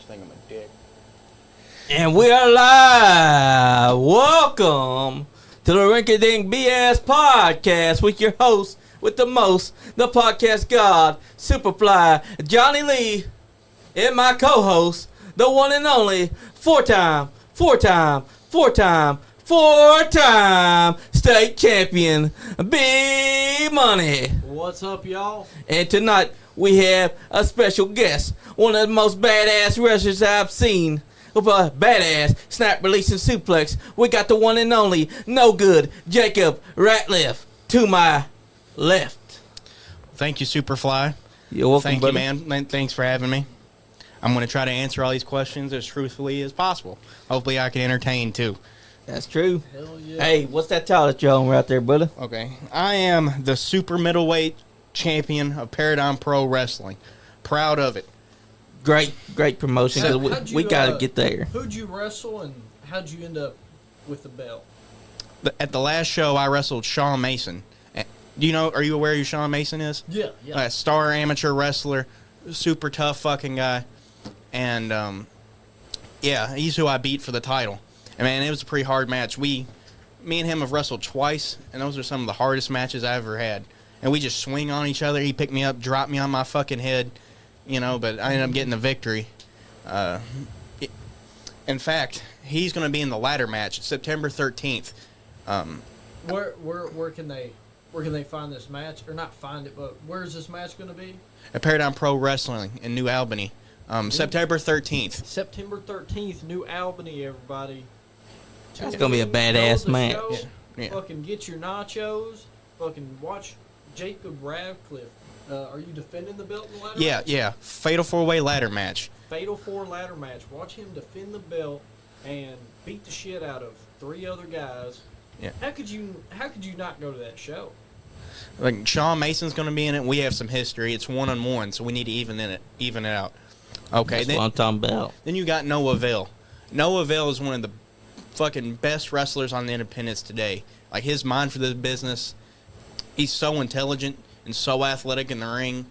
you think I'm a dick. And we are live. Welcome to the Rinky Dink BS podcast with your host, with the most, the podcast god, Superfly, Johnny Lee, and my co-host, the one and only, four-time state champion, Big Money. What's up, y'all? And tonight we have a special guest, one of the most badass wrestlers I've seen. With a badass snap releasing suplex, we got the one and only no good Jacob Ratliff to my left. Thank you, Superfly. You're welcome, Thank buddy. you, man. Thanks for having me. I'm going to try to answer all these questions as truthfully as possible. Hopefully I can entertain, too. That's true. Hell yeah. Hey, what's that title that you're on right there, brother? Okay. I am the super middleweight champion of Paradigm Pro Wrestling. Proud of it. Great promotion. 'Cause How'd you, we got to get there. Who'd you wrestle and how'd you end up with the belt? At the last show, I wrestled Shawn Mason. Do you know? Are you aware who Shawn Mason is? Yeah. A star amateur wrestler, super tough fucking guy. And, yeah, he's who I beat for the title. And, man, it was a pretty hard match. Me and him have wrestled twice, and those are some of the hardest matches I ever had. And we just swing on each other. He picked me up, dropped me on my fucking head, but I ended up getting the victory. In fact, he's going to be in the ladder match September 13th. Where can they find this match? Or not find it, but where's this match going to be? At Paradigm Pro Wrestling in New Albany. September 13th. September 13th, New Albany, everybody. It's going to be a badass match. Yeah. Fucking get your nachos. Fucking watch Jacob Ratliff. Are you defending the belt in the ladder match? Yeah. Fatal 4-way ladder match. Fatal 4 ladder match. Watch him defend the belt and beat the shit out of 3 other guys. Yeah. How could you not go to that show? Like Shawn Mason's going to be in it. We have some history. It's 1-on-1, so we need to even it out. Okay. That's what I'm talking about. Then you got Noah Vale. Noah Vale is one of the fucking best wrestlers on the independents today. Like his mind for this business, he's so intelligent and so athletic in the ring.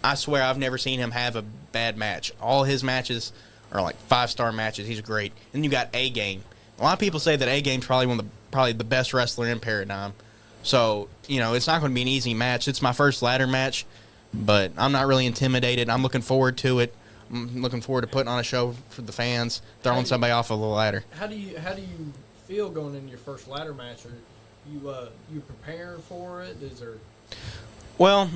I swear I've never seen him have a bad match. All his matches are like 5-star matches. He's great. Then you got A-Game. A lot of people say that A-Game's probably the best wrestler in Paradigm. So, it's not going to be an easy match. It's my first ladder match, but I'm not really intimidated. I'm looking forward to it. I'm looking forward to putting on a show for the fans, throwing somebody off of the ladder. How do you feel going into your first ladder match? Are you preparing for it? Is there? Well,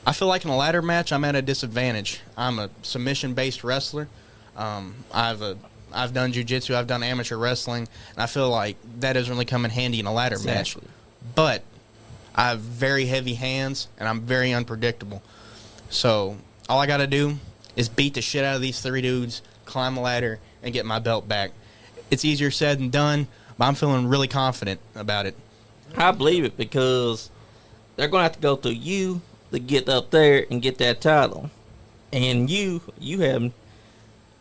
I feel like in a ladder match, I'm at a disadvantage. I'm a submission-based wrestler. I've done jiu-jitsu, I've done amateur wrestling, and I feel like that doesn't really come in handy in a ladder match. But I have very heavy hands, and I'm very unpredictable. So all I got to do is beat the shit out of these 3 dudes, climb the ladder, and get my belt back. It's easier said than done, but I'm feeling really confident about it. I believe it because they're going to have to go through you to get up there and get that title. And you have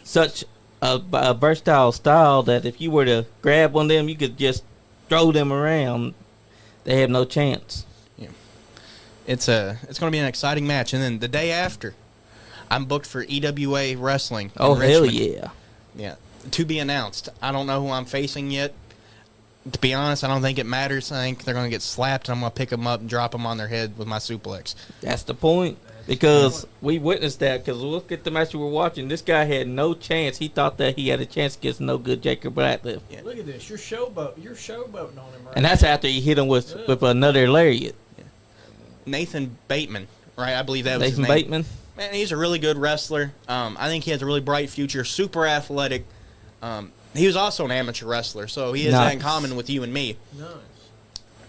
such a versatile style that if you were to grab one of them, you could just throw them around. They have no chance. Yeah, it's going to be an exciting match. And then the day after, I'm booked for EWA Wrestling. Oh, hell Richmond. yeah. Yeah, to be announced. I don't know who I'm facing yet. To be honest, I don't think it matters. I think they're going to get slapped, and I'm going to pick them up and drop them on their head with my suplex. That's the point. Because we witnessed that. Because look at the match we were watching. This guy had no chance. He thought that he had a chance against no good Jacob Ratliff. Yeah. Look at this. You're showboating on him, right? And that's after he hit him with another lariat. Yeah. Nathan Bateman, right? I believe that was his Nathan name. Bateman. Man, he's a really good wrestler. I think he has a really bright future. Super athletic. He was also an amateur wrestler, so he has that in common with you and me.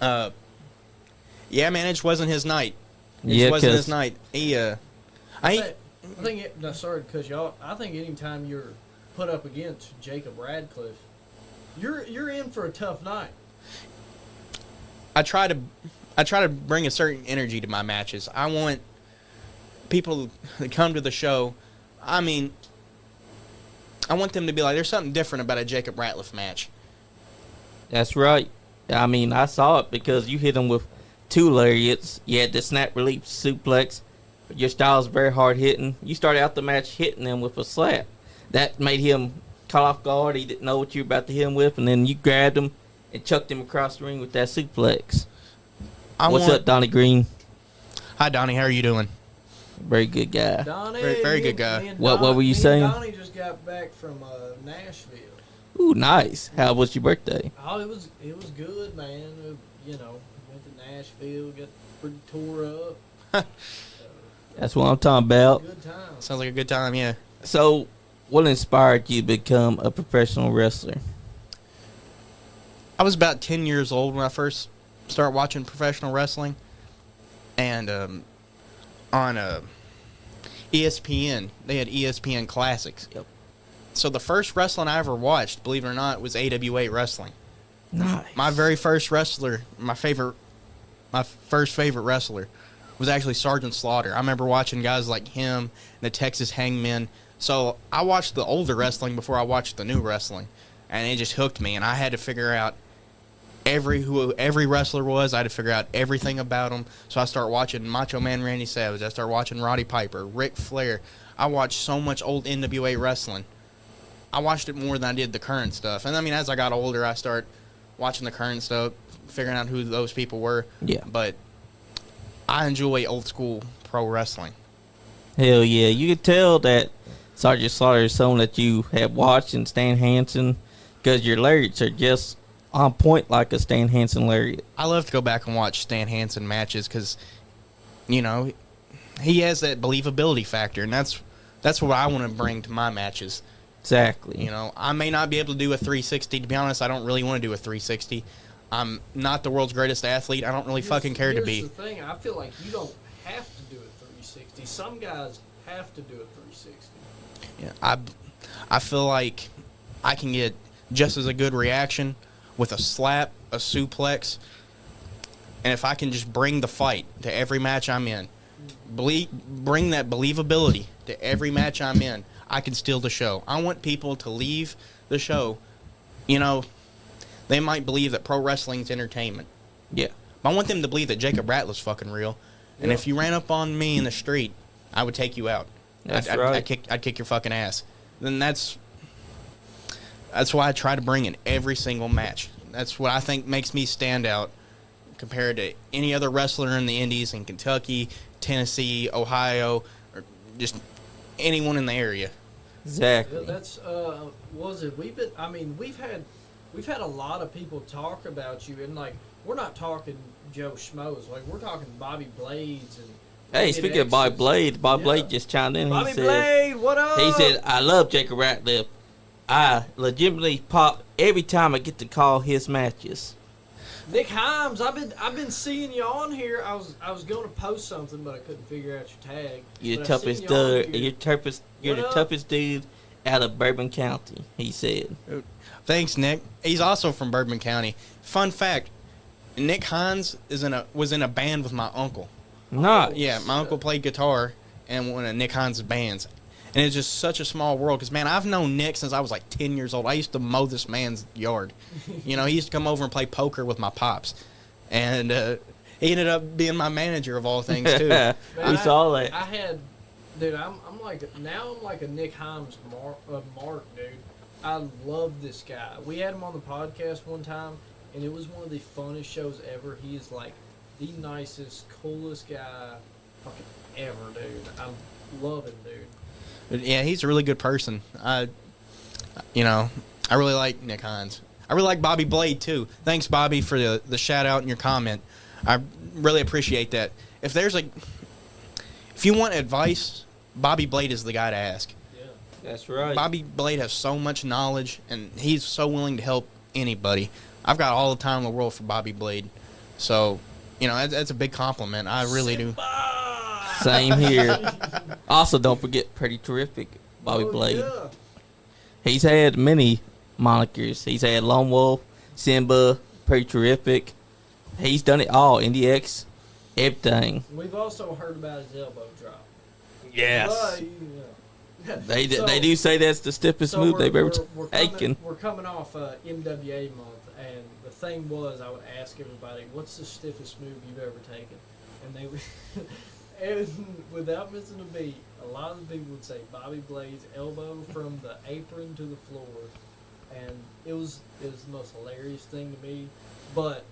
Nice. Yeah, man, it just wasn't his night. It Yeah, just wasn't his night. Sorry to cut you off. I think anytime you're put up against Jacob Ratliff, you're in for a tough night. I try to bring a certain energy to my matches. I want people that come to the show. I want them to be like, there's something different about a Jacob Ratliff match. That's right. I saw it because you hit him with 2 lariats. You had the snap release suplex. Your style is very hard hitting. You started out the match hitting him with a slap. that made him caught off guard. He didn't know what you were about to hit him with, and then you grabbed him and chucked him across the ring with that suplex. What's up, Donnie Green? Hi, Donnie. How are you doing? Very good guy. Very, very good guy. What were you saying? Donnie just got back from Nashville. Ooh, nice. How was your birthday? Oh, it was good, man. You know, went to Nashville, got pretty tore up. That's what I'm talking about. Good time. Sounds like a good time, yeah. So, what inspired you to become a professional wrestler? I was about 10 years old when I first started watching professional wrestling. And on ESPN, they had ESPN Classics. Yep. So the first wrestling I ever watched, believe it or not, was AWA wrestling. Nice. My very first wrestler, my first favorite wrestler, was actually Sergeant Slaughter. I remember watching guys like him, the Texas Hangmen. So I watched the older wrestling before I watched the new wrestling, and it just hooked me. And I had to figure out who every wrestler was. I had to figure out everything about them. So I started watching Macho Man Randy Savage. I started watching Roddy Piper, Ric Flair. I watched so much old NWA wrestling. I watched it more than I did the current stuff. And I mean, as I got older, I started watching the current stuff, figuring out who those people were. Yeah. But I enjoy old school pro wrestling. Hell yeah. You could tell that Sergeant Slaughter is someone that you have watched, and Stan Hansen, because your lariats are just on point like a Stan Hansen lariat. I love to go back and watch Stan Hansen matches because, you know, he has that believability factor, and that's what I want to bring to my matches. Exactly. You know, I may not be able to do a 360. To be honest, I don't really want to do a 360. I'm not the world's greatest athlete. I don't really fucking care to be. Here's the thing. I feel like you don't have to do a 360. Some guys have to do a 360. Yeah, I feel like I can get just as a good reaction with a slap, a suplex, and if I can just bring the fight to every match I'm in, bring that believability to every match I'm in, I can steal the show. I want people to leave the show, you know, they might believe that pro wrestling's entertainment. Yeah. But I want them to believe that Jacob Ratliff's fucking real. And if you ran up on me in the street, I would take you out. That's right. I'd kick your fucking ass. Then that's why I try to bring in every single match. That's what I think makes me stand out compared to any other wrestler in the Indies in Kentucky, Tennessee, Ohio, or just anyone in the area. Exactly. Yeah, that's was it? We've had a lot of people talk about you, and like we're not talking Joe Schmoes, like we're talking Bobby Blades and. Hey, speaking of Bobby Blade, Blade just chimed in. Bobby He said, Blade, what up? He said, I love Jacob Ratliff. I legitimately pop every time I get to call his matches. Nick Himes, I've been seeing you on here. I was going to post something, but I couldn't figure out your tag. You're the But I've toughest seen you on dude. here. You're What the up? toughest dude out of Bourbon County. He said. Thanks, Nick. He's also from Bourbon County. Fun fact, Nick Hines was in a band with my uncle. Not. Yeah, my uncle played guitar in one of Nick Hines' bands. And it's just such a small world because, man, I've known Nick since I was like 10 years old. I used to mow this man's yard. You know, he used to come over and play poker with my pops. And he ended up being my manager of all things, too. Man, We saw that. I had, dude. I'm like a Nick Himes mark, dude. I love this guy. We had him on the podcast one time, and it was one of the funnest shows ever. He is like the nicest, coolest guy fucking ever, dude. I love him, dude. But yeah, he's a really good person. I really like Nick Hines. I really like Bobby Blade, too. Thanks, Bobby, for the shout-out in your comment. I really appreciate that. If you want advice, Bobby Blade is the guy to ask. Yeah. That's right. Bobby Blade has so much knowledge, and he's so willing to help anybody. I've got all the time in the world for Bobby Blade. So, that's a big compliment. I really do. Same here. Also, don't forget Pretty Terrific, Bobby Blade. Yeah. He's had many monikers. He's had Lone Wolf, Simba, Pretty Terrific. He's done it all. IndieX, everything. We've also heard about his elbow drop. Yes. But, They do say that's the stiffest move they've ever taken. We're coming off MWA month, and the thing was, I would ask everybody, what's the stiffest move you've ever taken? And they would, and without missing a beat, a lot of the people would say Bobby Blade's elbow from the apron to the floor, and it was the most hilarious thing to me. But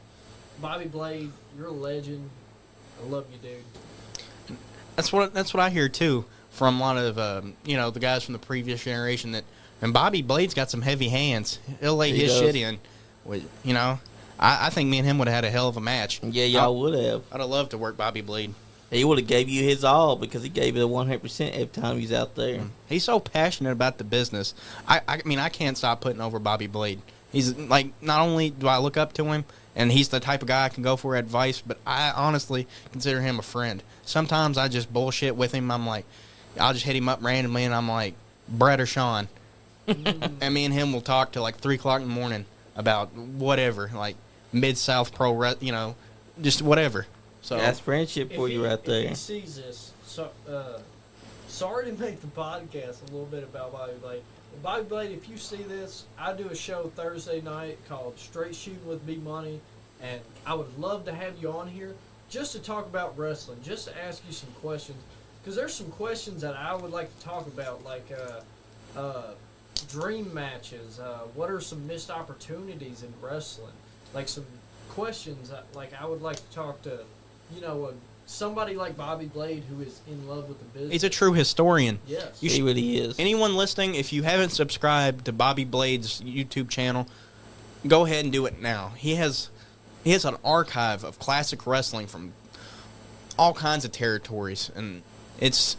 Bobby Blade, you're a legend. I love you, dude. That's what I hear too from a lot of the guys from the previous generation. That and Bobby Blade's got some heavy hands. He'll lay his shit in. I think me and him would have had a hell of a match. Yeah, y'all would have. I'd have loved to work Bobby Blade. He would have gave you his all because he gave it a 100% every time he's out there. He's so passionate about the business. I mean, I can't stop putting over Bobby Blade. He's like, not only do I look up to him, and he's the type of guy I can go for advice, but I honestly consider him a friend. Sometimes I just bullshit with him. I'm like, I'll just hit him up randomly, and I'm like, Brett or Sean. And me and him will talk till like 3 o'clock in the morning about whatever, like Mid-South Pro, just whatever. So that's friendship for you right there. If he sees this, so, sorry to make the podcast a little bit about Bobby Blade. Bobby Blade, if you see this, I do a show Thursday night called Straight Shooting with B Money, and I would love to have you on here just to talk about wrestling, just to ask you some questions, because there's some questions that I would like to talk about, like dream matches. What are some missed opportunities in wrestling? Like some questions that, like, I would like to talk to, somebody like Bobby Blade who is in love with the business. he's a true historian. Yes. He really is. Anyone listening, if you haven't subscribed to Bobby Blade's YouTube channel, go ahead and do it now. He has an archive of classic wrestling from all kinds of territories, and it's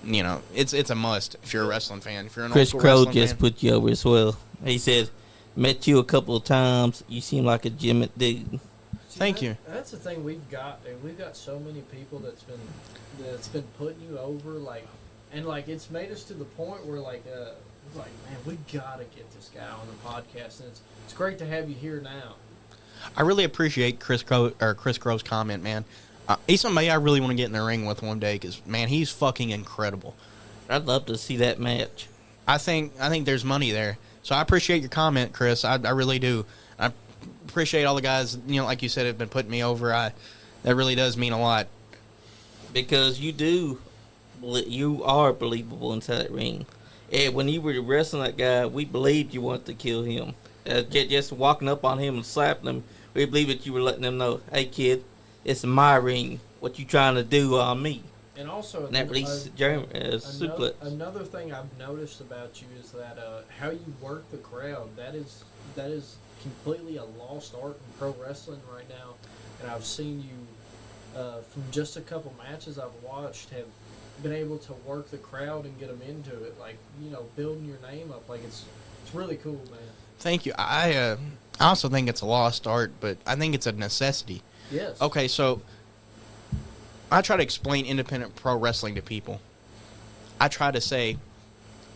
a must if you're a wrestling fan. If you're an Chris old school Crow wrestling just fan. put you over as well. He said, met you a couple of times. You seem like a Jim dude. See, Thank you. That's the thing we've got, dude. We've got so many people that's been putting you over, and it's made us to the point where man, we gotta get this guy on the podcast, and it's great to have you here now. I really appreciate Chris Crow's comment, man. He's somebody I really want to get in the ring with one day because, man, he's fucking incredible. I'd love to see that match. I think there's money there. So I appreciate your comment, Chris. I really do. I appreciate all the guys, like you said, have been putting me over. That really does mean a lot. Because you are believable inside that ring. And when you were wrestling that guy, we believed you wanted to kill him. Just walking up on him and slapping him, we believed that you were letting him know, hey, kid, it's my ring. What you trying to do on me? And also, And that release Suplex. Another thing I've noticed about you is that how you work the crowd. That is completely a lost art in pro wrestling right now. And I've seen you from just a couple matches I've watched have been able to work the crowd and get them into it. Building your name up. It's really cool, man. Thank you. I also think it's a lost art, but I think it's a necessity. Yes. Okay, so I try to explain independent pro wrestling to people. I try to say,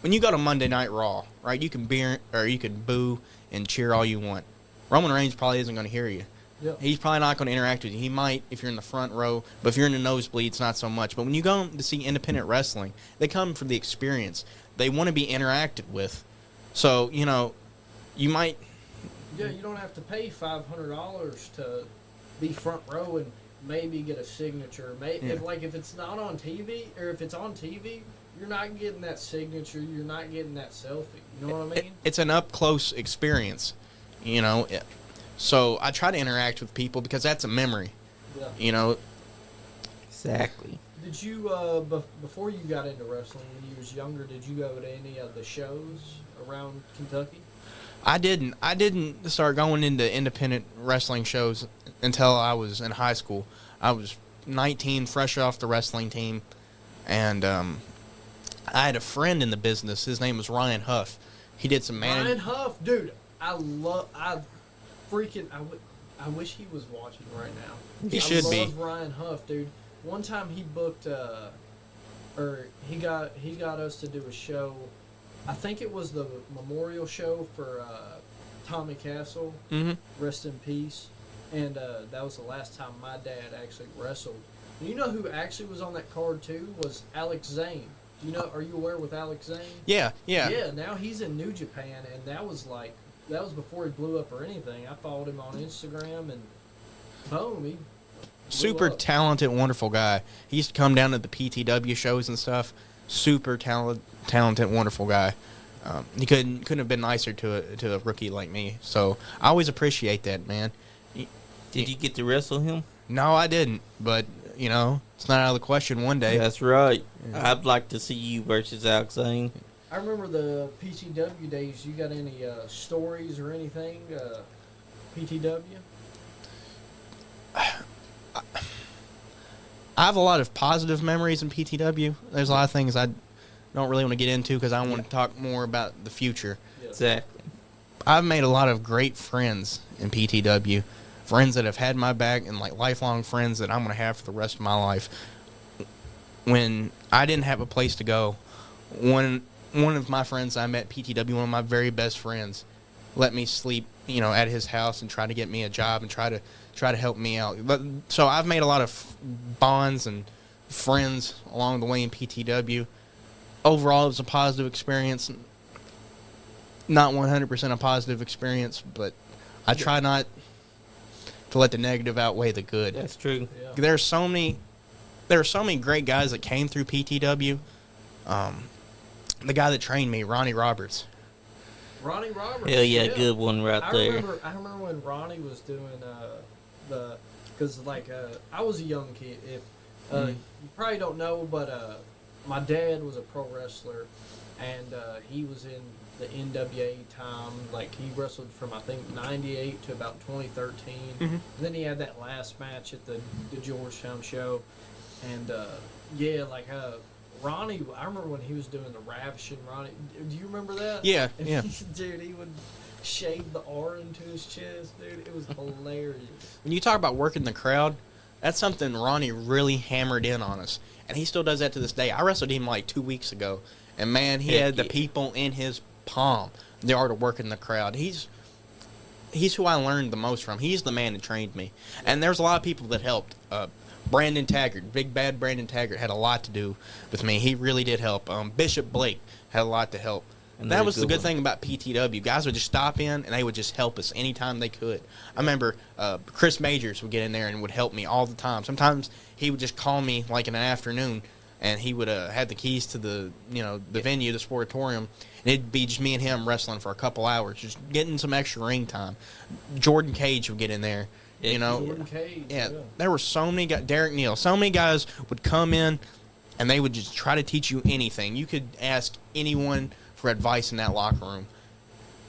when you go to Monday Night Raw, right, you can boo and cheer all you want. Roman Reigns probably isn't going to hear you. Yep. He's probably not going to interact with you. He might if you're in the front row, but if you're in the nosebleeds, not so much. But when you go to see independent wrestling, they come for the experience. They want to be interacted with. So, you might... Yeah, you don't have to pay $500 to be front row and maybe get a signature. If it's not on TV, or if it's on TV, you're not getting that signature. You're not getting that selfie. You know what I mean? It's an up-close experience, So I try to interact with people because that's a memory, Yeah. Exactly. Did you, before you got into wrestling, when you was younger, did you go to any of the shows around Kentucky? I didn't start going into independent wrestling shows until I was in high school. I was 19, fresh off the wrestling team, and I had a friend in the business. His name was Ryan Huff. He did some Ryan Huff, dude. I wish he was watching right now. He should be. I love Ryan Huff, dude. One time he booked, he got us to do a show. I think it was the memorial show for Tommy Castle. Mm-hmm. Rest in peace. And that was the last time my dad actually wrestled. And you know who actually was on that card too? Was Alex Zane. Are you aware with Alex Zane? Yeah. Yeah, now he's in New Japan, and that was before he blew up or anything. I followed him on Instagram, and boom, he Super blew up. talented, wonderful guy. He used to come down to the PTW shows and stuff. super talented, wonderful guy. He couldn't have been nicer to a rookie like me. So I always appreciate that, man. Did you get to wrestle him? No, I didn't. But it's not out of the question one day. That's right. I'd like to see you versus Alex Zane. I remember the PTW days. You got any stories or anything? PTW? I have a lot of positive memories in PTW. There's a lot of things I don't really want to get into because I want to talk more about the future. Yeah. Exactly. I've made a lot of great friends in PTW, friends that have had my back and like lifelong friends that I'm going to have for the rest of my life. When I didn't have a place to go, one of my friends I met at PTW, one of my very best friends, let me sleep, at his house and try to get me a job and try to help me out. So I've made a lot of bonds and friends along the way in PTW. Overall, it was a positive experience. Not 100% a positive experience, but I try not to let the negative outweigh the good. That's true. Yeah. There are so many great guys that came through PTW. The guy that trained me, Ronnie Roberts. Ronnie Roberts. Hell yeah, good one right there. I remember when Ronnie was doing because I was a young kid. If you probably don't know, but my dad was a pro wrestler, and he was in the NWA time. Like he wrestled from I think '98 to about 2013. And then he had that last match at the Georgetown show, and Ronnie, I remember when he was doing the Ravishing Ronnie. Do you remember that? Yeah, And yeah. Dude, he would shave the R into his chest, dude. It was hilarious. When you talk about working the crowd, that's something Ronnie really hammered in on us. And he still does that to this day. I wrestled him like 2 weeks ago. And, man, he had the people in his palm, the art of working the crowd. He's who I learned the most from. He's the man that trained me. And there's a lot of people that helped. Brandon Taggart, big bad Brandon Taggart, had a lot to do with me. He really did help. Bishop Blake had a lot to help. And that was the good thing about PTW. Guys would just stop in, and they would just help us anytime they could. I remember Chris Majors would get in there and would help me all the time. Sometimes he would just call me like in an afternoon, and he would have the keys to the venue, the sportatorium, and it'd be just me and him wrestling for a couple hours, just getting some extra ring time. Jordan Cage would get in there. Jordan Cage. Yeah, there were so many guys. Derek Neal. So many guys would come in, and they would just try to teach you anything. You could ask anyone for advice in that locker room.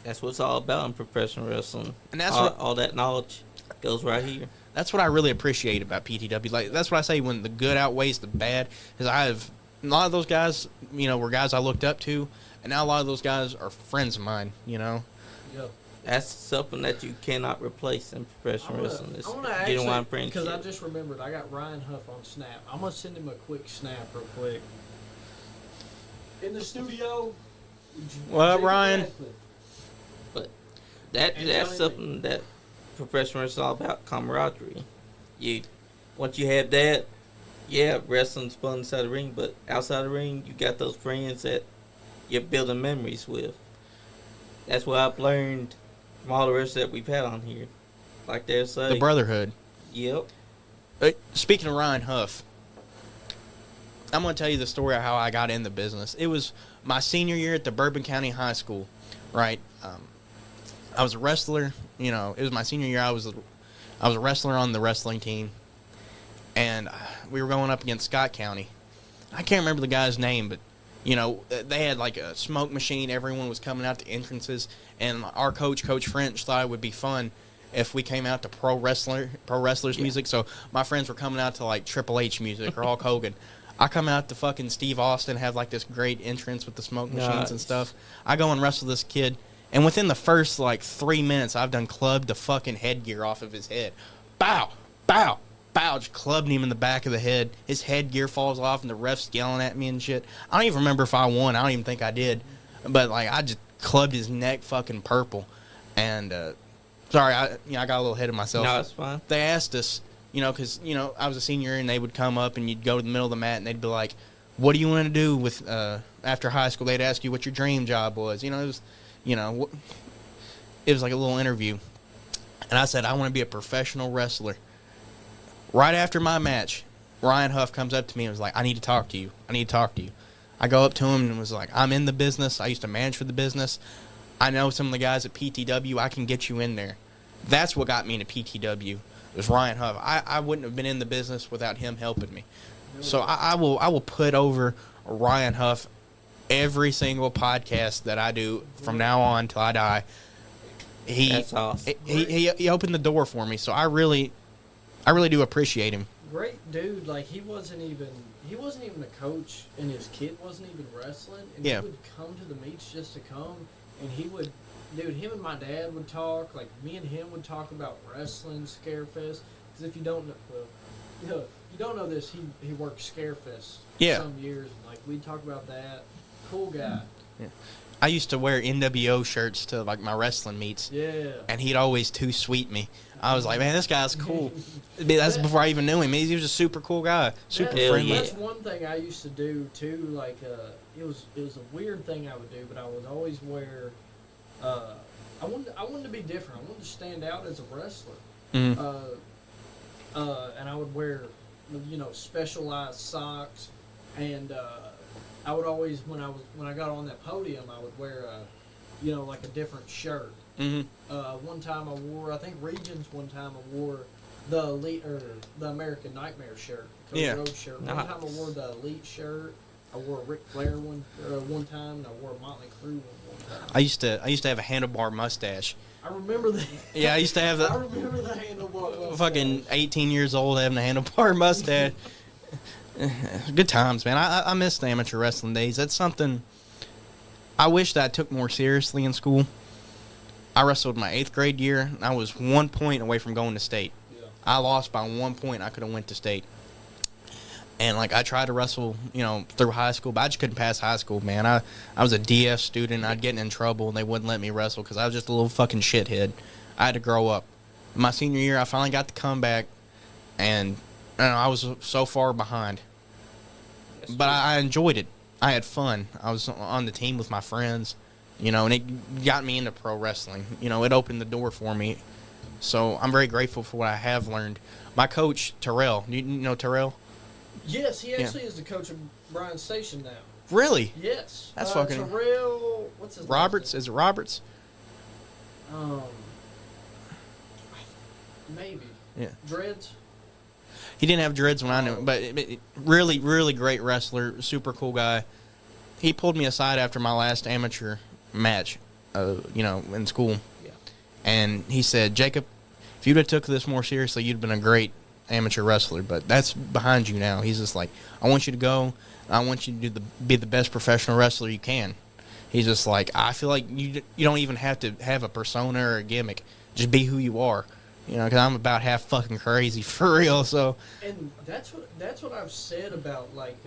That's what it's all about in professional wrestling. And that's all that knowledge goes right here. That's what I really appreciate about PTW. Like that's what I say when the good outweighs the bad. Because I have a lot of those guys, were guys I looked up to, and now a lot of those guys are friends of mine. Yeah. That's something that you cannot replace in professional wrestling. I want to actually, because I just remembered, I got Ryan Huff on Snap. I'm going to send him a quick snap real quick. In the studio. What up, Ryan? But that's something that professional wrestling is all about, camaraderie. Once you have that, wrestling's fun inside the ring, but outside the ring, you got those friends that you're building memories with. That's what I've learned from all the wrestlers that we've had on here. Like they say, The brotherhood. Yep. Speaking of Ryan Huff, I'm going to tell you the story of how I got in the business. It was my senior year at the Bourbon County High School, right? I was a wrestler. It was my senior year. I was a wrestler on the wrestling team, and we were going up against Scott County. I can't remember the guy's name, but they had like a smoke machine. Everyone was coming out to entrances, and our Coach French, thought it would be fun if we came out to pro wrestlers music. So my friends were coming out to like Triple H music or Hulk Hogan. I come out to fucking Steve Austin, have like this great entrance with the smoke machines and stuff. I go and wrestle this kid, and within the first like 3 minutes, I've done clubbed the fucking headgear off of his head. Bow, bow, bow, just clubbed him in the back of the head. His headgear falls off, and the ref's yelling at me and shit. I don't even remember if I won. I don't even think I did. But like I just clubbed his neck fucking purple. And sorry, I got a little ahead of myself. No, it's fine. They asked us, because I was a senior, and they would come up and you'd go to the middle of the mat, and they'd be like, "What do you want to do with after high school?" They'd ask you what your dream job was. It was, it was like a little interview, and I said I want to be a professional wrestler. Right after my match, Ryan Huff comes up to me and was like, "I need to talk to you. I need to talk to you." I go up to him and was like, I'm in the business. I used to manage for the business. I know some of the guys at PTW. I can get you in there. That's what got me into PTW. It was Ryan Huff. I wouldn't have been in the business without him helping me. So I will put over Ryan Huff every single podcast that I do from now on till I die. That's awesome. He opened the door for me, so I really do appreciate him. Great dude. Like he wasn't even a coach, and his kid wasn't even wrestling. And Yeah. he would come to the meets just to come, and he would, dude. Him and my dad would talk. Like me and him would talk about wrestling, Scarefest. Because if you don't know, well, you don't know this, he worked Scarefest some years, and like we'd talk about that. Cool guy. Yeah. I used to wear NWO shirts to like my wrestling meets. Yeah. And he'd always too sweet me. I was like, man, this guy's cool. That's before I even knew him. He was a super cool guy, super friendly. That's one thing I used to do too. Like it was a weird thing I would do, but I would always wear. I wanted to be different. I wanted to stand out as a wrestler. Mm-hmm. And I would wear, specialized socks, and I would always when I got on that podium, I would wear like a different shirt. Mm-hmm. One time I wore, I think Regions. One time I wore the Elite or the American Nightmare shirt, Cody Rhodes shirt. One time I wore the Elite shirt. I wore a Ric Flair one time, and I wore a Motley Crue one time. I used to have a handlebar mustache. I remember that. Yeah, I used to have I remember the handlebar mustache. Fucking 18 years old having a handlebar mustache. Good times, man. I miss the amateur wrestling days. That's something I wish that I took more seriously in school. I wrestled my 8th grade year. I was 1 point away from going to state. Yeah. I lost by 1 point. I could have went to state. And, like, I tried to wrestle, through high school, but I just couldn't pass high school, man. I was a DF student. I'd get in trouble, and they wouldn't let me wrestle because I was just a little fucking shithead. I had to grow up. My senior year, I finally got to come back, and I was so far behind. But I enjoyed it. I had fun. I was on the team with my friends, and it got me into pro wrestling. It opened the door for me. So I'm very grateful for what I have learned. My coach, Terrell, you know Terrell? Yes, he actually is the coach of Bryan Station now. Really? Yes. That's fucking... Terrell, what's his Roberts? name? Is it Roberts? Maybe. Yeah. Dreads? He didn't have dreads when I knew him, but really, really great wrestler, super cool guy. He pulled me aside after my last amateur match, in school. Yeah. And he said, Jacob, if you'd have took this more seriously, you'd have been a great amateur wrestler, but that's behind you now. He's just like, I want you to go. I want you to be the best professional wrestler you can. He's just like, I feel like you don't even have to have a persona or a gimmick. Just be who you are. Because I'm about half fucking crazy for real. So, and that's what I've said about like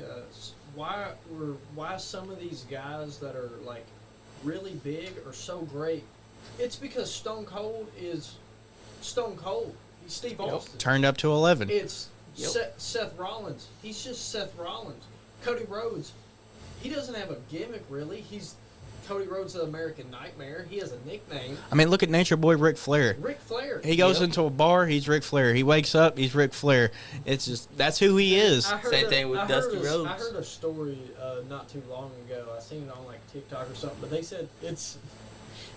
why some of these guys that are like really big are so great. It's because Stone Cold is Stone Cold. He's Steve Austin. Turned up to 11. It's Seth Rollins. He's just Seth Rollins. Cody Rhodes. He doesn't have a gimmick really. He's Cody Rhodes, the American Nightmare. He has a nickname. I mean, look at Nature Boy Ric Flair. Ric Flair. He goes into a bar, he's Ric Flair. He wakes up, he's Ric Flair. It's just, that's who he is. Same thing with Dusty Rhodes. I heard a story not too long ago. I seen it on like TikTok or something, but they said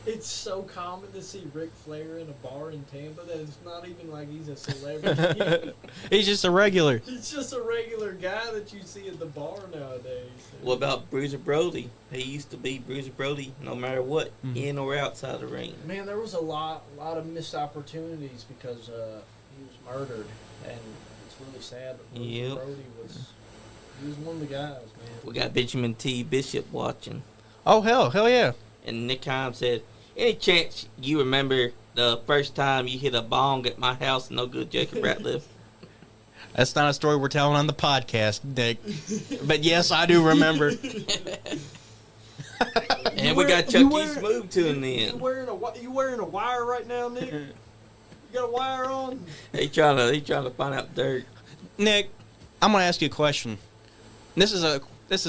it's so common to see Ric Flair in a bar in Tampa that it's not even like he's a celebrity. He's just a regular. He's just a regular guy that you see at the bar nowadays. What about Bruiser Brody? He used to be Bruiser Brody no matter what, in or outside the ring. Man, there was a lot of missed opportunities because he was murdered, and it's really sad. But Bruiser Brody was one of the guys, man. We got Benjamin T. Bishop watching. Oh, hell yeah. And Nick Heim said, any chance you remember the first time you hit a bong at my house? No good, Jacob Ratliff. That's not a story we're telling on the podcast, Dick. But yes, I do remember. And we got Chucky Smooth tuning in. You wearing a wire right now, Nick? You got a wire on? He trying to find out dirt. Nick, I'm gonna ask you a question. This is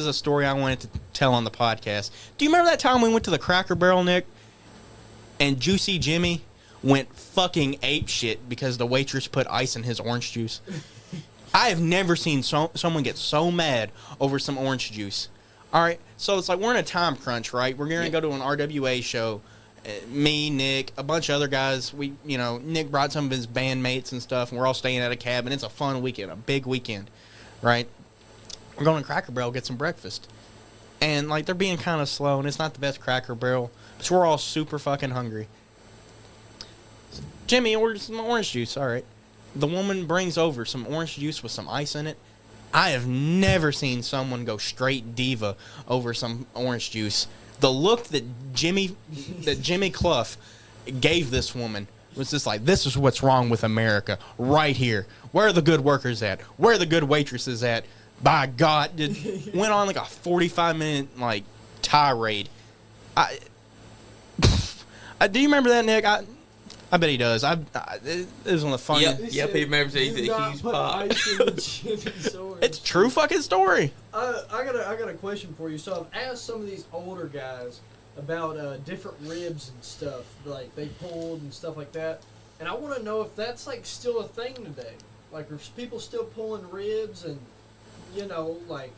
a story I wanted to tell on the podcast. Do you remember that time we went to the Cracker Barrel, Nick? And Juicy Jimmy went fucking apeshit because the waitress put ice in his orange juice. I have never seen someone get so mad over some orange juice. All right, so it's like we're in a time crunch, right? We're going to go to an RWA show. Me, Nick, a bunch of other guys. Nick brought some of his bandmates and stuff, and we're all staying at a cabin. It's a fun weekend, a big weekend, right? We're going to Cracker Barrel get some breakfast. And, like, they're being kind of slow, and it's not the best Cracker Barrel. So we're all super fucking hungry. Jimmy orders some orange juice, all right. The woman brings over some orange juice with some ice in it. I have never seen someone go straight diva over some orange juice. The look that Jimmy Clough gave this woman was just like, this is what's wrong with America right here. Where are the good workers at? Where are the good waitresses at? By God, went on like a 45-minute like tirade. Do you remember that, Nick? I bet he does. It was one of the funniest. Yep, he remembers. He's a huge pop. It's true fucking story. I got a question for you. So I've asked some of these older guys about different ribs and stuff, like they pulled and stuff like that, and I want to know if that's like still a thing today. Like, are people still pulling ribs and like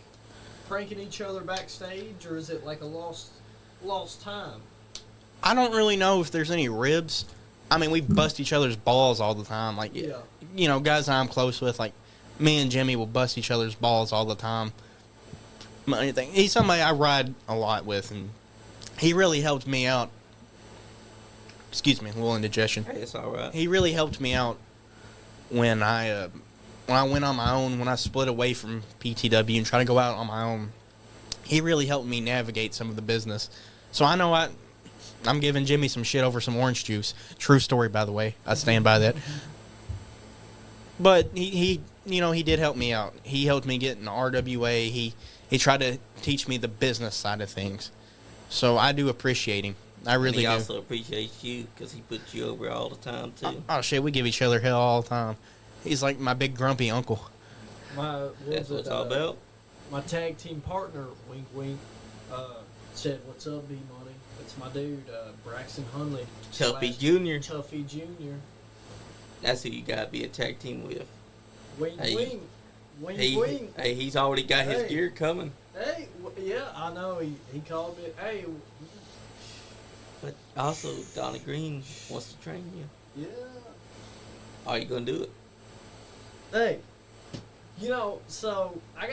pranking each other backstage, or is it like a lost time? I don't really know if there's any ribs. I mean, we bust each other's balls all the time. Like, guys that I'm close with, like me and Jimmy will bust each other's balls all the time. He's somebody I ride a lot with, and he really helped me out. Excuse me, a little indigestion. Hey, it's all right. He really helped me out when I went on my own, when I split away from PTW and tried to go out on my own. He really helped me navigate some of the business. So I know I'm giving Jimmy some shit over some orange juice. True story, by the way. I stand by that. But he did help me out. He helped me get in RWA. He tried to teach me the business side of things. So I do appreciate him. I really do. He also appreciates you because he puts you over all the time, too. Oh, shit, we give each other hell all the time. He's like my big grumpy uncle. That's what it's all about. My tag team partner, wink wink, said, "What's up, B-Money?" It's my dude, Braxton Hunley. Tuffy Jr. Tuffy Jr. That's who you got to be a tag team with. Wink wink. Wink wink. Hey, he's already got his gear coming. Hey, yeah, I know. He called me. Hey. But also, Donnie Green wants to train you. Yeah. Are you going to do it? Hey, so I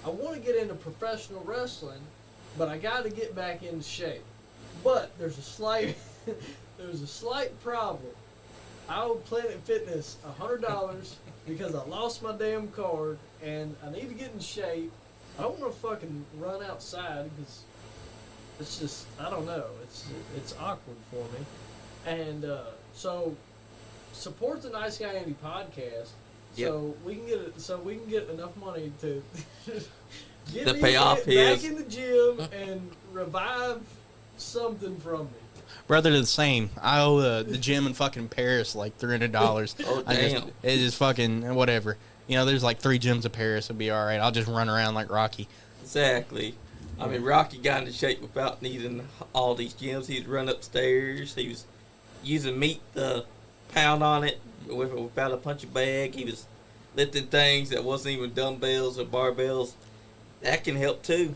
want to get into professional wrestling, but I got to get back into shape. But there's a slight problem. I owe Planet Fitness $100 because I lost my damn card, and I need to get in shape. I don't want to fucking run outside because it's just, I don't know. It's awkward for me, and so support the Nice Guy Andy podcast. So we can get enough money to get me pay off back in the gym and revive something from me. Brother, the same. I owe the gym in fucking Paris like $300. Oh, damn. It is fucking whatever. There's like 3 gyms in Paris. It'll be all right. I'll just run around like Rocky. Exactly. I mean, Rocky got into shape without needing all these gyms. He'd run upstairs. He was using meat to pound on it without a punching bag. He was lifting things that wasn't even dumbbells or barbells. That can help too.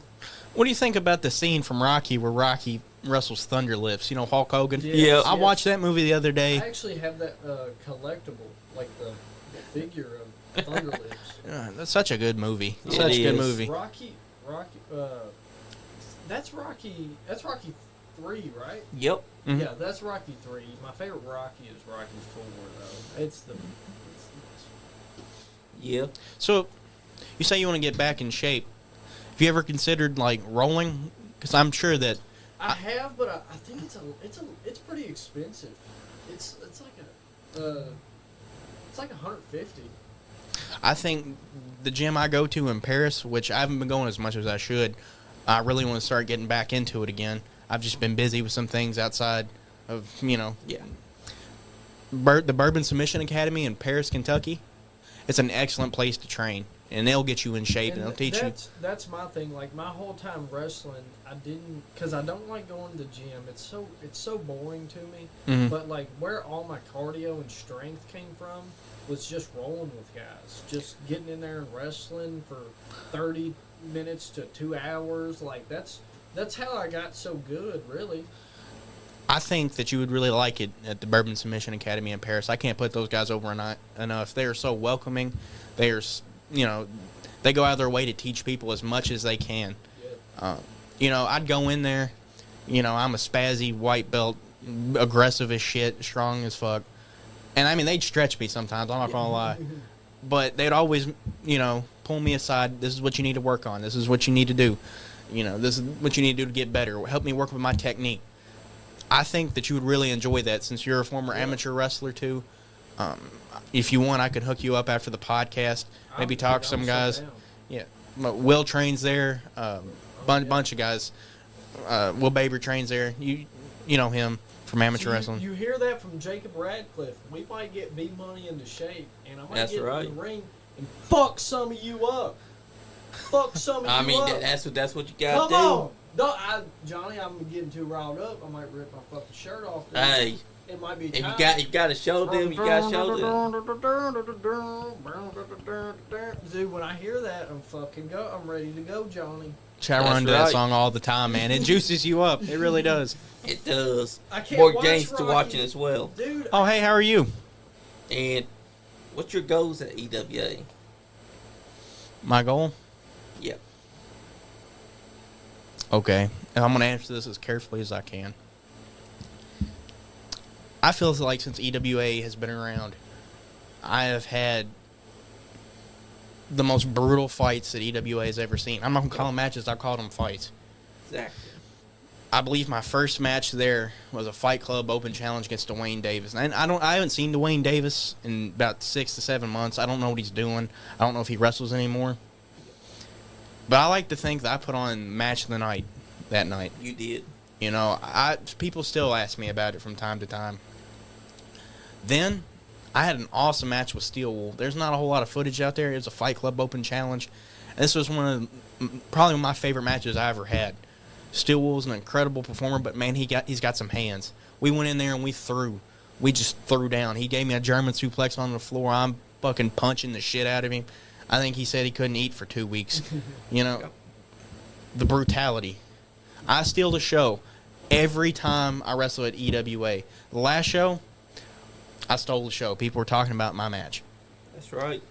What do you think about the scene from Rocky where Rocky wrestles Thunderlips? Hulk Hogan? Yeah. I watched that movie the other day. I actually have that collectible, like the figure of Thunderlips. That's such a good movie. It Such a good is. movie. That's Rocky 3, right? Yep. Mhm. Yeah, that's Rocky 3. My favorite Rocky is Rocky 4, though. It's the best. Yeah. So, you say you want to get back in shape. Have you ever considered like rolling? Because I'm sure that I have, but I think it's pretty expensive. It's like $150. I think the gym I go to in Paris, which I haven't been going as much as I should, I really want to start getting back into it again. I've just been busy with some things outside of, Yeah. The Bourbon Submission Academy in Paris, Kentucky. It's an excellent place to train, and they'll get you in shape, and they'll teach you. That's my thing. Like, my whole time wrestling, because I don't like going to the gym. It's so boring to me. Mhm. But like, where all my cardio and strength came from was just rolling with guys, just getting in there and wrestling for 30 minutes to 2 hours. Like that's how I got so good, really. I think that you would really like it at the Bourbon Submission Academy in Paris. I can't put those guys over enough. They are so welcoming. They are, they go out of their way to teach people as much as they can. Yeah. I'd go in there. I'm a spazzy white belt, aggressive as shit, strong as fuck. And, I mean, they'd stretch me sometimes. I'm not going to lie. But they'd always, pull me aside. This is what you need to work on. This is what you need to do. This is what you need to do to get better. Help me work with my technique. I think that you would really enjoy that since you're a former amateur wrestler, too. If you want, I could hook you up after the podcast. Maybe talk to some guys. Yeah. Will trains there. Bunch of guys. Will Baber trains there. You know him from amateur wrestling. You hear that from Jacob Ratliff. We might get B-Money into shape, and I might That's get right. in the ring and fuck some of you up. Fuck some of you up. That's what you got to do. Come on. Johnny, I'm getting too riled up. I might rip my fucking shirt off. Hey. It might be If time. you got to show them, you got to show them. Dude, when I hear that, I'm ready to go, Johnny. I run to that song all the time, man. It juices you up. It really does. It does. I can't More watch games to Rocky. watching as well. Dude. Oh, hey, how are you? And what's your goals at EWA? My goal? Yep. Okay. And I'm going to answer this as carefully as I can. I feel like since EWA has been around, I have had the most brutal fights that EWA has ever seen. I'm not going to call them matches. I call them fights. Exactly. I believe my first match there was a Fight Club Open Challenge against Dwayne Davis. And I haven't seen Dwayne Davis in about 6 to 7 months. I don't know what he's doing. I don't know if he wrestles anymore. But I like to think that I put on match of the night that night. You did. People still ask me about it from time to time. Then I had an awesome match with Steel Wool. There's not a whole lot of footage out there. It was a Fight Club Open Challenge. And this was probably one of my favorite matches I ever had. Steel Wool's an incredible performer, but man, he's got some hands. We went in there and we just threw down. He gave me a German suplex on the floor. I'm fucking punching the shit out of him. I think he said he couldn't eat for 2 weeks. The brutality. I steal the show every time I wrestle at EWA. The last show, I stole the show. People were talking about my match. That's right.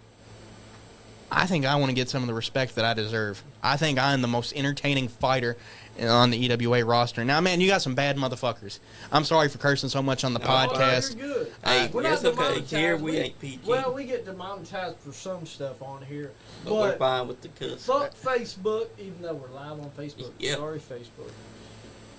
I think I want to get some of the respect that I deserve. I think I'm the most entertaining fighter on the EWA roster. Now, man, you got some bad motherfuckers. I'm sorry for cursing so much on the podcast. You're good. Hey, We're that's not okay. demonetized. Here we ain't PG. Well, we get demonetized for some stuff on here. But we're fine with the cuss. Fuck Facebook, even though we're live on Facebook. Yep. Sorry, Facebook.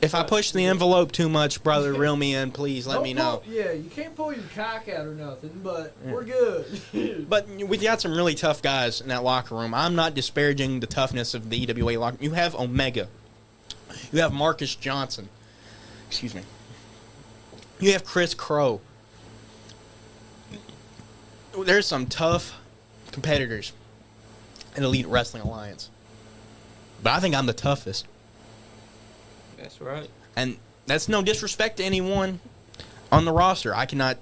If I push the envelope too much, brother, reel me in, please. Let me know. Yeah, you can't pull your cock out or nothing, but we're good. But we got some really tough guys in that locker room. I'm not disparaging the toughness of the EWA locker room. You have Omega. You have Marcus Johnson. Excuse me. You have Chris Crow. There's some tough competitors in Elite Wrestling Alliance. But I think I'm the toughest. That's right. And that's no disrespect to anyone on the roster. I cannot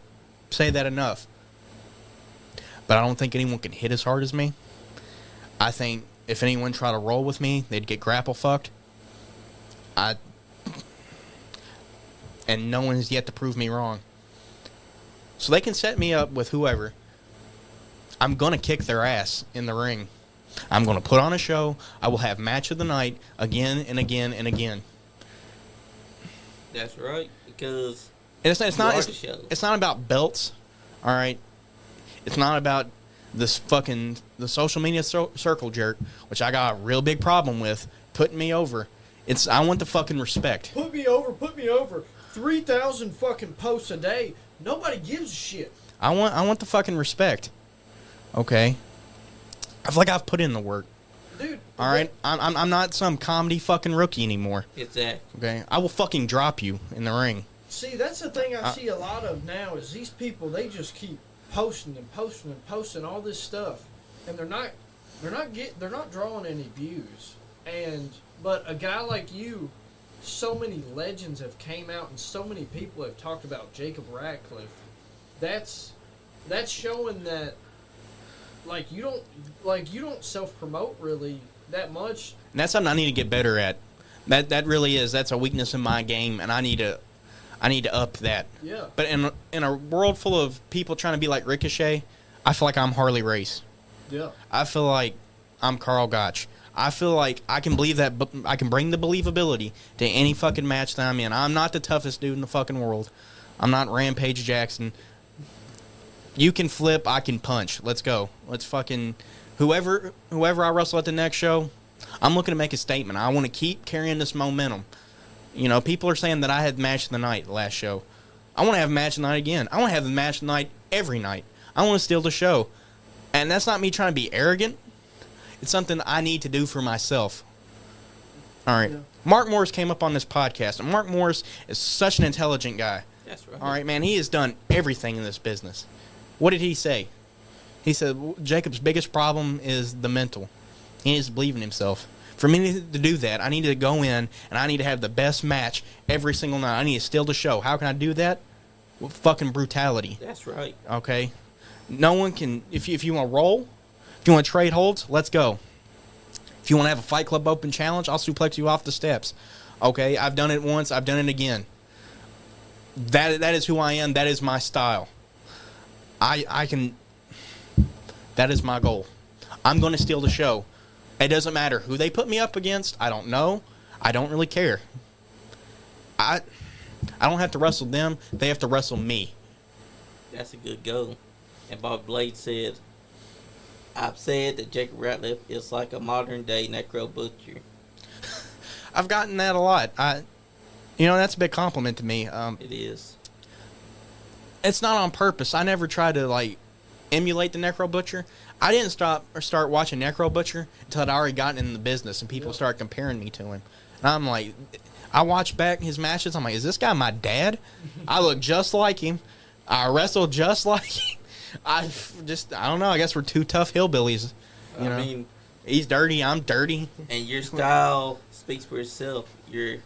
say that enough. But I don't think anyone can hit as hard as me. I think if anyone tried to roll with me, they'd get grapple fucked. And no one has yet to prove me wrong. So they can set me up with whoever. I'm going to kick their ass in the ring. I'm going to put on a show. I will have match of the night again and again and again. That's right, because it's not about belts, all right? It's not about the social media circle jerk, which I got a real big problem with, putting me over. I want the fucking respect. Put me over. 3,000 fucking posts a day. Nobody gives a shit. I want the fucking respect. Okay? I feel like I've put in the work. Dude. All right? I'm not some comedy fucking rookie anymore. Exactly. Okay? I will fucking drop you in the ring. See, that's the thing I see a lot of now is these people, they just keep posting all this stuff, and they're not drawing any views. But a guy like you, so many legends have came out, and so many people have talked about Jacob Ratliff. That's showing that, you don't self promote really that much. And that's something I need to get better at. That really is. That's a weakness in my game, and I need to up that. Yeah. But in a world full of people trying to be like Ricochet, I feel like I'm Harley Race. Yeah. I feel like I'm Carl Gotch. I feel like I can bring the believability to any fucking match that I'm in. I'm not the toughest dude in the fucking world. I'm not Rampage Jackson. You can flip, I can punch. Let's go. Let's fucking whoever I wrestle at the next show, I'm looking to make a statement. I want to keep carrying this momentum. You know, people are saying that I had match of the night last show. I want to have match of the night again. I want to have the match of the night every night. I want to steal the show. And that's not me trying to be arrogant. It's something I need to do for myself. All right. Yeah. Mark Morris came up on this podcast, and Mark Morris is such an intelligent guy. That's right. All right, man. He has done everything in this business. What did he say? He said Jacob's biggest problem is the mental. He needs to believe in himself. For me to do that, I need to go in and I need to have the best match every single night. I need to steal the show. How can I do that? With fucking brutality. That's right. Okay? No one can... If you want to roll, if you want to trade holds, let's go. If you want to have a Fight Club Open challenge, I'll suplex you off the steps. Okay? I've done it once. I've done it again. That is who I am. That is my style. I can... That is my goal. I'm going to steal the show. It doesn't matter who they put me up against. I don't know. I don't really care. I don't have to wrestle them. They have to wrestle me. That's a good goal. And Bob Blade said, I've said that Jacob Ratliff is like a modern day necro butcher. I've gotten that a lot. That's a big compliment to me. It is. It's not on purpose. I never try to emulate the Necro Butcher. I didn't start watching Necro Butcher until I'd already gotten in the business and people started comparing me to him. And I'm like, I watch back his matches. I'm like, is this guy my dad? I look just like him. I wrestle just like him. I don't know. I guess we're two tough hillbillies. You know? mean, he's dirty. I'm dirty. and your style speaks for itself. You're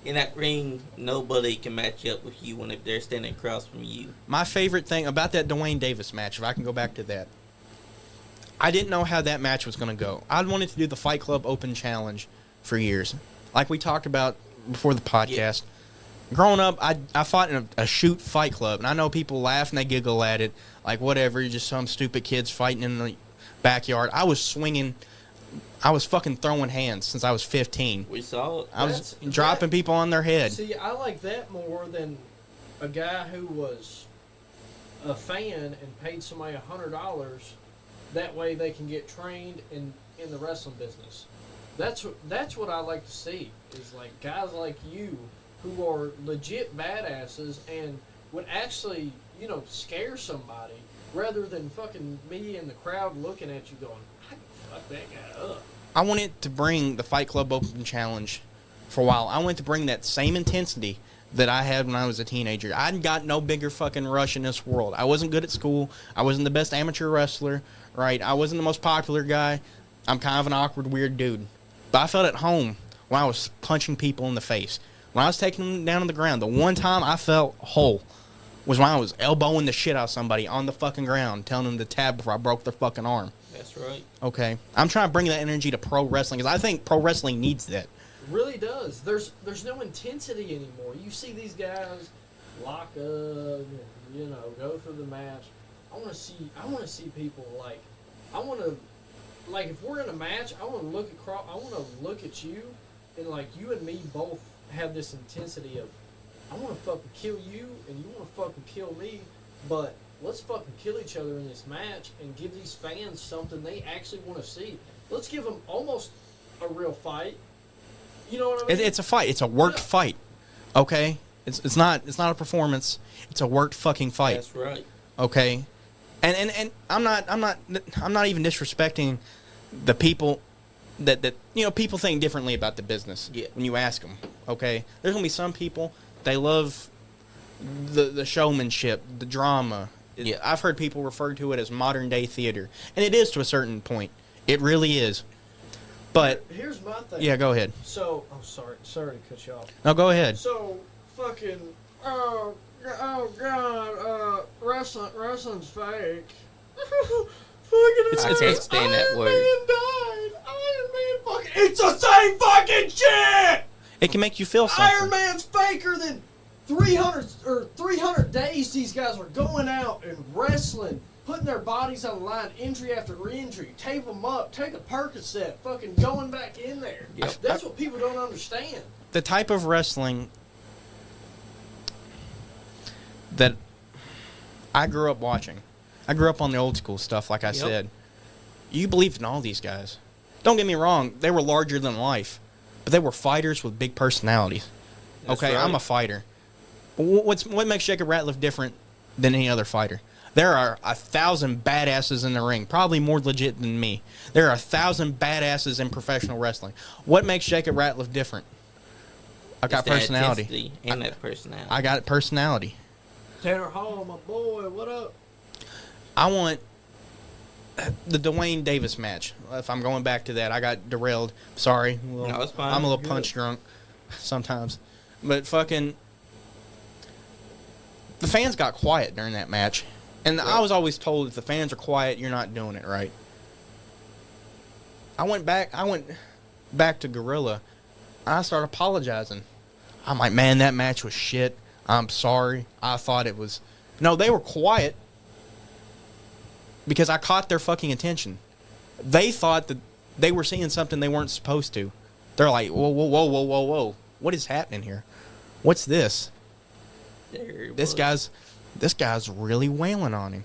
in that ring, nobody can match up with you when they're standing across from you. My favorite thing about that Dwayne Davis match, if I can go back to that, I didn't know how that match was going to go. I wanted to do the Fight Club Open Challenge for years. Like we talked about before the podcast. Yeah. Growing up, I fought in a shoot fight club, and I know people laugh and they giggle at it. Like, whatever, you're just some stupid kids fighting in the backyard. I was swinging. I was fucking throwing hands since I was 15. We saw it. I was dropping people on their head. See, I like that more than a guy who was a fan and paid somebody $100. That way they can get trained in the wrestling business. That's what I like to see, is like guys like you who are legit badasses and would actually, scare somebody rather than fucking me in the crowd looking at you going, I can fuck that guy up. I wanted to bring the Fight Club Open Challenge for a while. I wanted to bring that same intensity that I had when I was a teenager. I'd got no bigger fucking rush in this world. I wasn't good at school. I wasn't the best amateur wrestler, right? I wasn't the most popular guy. I'm kind of an awkward, weird dude. But I felt at home when I was punching people in the face. When I was taking them down on the ground, the one time I felt whole was when I was elbowing the shit out of somebody on the fucking ground, telling them to tap before I broke their fucking arm. That's right. Okay. I'm trying to bring that energy to pro wrestling because I think pro wrestling needs that. It really does. There's no intensity anymore. You see these guys lock up, and, go through the match. I want to see people if we're in a match, I want to look at you, and you and me both have this intensity of, I want to fucking kill you, and you want to fucking kill me, but let's fucking kill each other in this match and give these fans something they actually want to see. Let's give them almost a real fight. You know what I mean? It's a fight. It's a worked fight. Okay? It's not a performance. It's a worked fucking fight. That's right. Okay? And I'm not even disrespecting the people that people think differently about the business. Yeah. When you ask them. Okay? There's going to be some people, they love the showmanship, the drama. Yeah. I've heard people refer to it as modern day theater. And it is to a certain point. It really is. But here's my thing. yeah, go ahead. So, sorry to cut you off. No, go ahead. So, fucking, oh god, wrestling's fake. I can't stand that word. Iron Man fucking. It's the same fucking shit. It can make you feel something. Iron Man's faker than 300 days. These guys are going out and wrestling, putting their bodies on the line, injury after injury, tape them up, take a Percocet, fucking going back in there. Yep. That's what people don't understand. The type of wrestling that I grew up watching. I grew up on the old school stuff, like I said. You believed in all these guys. Don't get me wrong, they were larger than life, but they were fighters with big personalities. That's okay, right. I'm a fighter. What makes Jacob Ratliff different than any other fighter? There are 1,000 badasses in the ring, probably more legit than me. There are 1,000 badasses in professional wrestling. What makes Jacob Ratliff different? I got personality. And that personality. I got personality. Tanner Hall, my boy, what up? I want the Dwayne Davis match. If I'm going back to that, I got derailed. Sorry. Well, No, it's fine. I'm a little Good. punch drunk sometimes. But fucking, the fans got quiet during that match. And I was always told if the fans are quiet, you're not doing it right. I went back to Gorilla, and I started apologizing. I'm like, man, that match was shit. I'm sorry. I thought it was... No, they were quiet because I caught their fucking attention. They thought that they were seeing something they weren't supposed to. They're like, whoa, whoa, whoa, whoa, whoa, whoa. What is happening here? What's this? This guy's really wailing on him.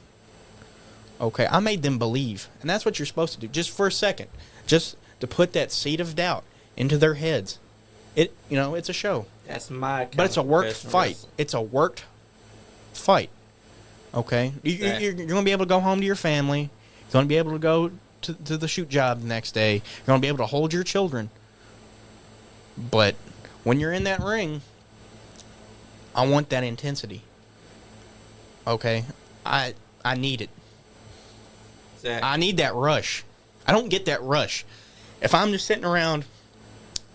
Okay, I made them believe. And that's what you're supposed to do. Just for a second. Just to put that seed of doubt into their heads. It's a show. That's my But it's a worked professional fight. wrestling. It's a worked fight. Okay? You're going to be able to go home to your family. You're going to be able to go to the shoot job the next day. You're going to be able to hold your children. But when you're in that ring, I want that intensity. Okay? I need it. Exactly. I need that rush. I don't get that rush. If I'm just sitting around,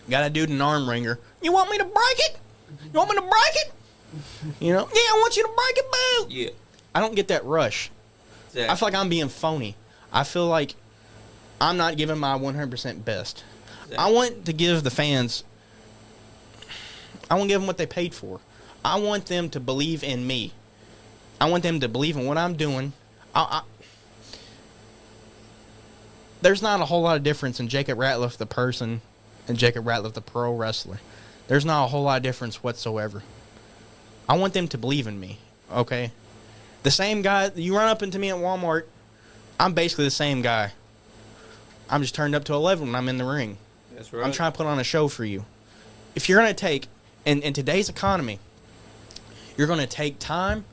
got a dude in an arm wringer, you want me to break it? You want me to break it? Yeah, I want you to break it, boo. Yeah. I don't get that rush. Exactly. I feel like I'm being phony. I feel like I'm not giving my 100% best. Exactly. I want to give the fans, I want to give them what they paid for. I want them to believe in me. I want them to believe in what I'm doing. There's not a whole lot of difference in Jacob Ratliff the person and Jacob Ratliff the pro wrestler. There's not a whole lot of difference whatsoever. I want them to believe in me, okay? The same guy, you run up into me at Walmart, I'm basically the same guy. I'm just turned up to 11 when I'm in the ring. That's right. I'm trying to put on a show for you. If you're going to take, in today's economy, you're going to take time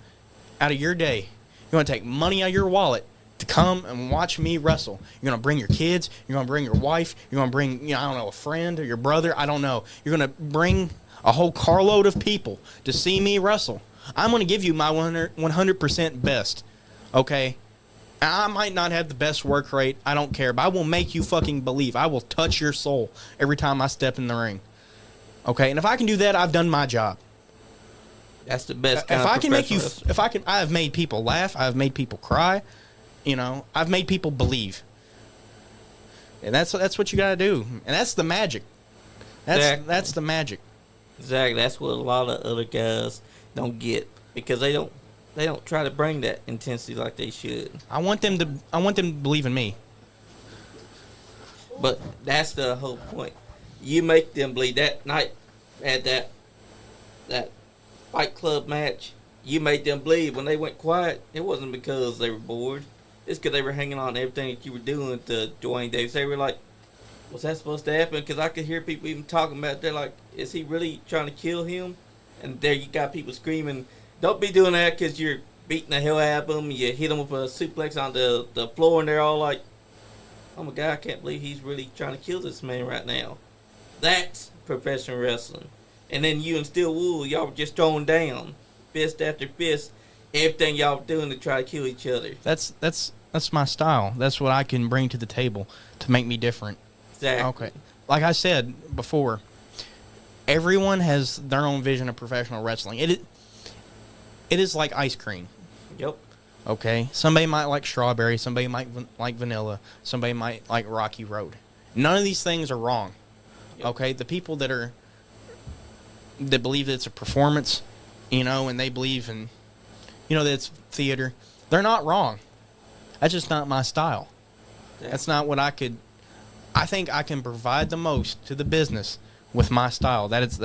out of your day. You're going to take money out of your wallet to come and watch me wrestle. You're going to bring your kids. You're going to bring your wife. You're going to bring, I don't know, a friend or your brother. I don't know. You're going to bring a whole carload of people to see me wrestle. I'm going to give you my 100% best, okay? I might not have the best work rate. I don't care. But I will make you fucking believe. I will touch your soul every time I step in the ring. Okay? And if I can do that, I've done my job. That's the best. If I can make you, I have made people laugh. I have made people cry. I've made people believe. And that's what you got to do. And that's the magic. That's the magic. Exactly. That's what a lot of other guys don't get because they don't try to bring that intensity like they should. I want them to believe in me. But that's the whole point. You make them believe. That night at that Fight Club match, you made them believe. When they went quiet, it wasn't because they were bored. It's because they were hanging on to everything that you were doing to Dwayne Davis. They were like, was that supposed to happen? Because I could hear people even talking about it. They're like, is he really trying to kill him? And there you got people screaming, don't be doing that because you're beating the hell out of them. You hit them with a suplex on the floor, and they're all like, oh my God, I can't believe he's really trying to kill this man right now. That's professional wrestling. And then you and Steel Wool, y'all were just throwing down, fist after fist, everything y'all were doing to try to kill each other. That's my style. That's what I can bring to the table to make me different. Exactly. Okay. Like I said before, everyone has their own vision of professional wrestling. It is like ice cream. Yep. Okay? Somebody might like strawberry. Somebody might like vanilla. Somebody might like Rocky Road. None of these things are wrong. Yep. Okay? The people that believe that it's a performance, and they believe in, that it's theater, they're not wrong. That's just not my style. Yeah. That's not what I think I can provide the most to the business with my style. That's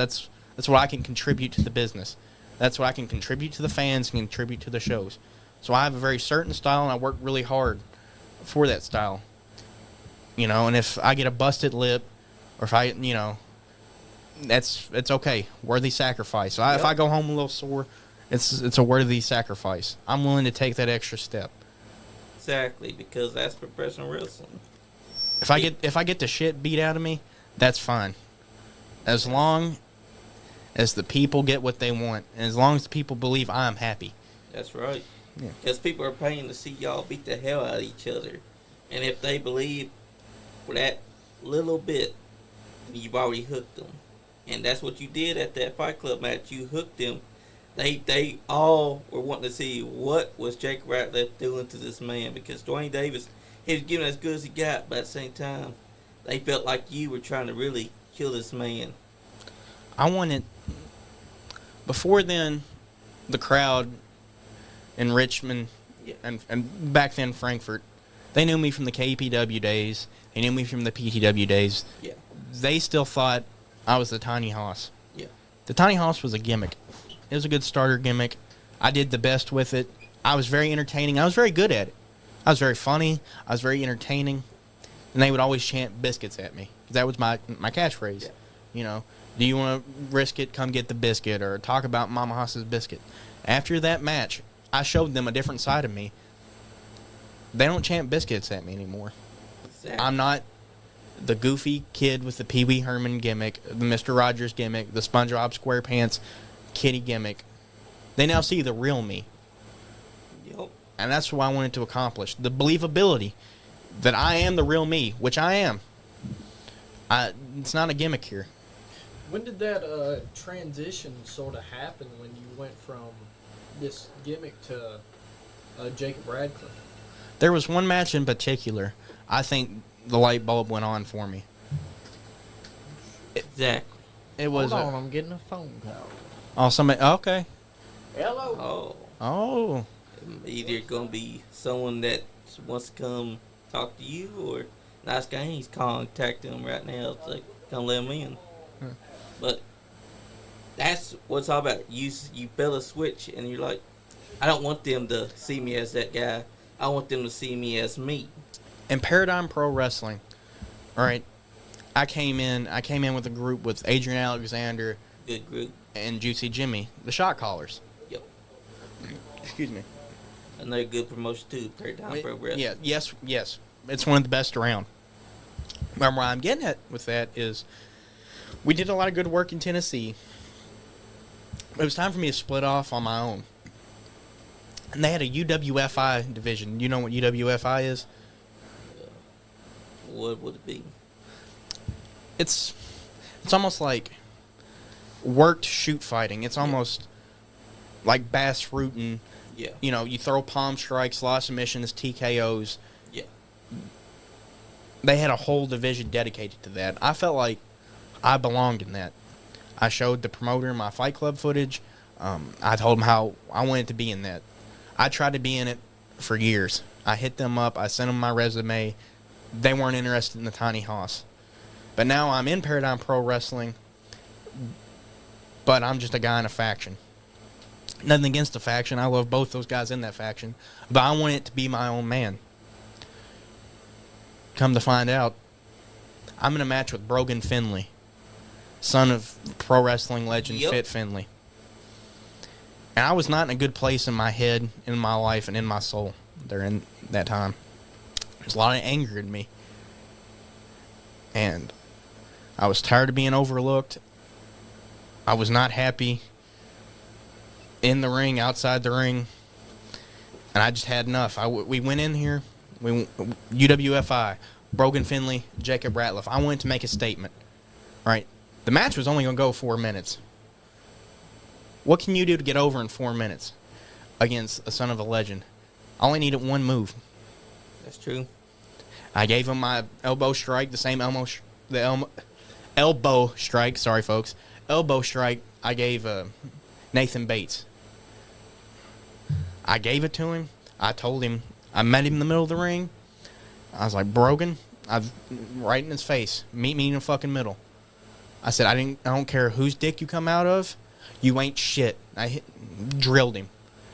what I can contribute to the business. That's what I can contribute to the fans and contribute to the shows. So I have a very certain style, and I work really hard for that style. And if I get a busted lip, or if I, it's okay. Worthy sacrifice. So if I go home a little sore, it's a worthy sacrifice. I'm willing to take that extra step. Exactly, because that's professional wrestling. If I get the shit beat out of me, that's fine. As long as the people get what they want, and as long as the people believe I'm happy. That's right. Yeah. Because people are paying to see y'all beat the hell out of each other. And if they believe for that little bit, you've already hooked them. And that's what you did at that Fight Club match. You hooked them. They all were wanting to see what was Jake Ratliff doing to this man. Because Dwayne Davis, he was giving as good as he got. But at the same time, they felt like you were trying to really kill this man. I wanted... Before then, the crowd in Richmond and back then Frankfurt, they knew me from the KPW days. They knew me from the PTW days. Yeah. They still thought I was the Tiny Hoss. Yeah. The Tiny Hoss was a gimmick. It was a good starter gimmick. I did the best with it. I was very entertaining. I was very good at it. I was very funny. I was very entertaining. And they would always chant biscuits at me. That was my catchphrase. Yeah. Do you want to risk it? Come get the biscuit. Or talk about Mama Haas's biscuit. After that match, I showed them a different side of me. They don't chant biscuits at me anymore. Exactly. I'm not the goofy kid with the Pee Wee Herman gimmick, the Mr. Rogers gimmick, the SpongeBob SquarePants kitty gimmick. They now see the real me. Yep. And that's what I wanted to accomplish. The believability that I am the real me, which I am. It's not a gimmick here. When did that transition sort of happen when you went from this gimmick to Jacob Radcliffe? There was one match in particular. I think the light bulb went on for me. Exactly. It was. Hold on, I'm getting a phone call. Oh, somebody. Okay. Hello. Oh. Either going to be someone that wants to come talk to you, or Nice Guy, he's contacting them right now to come let him in. But that's what it's all about. You fell a switch, and you're like, I don't want them to see me as that guy. I want them to see me as me. In Paradigm Pro Wrestling, all right, I came in with a group with Adrian Alexander, Good group. and Juicy Jimmy, the Shot Callers. Yep. Excuse me. Another good promotion too, Paradigm Pro Wrestling. Yeah, yes. It's one of the best around. But where I'm getting at with that is we did a lot of good work in Tennessee. It was time for me to split off on my own. And they had a UWFI division. You know what UWFI is? What would it be? It's almost like worked shoot fighting. It's almost like bass rooting. Yeah. You throw palm strikes, law submissions, TKOs. Yeah. They had a whole division dedicated to that. I felt like I belonged in that. I showed the promoter my Fight Club footage. I told him how I wanted to be in that. I tried to be in it for years. I hit them up. I sent them my resume. They weren't interested in the Tiny Hoss. But now I'm in Paradigm Pro Wrestling, but I'm just a guy in a faction. Nothing against the faction. I love both those guys in that faction. But I want it to be my own man. Come to find out, I'm in a match with Brogan Finley, son of pro wrestling legend Fit Finley. And I was not in a good place in my head, in my life, and in my soul during that time. There's a lot of anger in me. And I was tired of being overlooked. I was not happy in the ring, outside the ring. And I just had enough. We went in here, UWFI, Brogan Finley, Jacob Ratliff. I wanted to make a statement. All right. The match was only going to go 4 minutes. What can you do to get over in 4 minutes against a son of a legend? I only needed one move. That's true. I gave him my elbow strike, the same elbow strike. Sorry, folks. Elbow strike I gave Nathan Bates. I gave it to him. I told him. I met him in the middle of the ring. I was like, Brogan, right in his face. Meet me in the fucking middle. I said, I don't care whose dick you come out of. You ain't shit. Drilled him.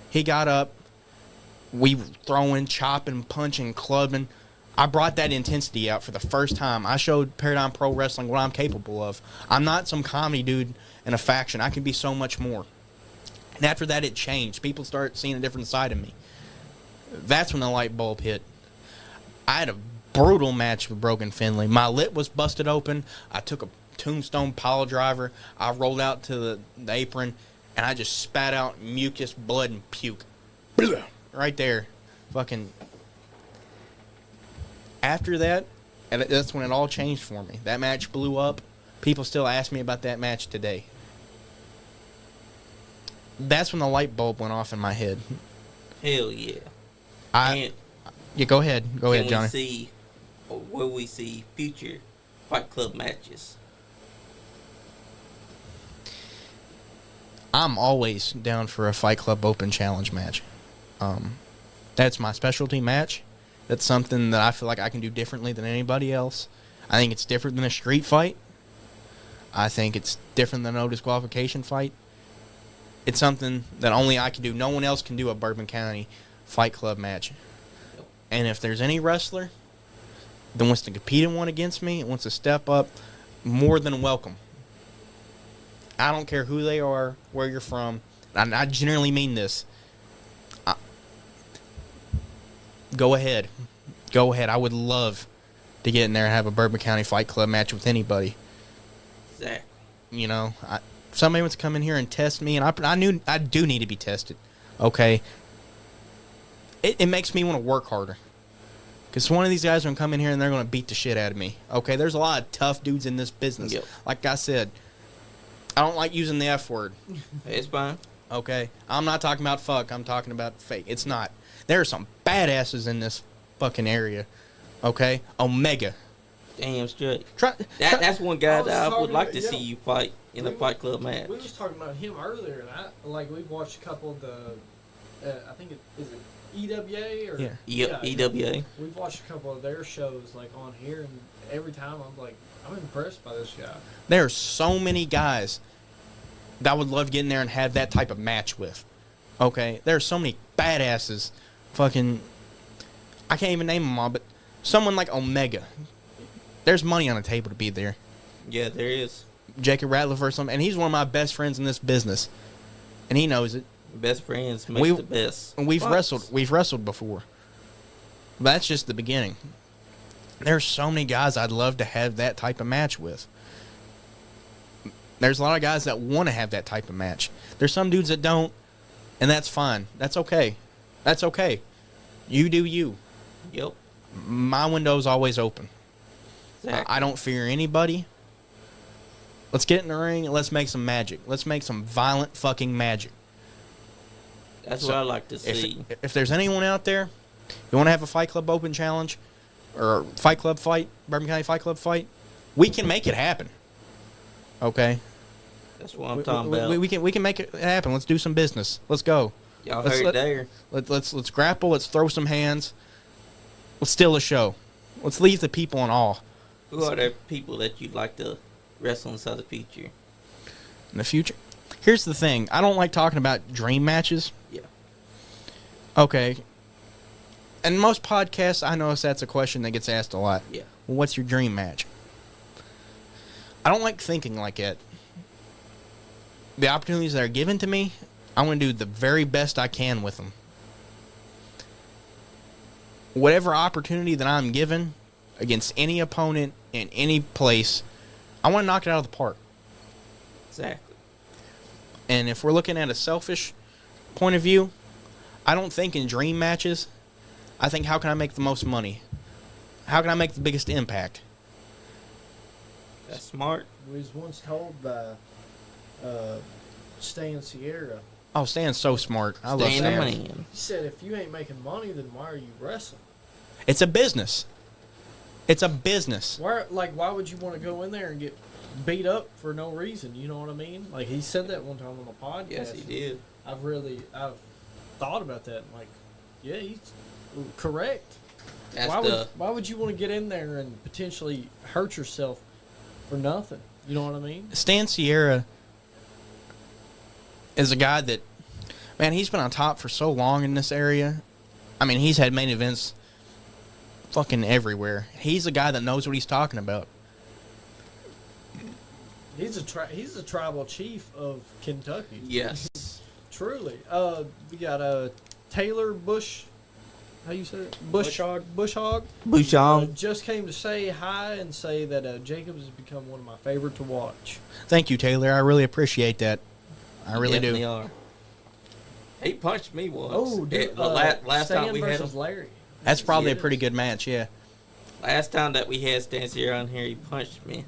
He got up. We were throwing, chopping, punching, clubbing. I brought that intensity out for the first time. I showed Paradigm Pro Wrestling what I'm capable of. I'm not some comedy dude in a faction. I can be so much more. And after that, it changed. People start seeing a different side of me. That's when the light bulb hit. I had a brutal match with Brogan Finley. My lip was busted open. I took a tombstone pile driver. I rolled out to the apron, and I just spat out mucus, blood, and puke. Right there. Fucking... After that, and that's when it all changed for me. That match blew up. People still ask me about that match today. That's when the light bulb went off in my head. Hell yeah. Yeah, go ahead. Go ahead, Johnny. Will we see future Fight Club matches? I'm always down for a Fight Club Open Challenge match. That's my specialty match. That's something that I feel like I can do differently than anybody else. I think it's different than a street fight. I think it's different than a no disqualification fight. It's something that only I can do. No one else can do a Bourbon County Fight Club match. And if there's any wrestler that wants to compete in one against me, wants to step up, more than welcome. I don't care who they are, where you're from. I generally mean this. Go ahead. Go ahead. I would love to get in there and have a Bourbon County Fight Club match with anybody. Exactly. You know, if somebody wants to come in here and test me, and I knew I do need to be tested, okay? It makes me want to work harder. Because one of these guys are going to come in here and they're going to beat the shit out of me. Okay, there's a lot of tough dudes in this business. Yep. Like I said, I don't like using the F word. It's fine. Okay? I'm not talking about fuck. I'm talking about fake. It's not. There are some badasses in this fucking area. Okay? Omega. Damn straight. That's one guy that I would like to see you fight in a Fight Club match. We was talking about him earlier, and we've watched a couple of the, I think is it EWA or Yep, EWA. We've watched a couple of their shows on here, and every time I'm impressed by this guy. There are so many guys that I would love to get in there and have that type of match with. Okay? There are so many badasses. Fucking, I can't even name them all, but someone like Omega. There's money on the table to be there. Yeah, there is. Jacob Ratliff or something, and he's one of my best friends in this business, and he knows it. Best friends make the best. And we've wrestled before. But that's just the beginning. There's so many guys I'd love to have that type of match with. There's a lot of guys that want to have that type of match. There's some dudes that don't, and that's fine. That's okay. That's okay. You do you. Yep. My window's always open. Exactly. I don't fear anybody. Let's get in the ring and let's make some magic. Let's make some violent fucking magic. That's what I like to see. If there's anyone out there, you want to have a Fight Club Open Challenge or Fight Club fight, Bourbon County Fight Club fight, we can make it happen. Okay? That's what I'm talking about. We can make it happen. Let's do some business. Let's go. Y'all heard there. Let's grapple. Let's throw some hands. Let's steal a show. Let's leave the people in awe. Who are the people that you'd like to wrestle inside the future? In the future? Here's the thing. I don't like talking about dream matches. Yeah. Okay. And most podcasts, I notice that's a question that gets asked a lot. Yeah. Well, what's your dream match? I don't like thinking like that. The opportunities that are given to me, I want to do the very best I can with them. Whatever opportunity that I'm given against any opponent in any place, I want to knock it out of the park. Exactly. And if we're looking at a selfish point of view, I don't think in dream matches. I think, how can I make the most money? How can I make the biggest impact? That's smart. We was once told by Stan Sierra, Oh, Stan's so smart. I love Stan the Stan. man. He said, if you ain't making money, then why are you wrestling? It's a business. It's a business. Why would you want to go in there and get beat up for no reason? You know what I mean? Like, he said that one time on the podcast. Yes, he did. I've thought about that. And like, yeah, he's correct. That's Why would you want to get in there and potentially hurt yourself for nothing? You know what I mean? Stan Sierra is a guy that, man, he's been on top for so long in this area. I mean, he's had main events fucking everywhere. He's a guy that knows what he's talking about. He's a tribal chief of Kentucky. Yes. Truly. We got Taylor Bush. How you say it? Bushhog. Bouchon. Just came to say hi and say that Jacobs has become one of my favorite to watch. Thank you, Taylor. I really appreciate that. I really do. Definitely are. He punched me once. Oh, dude. Last Stan time we had versus him, Larry. That's probably a Yes. pretty good match, yeah. last time that we had Stan Sierra on here, he punched me.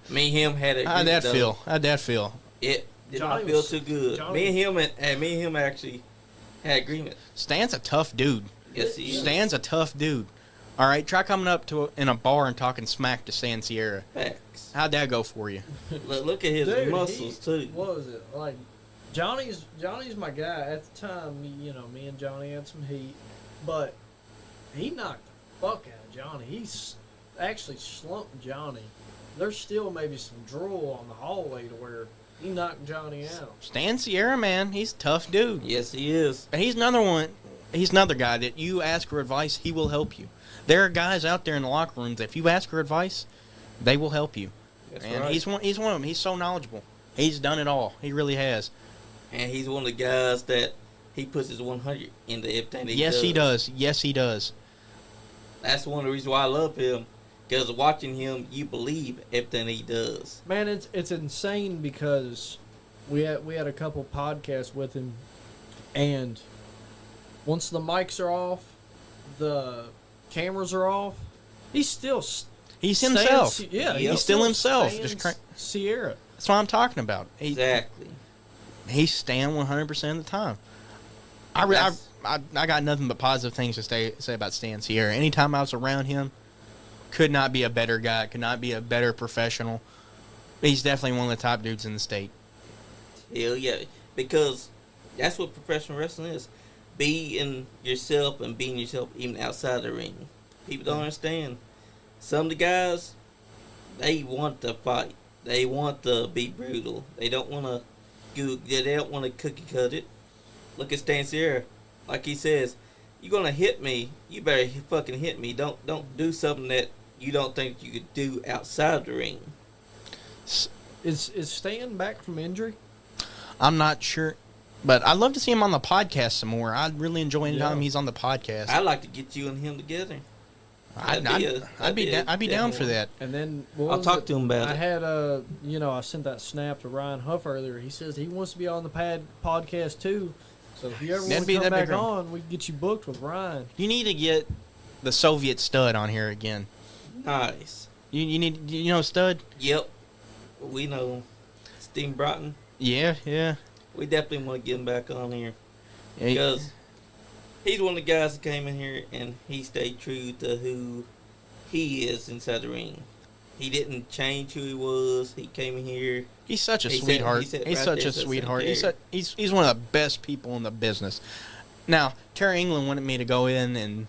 Me and him had a How'd that though. feel? How'd that feel? It did Johnny not feel was- too good. Johnny- Me and him actually had agreement. Stan's a tough dude. Yes, he is. Stan's a tough dude. All right, try coming up to in a bar and talking smack to Stan Sierra. Facts. How'd that go for you? Look at his Dude, muscles too. What was it? Like, Johnny's my guy. At the time, me and Johnny had some heat, but he knocked the fuck out of Johnny. He's actually slumped Johnny. There's still maybe some drool on the hallway to where he knocked Johnny out. Stan Sierra, man, he's a tough dude. Yes, he is. And he's another one. He's another guy that you ask for advice, he will help you. There are guys out there in the locker rooms that if you ask for advice, they will help you. That's and right. he's one of them. He's so knowledgeable. He's done it all. He really has. And he's one of the guys that he puts his 100 into everything that he Yes, does. he does. Yes, he does. That's one of the reasons why I love him. Because watching him, you believe everything he does. Man, it's insane because we had a couple podcasts with him, and once the mics are off, the cameras are off, he's still He's himself. Yeah, He's still himself. Stan Just crank. Sierra. That's what I'm talking about. Exactly. He's Stan 100% of the time. I got nothing but positive things to say about Stan Sierra. Anytime I was around him, could not be a better guy. Could not be a better professional. He's definitely one of the top dudes in the state. Hell yeah. Because that's what professional wrestling is. Being yourself and being yourself even outside the ring. People don't understand. Some of the guys, they want to fight. They want to be brutal. They don't want to they don't want to cookie cut it. Look at Stan Sierra. Like he says, you're gonna hit me, you better fucking hit me. Don't do something that you don't think you could do outside the ring. Is Stan back from injury? I'm not sure, but I'd love to see him on the podcast some more. I'd really enjoy any time he's on the podcast. I'd like to get you and him together. I'd be down for that. And then I'll talk to him about I it. had I sent that snap to Ryan Huff earlier. He says he wants to be on the podcast too. So if you ever want to come that'd be back great. on, we can get you booked with Ryan. You need to get the Soviet Stud on here again. Nice. You need Stud? Yep. We know Steve Broughton. Yeah. We definitely want to get him back on here. Yeah, Because he's one of the guys that came in here and he stayed true to who he is inside the ring. He didn't change who he was. He came in here. he's such a He said- sweetheart. he said He's right such there, a said sweetheart. Sinclair. He's one of the best people in the business. Now, Terry England wanted me to go in and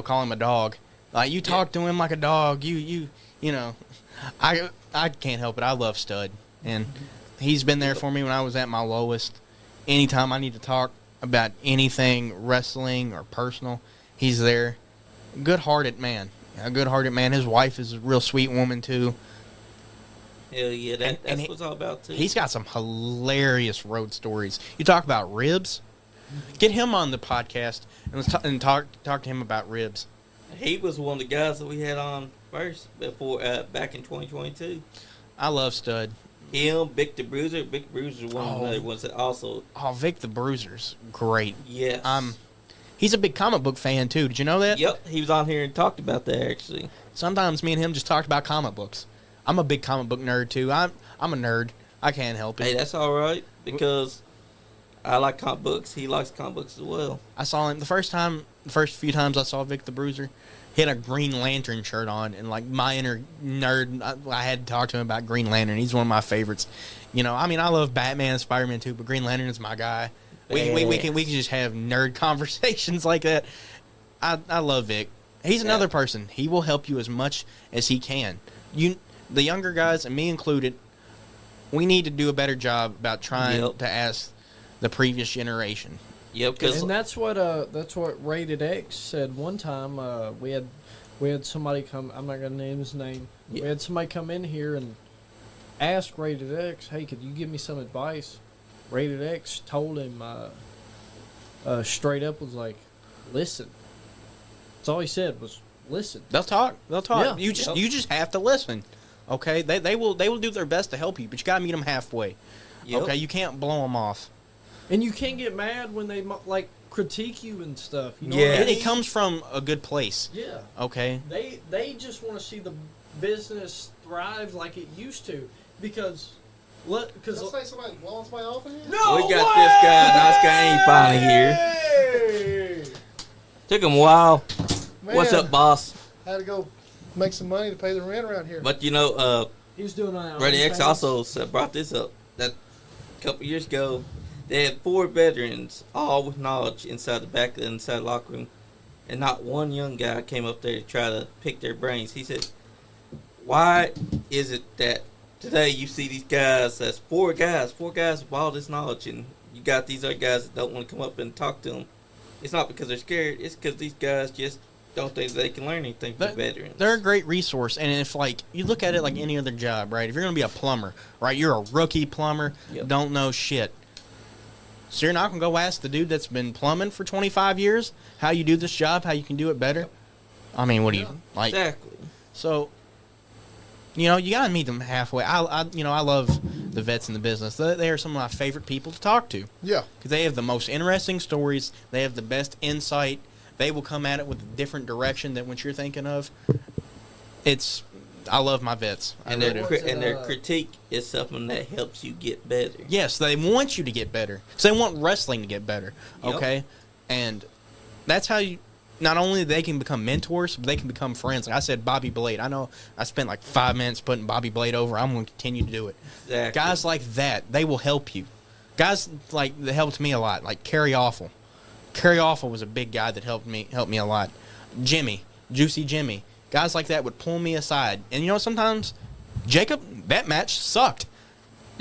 call him a dog. Like, you talk to him like a dog. I can't help it. I love Stud, and he's been there for me when I was at my lowest. Anytime I need to talk about anything wrestling or personal, he's there. Good-hearted man. A good-hearted man. His wife is a real sweet woman too. Hell yeah, that's And what it's all about too. He's got some hilarious road stories. You talk about ribs. Get him on the podcast and talk to him about ribs. He was one of the guys that we had on first before back in 2022. I love Stud. Him, Vic the Bruiser. Vic Bruiser one of the other ones that also. Oh, Vic the Bruiser's great. Yes. He's a big comic book fan too. Did you know that? Yep, he was on here and talked about that actually. Sometimes me and him just talked about comic books. I'm a big comic book nerd too. I'm a nerd. I can't help it. Hey, that's all right because I like comic books. He likes comic books as well. I saw him the first few times I saw Vic the Bruiser. He had a Green Lantern shirt on, and like my inner nerd, I had to talk to him about Green Lantern. He's one of my favorites. You know, I mean, I love Batman and Spider-Man too, but Green Lantern is my guy. We can just have nerd conversations like that. I love Vic. He's another person. He will help you as much as he can. The younger guys, and me included, we need to do a better job about trying to ask the previous generation. Yep, and that's what Rated X said one time. We had somebody come. I'm not gonna name his name. We had somebody come in here and ask Rated X, "Hey, could you give me some advice?" Rated X told him straight up, was like, "Listen." That's all he said was, "Listen." They'll talk. Yeah. You just have to listen. Okay, they will do their best to help you, but you gotta meet them halfway. Yep. Okay, you can't blow them off. And you can't get mad when they like critique you and stuff. You know Yeah. what I mean? It comes from a good place. Yeah. Okay. They just want to see the business thrive like it used to, because Did I say somebody blowing somebody off in here? no We got this guy, NiceGuyAndy, finally here. here. Took him a while. Man, What's up, boss? Had to go make some money to pay the rent around here. But you know, He was doing that. Ready X also brought this up. That a couple years ago, they had 4 veterans, all with knowledge inside the locker room, and not one young guy came up there to try to pick their brains. He said, "Why is it that today you see these guys? That's 4 guys with all this knowledge, and you got these other guys that don't want to come up and talk to them. It's not because they're scared. It's because these guys just don't think they can learn anything from veterans." They're a great resource, and if like you look at it like any other job, right? If you're gonna be a plumber, right? You're a rookie plumber, don't know shit. So you're not gonna go ask the dude that's been plumbing for 25 years how you do this job, how you can do it better. I mean, what do you like? Exactly. So, you know, you gotta meet them halfway. I love the vets in the business. They are some of my favorite people to talk to. Yeah. Because they have the most interesting stories. They have the best insight. They will come at it with a different direction than what you're thinking of. I love my vets. And their critique is something that helps you get better. Yes, they want you to get better. So they want wrestling to get better. Okay? And that's how you... Not only they can become mentors, but they can become friends. Like I said, Bobby Blade. I know I spent like 5 minutes putting Bobby Blade over. I'm going to continue to do it. Exactly. Guys like that, they will help you. Guys like that helped me a lot, like Kerry Awful. Kerry Awful was a big guy that helped me a lot. Jimmy, Juicy Jimmy. Guys like that would pull me aside. And you know, sometimes, Jacob, that match sucked.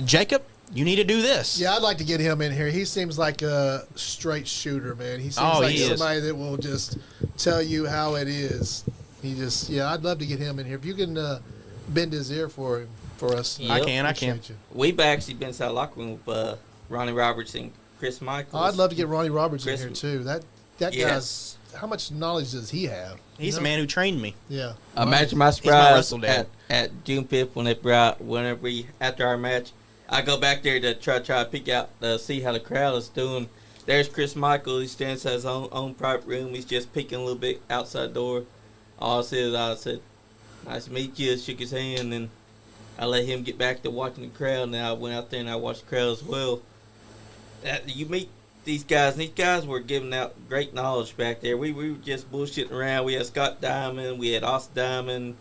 Jacob, you need to do this. Yeah, I'd like to get him in here. He seems like a straight shooter, man. He seems like somebody that will just tell you how it is. I'd love to get him in here. If you can bend his ear for us. Yep. I can. We've actually been inside the locker room with Ronnie Roberts and Chris Michaels. I'd love to get Ronnie Roberts in here, too. That guy's... How much knowledge does he have? He's the man who trained me. Yeah. Imagine my surprise at June 5th when they brought, after our match, I go back there to try to pick out, see how the crowd is doing. There's Chris Michael. He stands at his own private room. He's just peeking a little bit outside the door. All I said, "Nice to meet you." Shook his hand, and I let him get back to watching the crowd. Now I went out there and I watched the crowd as well. You meet these guys, and these guys were giving out great knowledge back there. We were just bullshitting around. We had Scott Diamond, we had Austin Diamond,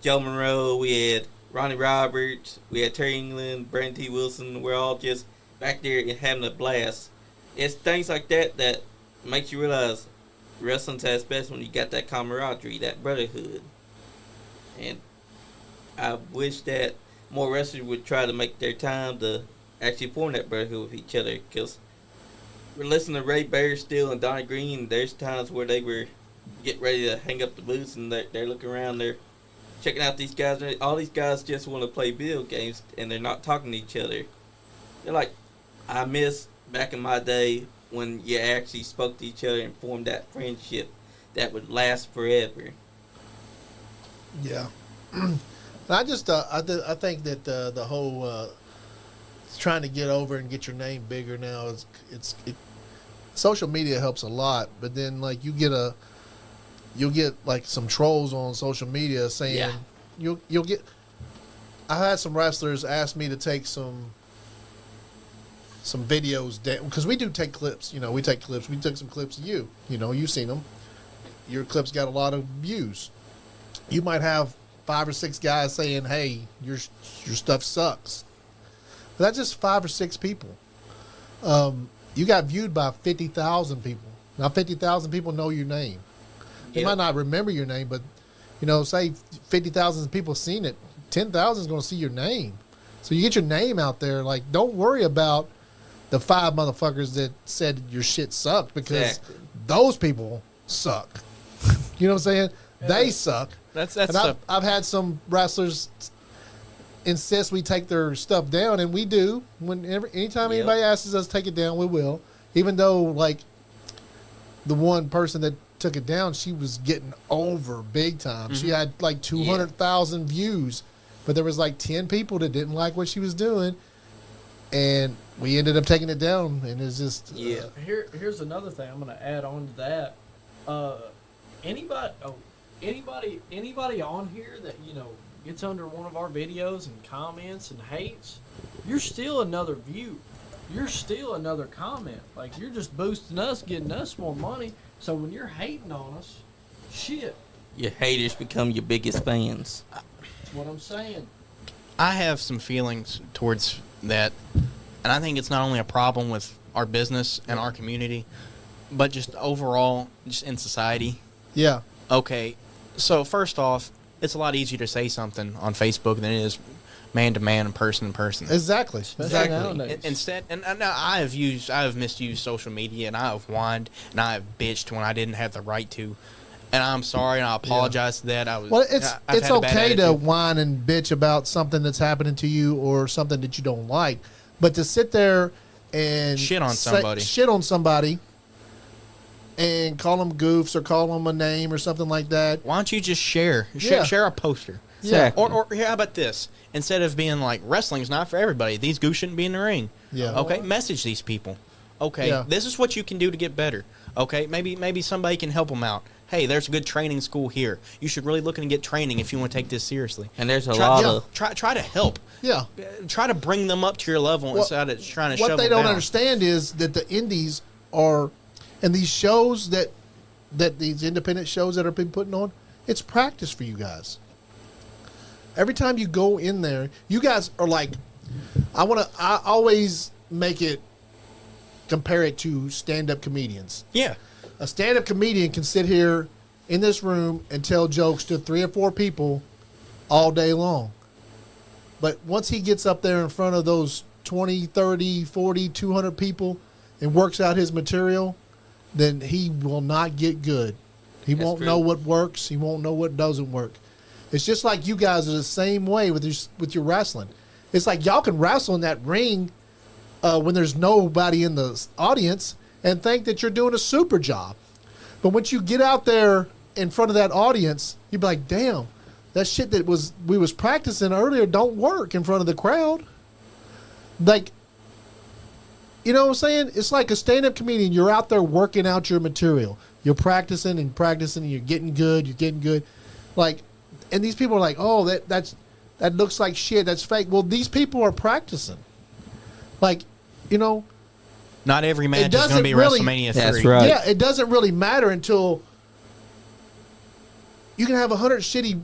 Joe Monroe, we had Ronnie Roberts, we had Terry England, Brandon T. Wilson. We're all just back there and having a blast. It's things like that that makes you realize wrestling's at its best when you got that camaraderie, that brotherhood. And I wish that more wrestlers would try to make their time to actually form that brotherhood with each other, because we're listening to Ray Bearstill and Donnie Green. There's times where they were getting ready to hang up the boots, and they're looking around, they're checking out these guys. All these guys just want to play video games, and they're not talking to each other. They're like, I miss back in my day when you actually spoke to each other and formed that friendship that would last forever. Yeah. I just I think that the whole trying to get over and get your name bigger now is social media helps a lot, but then like you'll get like some trolls on social media saying you'll get. I had some wrestlers ask me to take some some videos because we do take clips. You know, we take clips. We took some clips of you. You know, you've seen them. Your clips got a lot of views. You might have 5 or 6 guys saying, "Hey, your stuff sucks." But that's just 5 or 6 people. You got viewed by 50,000 people. Now, 50,000 people know your name. They might not remember your name, but you know, say 50,000 people seen it. 10,000 is going to see your name. So you get your name out there. Like, don't worry about the 5 motherfuckers that said your shit sucked, because those people suck. You know what I'm saying? Yeah. They suck. That's and I've had some wrestlers insist we take their stuff down, and we do. Anytime anybody asks us to take it down, we will. Even though, like, the one person that took it down, she was getting over big time. Mm-hmm. She had like 200,000 views, but there was like 10 people that didn't like what she was doing, and we ended up taking it down. And it's just Here's another thing I'm going to add on to that. Anybody on here that, you know, gets under one of our videos and comments and hates, you're still another view. You're still another comment. Like, you're just boosting us, getting us more money. So when you're hating on us, shit. Your haters become your biggest fans. That's what I'm saying. I have some feelings towards that, and I think it's not only a problem with our business and our community, but just overall, just in society. Yeah. Okay, so first off, it's a lot easier to say something on Facebook than it is man-to-man and person-to-person. Exactly. Instead, and I have misused social media, and I have whined, and I have bitched when I didn't have the right to, and I'm sorry, and I apologize to that. It's okay to whine and bitch about something that's happening to you or something that you don't like, but to sit there and shit on somebody, and call them goofs or call them a name or something like that. Why don't you just share a poster? Yeah. Or how about this? Instead of being like, wrestling's not for everybody. These goofs shouldn't be in the ring. Yeah. Okay, message these people. Okay, this is what you can do to get better. Okay, maybe somebody can help them out. Hey, there's a good training school here. You should really look and get training if you want to take this seriously. And there's a lot of... Try to help. Yeah. Try to bring them up to your level instead of trying to shove them down. What they don't understand is that the indies are... And these shows that these independent shows that are being putting on, it's practice for you guys. Every time you go in there, you guys are like, I always compare it to stand-up comedians. Yeah. A stand-up comedian can sit here in this room and tell jokes to 3 or 4 people all day long. But once he gets up there in front of those 20, 30, 40, 200 people and works out his material, then he will not get good. He won't know what works. He won't know what doesn't work. It's just like you guys are the same way with your wrestling. It's like y'all can wrestle in that ring when there's nobody in the audience and think that you're doing a super job. But once you get out there in front of that audience, you'd be like, damn, that shit that we was practicing earlier don't work in front of the crowd. Like, you know what I'm saying? It's like a stand-up comedian. You're out there working out your material. You're practicing and practicing, and you're getting good. Like, and these people are like, oh, that looks like shit. That's fake. Well, these people are practicing. Like, you know. Not every match is going to be WrestleMania 3. That's right. Yeah, it doesn't really matter until you can have 100 shitty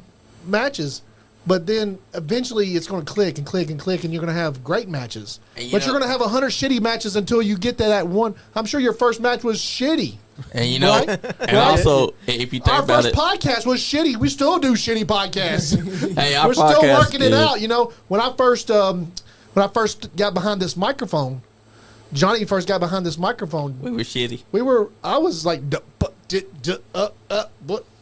matches, but then eventually it's going to click and click and click, and you're going to have great matches. But you're going to have 100 shitty matches until you get to that one. I'm sure your first match was shitty. And you know, and also, if you think about it, our first podcast was shitty. We still do shitty podcasts. Hey, our we're podcast still working it out. You know, when I first got behind this microphone, Johnny first got behind this microphone. We were shitty. I was like, but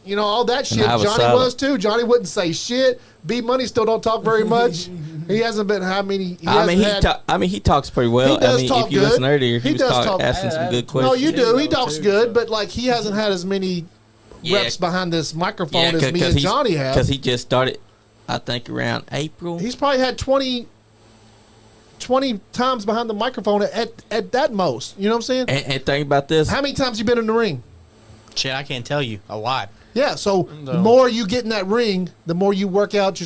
you know, all that shit. Johnny was too. Johnny wouldn't say shit. B Money still don't talk very much. He hasn't been he talks pretty well. He does talk if you good. listen earlier, he was talk asking some good questions. No, you do. He talks good, but like he hasn't had as many reps behind this microphone as me and Johnny have. Because he just started, I think, around April. He's probably had 20 times behind the microphone at that most. You know what I'm saying? And think about this. How many times you been in the ring? Shit, I can't tell you. A lot. Yeah, so the more you get in that ring, the more you work out.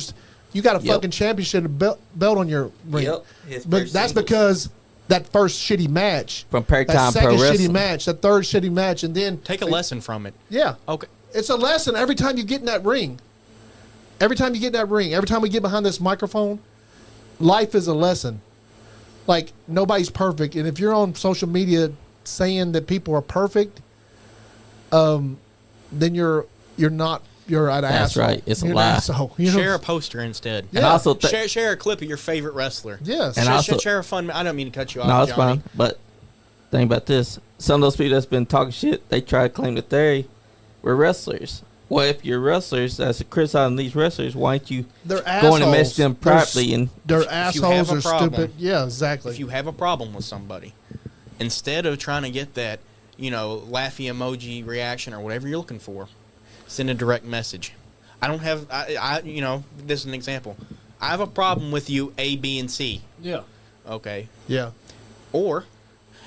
You got a fucking championship belt on your ring. His but that's because that first shitty match, From Paradigm that second Pro shitty Wrestling. match, that third shitty match, and then Take a lesson from it. Yeah, Okay. it's a lesson every time you get in that ring. Every time you get in that ring, every time we get behind this microphone, life is a lesson. Like, nobody's perfect, and if you're on social media saying that people are perfect, then you're not. You're an That's asshole. right. It's a You're an lie. asshole. You know? Share a poster instead. Yeah. And also, Share a clip of your favorite wrestler. Yes. And share, also- share a fun. I don't mean to cut you off. no, it's Johnny. fine. But think about this: some of those people that's been talking shit, they try to claim that they were wrestlers. Well, if you're wrestlers that's criticizing these wrestlers, why aren't you They're going and assholes. message them privately? And They're If you assholes have a or problem- stupid. Yeah, exactly. If you have a problem with somebody, instead of trying to get that, laughy emoji reaction or whatever you're looking for, send a direct message. I don't have, this is an example. I have a problem with you, A, B, and C. Yeah. Okay. Yeah. Or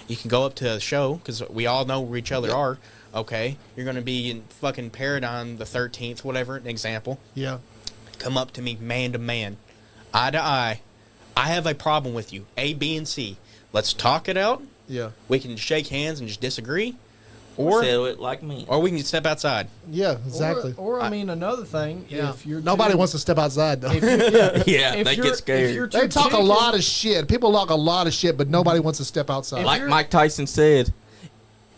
you can go up to the show, because we all know where each other are. Okay. You're going to be in fucking Paradigm the 13th, whatever, an example. Yeah. Come up to me man to man, eye to eye. I have a problem with you, A, B, and C. Let's talk it out. Yeah. We can shake hands and just disagree. or Or settle it like me. we can step outside. Yeah, exactly. Or I mean, another thing, Yeah. if you're Nobody too- wants to step outside, though. if you- yeah, Yeah, if they you're- get scared. if you're They too talk a chicken- lot of shit. People talk a lot of shit, but nobody wants to step outside. If Like you're- Mike Tyson said,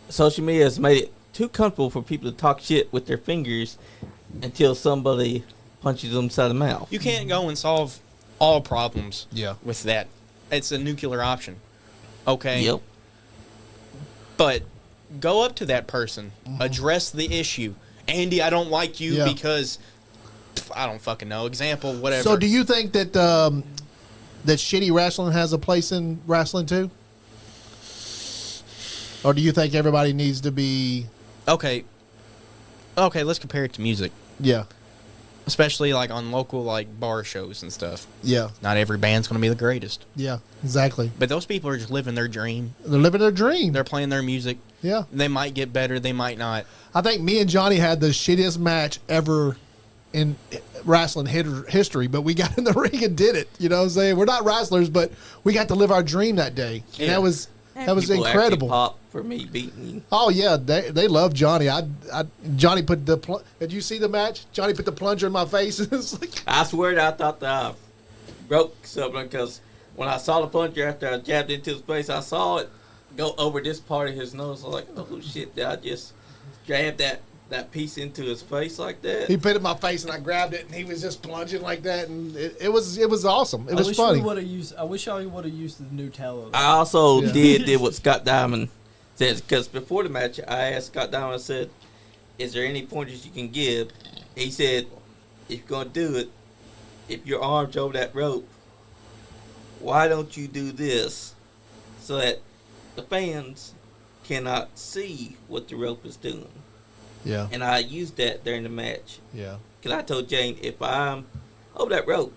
social media has made it too comfortable for people to talk shit with their fingers until somebody punches them inside the mouth. You can't go and solve all problems Yeah. with that. It's a nuclear option. Okay? Yep. But go up to that person, address the issue. Andy, I don't like you Yeah. because I don't fucking know. Example, whatever. So, do you think that that shitty wrestling has a place in wrestling too, or do you think everybody needs to be? Okay, let's compare it to music. Yeah. Especially like on local like bar shows and stuff. Yeah. Not every band's going to be the greatest. Yeah. Exactly. But those people are just living their dream. They're living their dream. They're playing their music. Yeah. They might get better, they might not. I think me and Johnny had the shittiest match ever in wrestling history, but we got in the ring and did it. You know what I'm saying? We're not wrestlers, but we got to live our dream that day. And Yeah. that was People actually incredible. pop for me beating you. Oh yeah, they love Johnny. Johnny put the did you see the match? Johnny put the plunger in my face. It's like, I swear that I thought that I broke something because when I saw the plunger after I jabbed into his face, I saw it go over this part of his nose. I was like, oh shit, did I just jab that piece into his face like that? he put it in my face and I grabbed it and he was just plunging like that and it was awesome. It I was wish funny. we would have used. I wish I would have used the Nutella. I also Yeah. did what Scott Diamond said, because before the match, I asked Scott Diamond, I said, is there any pointers you can give? He said, if you're going to do it, if your arm's over that rope, why don't you do this so that the fans cannot see what the rope is doing? Yeah. And I used that during the match. Yeah. Because I told Jane, if I'm over that rope,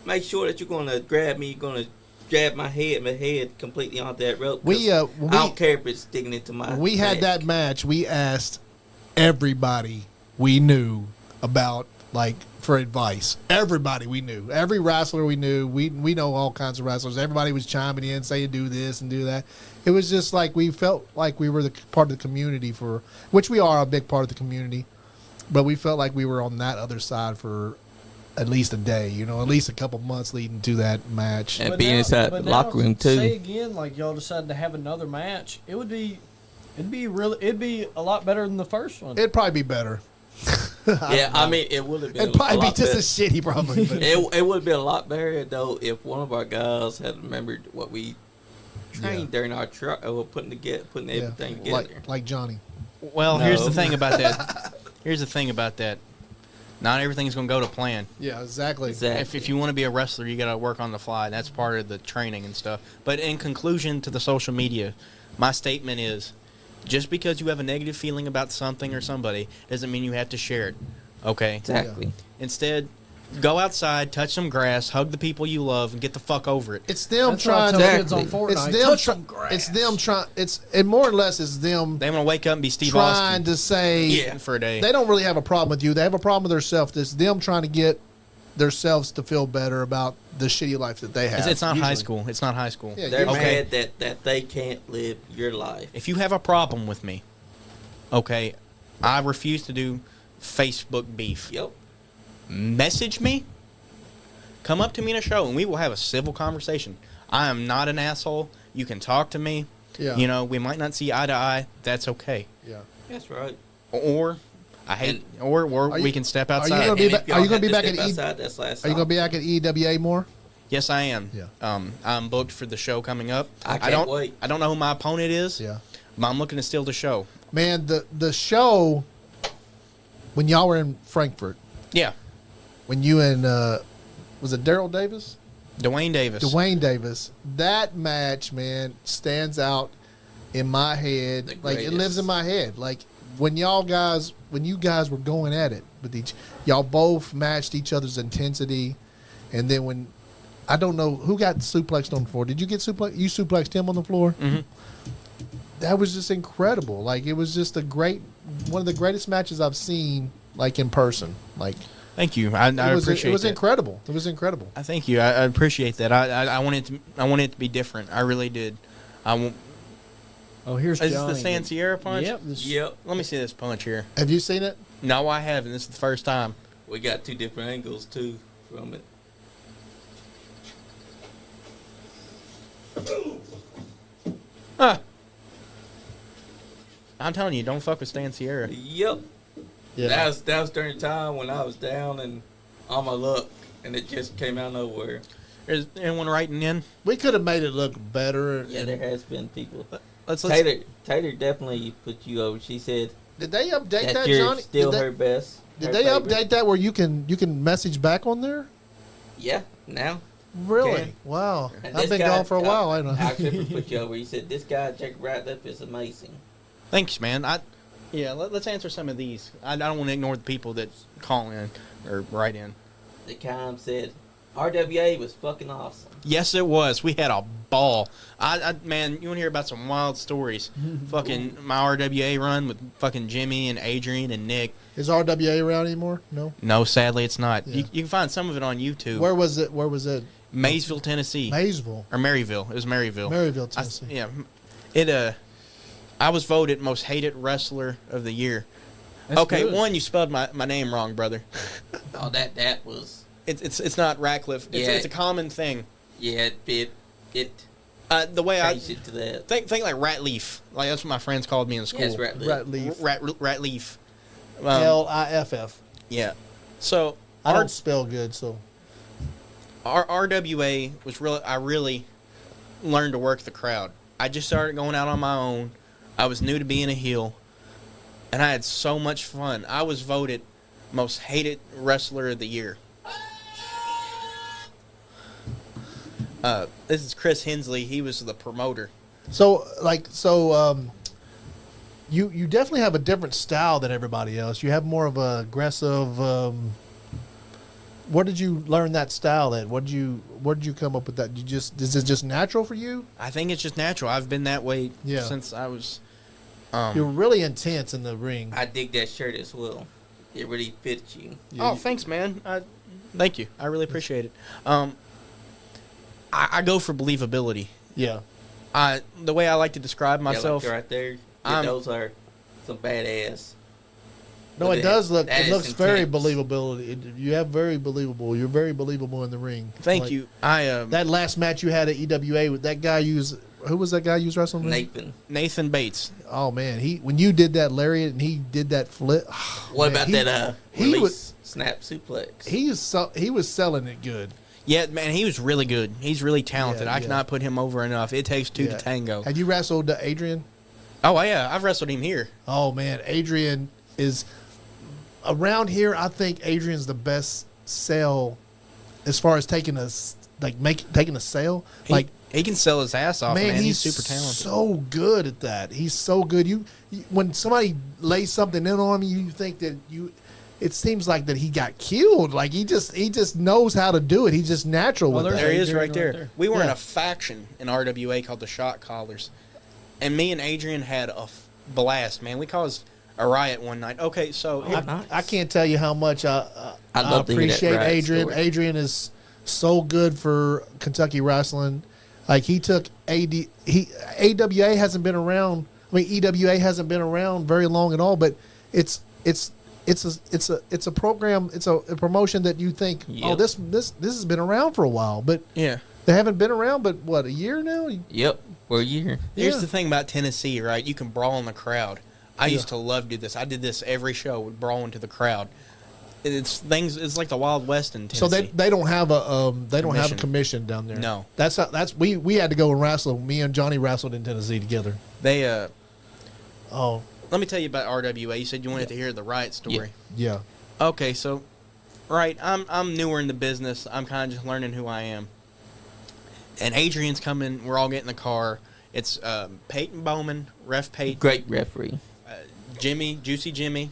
make sure that you're going to grab me, you're going to jab my head completely onto that rope. 'cause I don't care if it's sticking into my When we had neck. that match, we asked everybody we knew about, like, for advice. Everybody we knew. Every wrestler we knew. We know all kinds of wrestlers. Everybody was chiming in, saying do this and do that. It was just like we felt like we were the part of the community for, which we are a big part of the community, but we felt like we were on that other side for at least a day, at least a couple months leading to that match. And But being now- inside but the now, locker room, Say too. again, like y'all decided to have another match. It'd be a lot better than the first one. It'd probably be better. Yeah, I mean, it would have been It'd probably a be lot just better. as shitty, probably. But It would have been a lot better, though, if one of our guys had remembered what we trained during our putting everything together. like Johnny. Well, here's the No. thing about that. Not everything's going to go to plan. Yeah, exactly. Exactly. If you want to be a wrestler, you got to work on the fly. And that's part of the training and stuff. But in conclusion to the social media, my statement is, just because you have a negative feeling about something or somebody doesn't mean you have to share it. Okay? Exactly. Instead, go outside, touch some grass, hug the people you love, and get the fuck over it. It's them That's what I trying tell to. kids on Exactly. Fortnite. It's them. Touch some grass. It's them trying. It more or less is them They want to wake up and be Steve trying Austin to say for a day. they don't really have a problem with you. They have a problem with themselves. It's them trying to get themselves to feel better about the shitty life that they have. It's not high usually. school. It's not high school. Yeah, They're okay. mad that they can't live your life. If you have a problem with me, okay, I refuse to do Facebook beef. Yep. Message me. Come up to me in a show, and we will have a civil conversation. I am not an asshole. You can talk to me. Yeah. You know, we might not see eye to eye. That's okay. Yeah. That's right. Or or we can step outside. gonna be And back- if y'all are you gonna have be to back step at E- outside, that's last Are you time. gonna be back at EWA more? Yes, I am. Yeah. I'm booked for the show coming up. I can't don't wait. I don't know who my opponent is. Yeah. But I'm looking to steal the show. Man, the show when y'all were in Frankfurt, Yeah. when you and was it Daryl Davis? Dwayne Davis. Dwayne Davis. That match, man, stands out in my head. The Like it greatest. lives in my head. Like when you guys were going at it with y'all both matched each other's intensity, and then when I don't know who got suplexed on the floor. Did you get suplexed? You suplexed him on the floor. Mhm. That was just incredible. Like it was just one of the greatest matches I've seen, like in person. Like Thank you. I appreciate it was that. incredible. It was incredible. I thank you. I appreciate that. I wanted it to be different. I really did. I want. Oh, here's Is Johnny. this the Sierra punch? Yep. This, Yep. Let me see this punch here. Have you seen it? No, I haven't. This is the first time. We got two different angles too from it. Ah. I'm telling you, don't fuck with Stan Sierra. Yep. Yeah. That was during the time when I was down and on my luck, and it just came out of nowhere. Is anyone writing in? We could have made it look better. Yeah, there has been people. Let's Tater definitely put you over. She said Did they update that that, you're Johnny? still did her best. did her they favorite. update that where you can message back on there? Yeah, now. Really? Okay. Wow. And I've this been guy- gone for a while. I know. Actually, put you over. He said this guy Jacob Ratliff is amazing. Thanks, man. Let's answer some of these. I don't want to ignore the people that call in or write in. The Kime said RWA was fucking awesome. Yes, it was. We had a ball. Man, you want to hear about some wild stories? Fucking my RWA run with fucking Jimmy and Adrian and Nick. Is RWA around anymore? No. No, sadly, it's not. Yeah. You can find some of it on YouTube. Where was it? Where was it? Maysville, Tennessee, Maysville, or Maryville. It was Maryville. Maryville, Tennessee. I was voted most hated wrestler of the year. That's Okay, good. one, you spelled my name wrong, brother. Oh, that was It's not Ratliff. Yeah. It's a common thing. yeah. It The way I changed it to that. think like Ratliff. Like that's what my friends called me in school. Yes, Ratliff. Ratliff. Ratliff. Liff. Yeah. So I our don't spell good, so RWA was really. I really learned to work the crowd. I just started going out on my own. I was new to being a heel, and I had so much fun. I was voted most hated wrestler of the year. This is Chris Hensley. He was the promoter. You definitely have a different style than everybody else. You have more of a aggressive. Where did you learn that style at? Where did you come up with that? Is it just natural for you? I think it's just natural. I've been that way Yeah. since I was. You're really intense in the ring. I dig that shirt as well. It really fits you. Oh, thanks, man. Thank you. I really appreciate it. I go for believability. Yeah. The way I like to describe myself. Yeah, like right there. I'm- Those are some badass. No, But it does look. that It is looks very intense. believable. You have very believable. You're very believable in the ring. Thank Like, you. That last match you had at EWA with that guy. Who was that guy you was wrestling with? Nathan. Bates. Oh man, when you did that lariat and he did that flip. What man, about he- that he release was- snap suplex? He was selling it good. Yeah, man, he was really good. He's really talented. Yeah, I yeah. cannot put him over enough. It takes two Yeah. to tango. Had you wrestled Adrian? Oh, yeah. I've wrestled him here. Oh man, Adrian is around here. I think Adrian's the best sell as far as taking a sale. He can sell his ass off, man. He's super talented. So good at that. He's so good. You when somebody lays something in on him, you think that it seems like that he got killed. Like he just knows how to do it. He's just natural with there's that. There he is Adrian right right there. there. We were in Yeah. a faction in RWA called the Shot Callers. And me and Adrian had a blast, man. We caused a Riot one night. Okay, so Oh, nice. I can't tell you how much I love to hear that appreciate Riot Adrian. story. Adrian is so good for Kentucky wrestling. Like he took AWA hasn't been around. I mean, EWA hasn't been around very long at all. But it's a program. It's a promotion that you think, oh, Yep. this has been around for a while. But yeah. they haven't been around. But what, a year now? Yep, for a year. Here's Yeah. the thing about Tennessee, right? You can brawl in the crowd. I Yeah. used to love to do this. I did this every show, would brawl into the crowd. It's things. It's like the Wild West in So Tennessee. they don't have a have a Commission. commission down there. No. We had to go and wrestle. Me and Johnny wrestled in Tennessee together. They Oh let me tell you about RWA. You said you wanted to hear the Riot story. yeah. Okay, so right, I'm newer in the business. I'm kind of just learning who I am. And Adrian's coming. We're all getting in the car. It's Peyton Bowman, Ref Peyton, Great referee. Jimmy, Juicy Jimmy,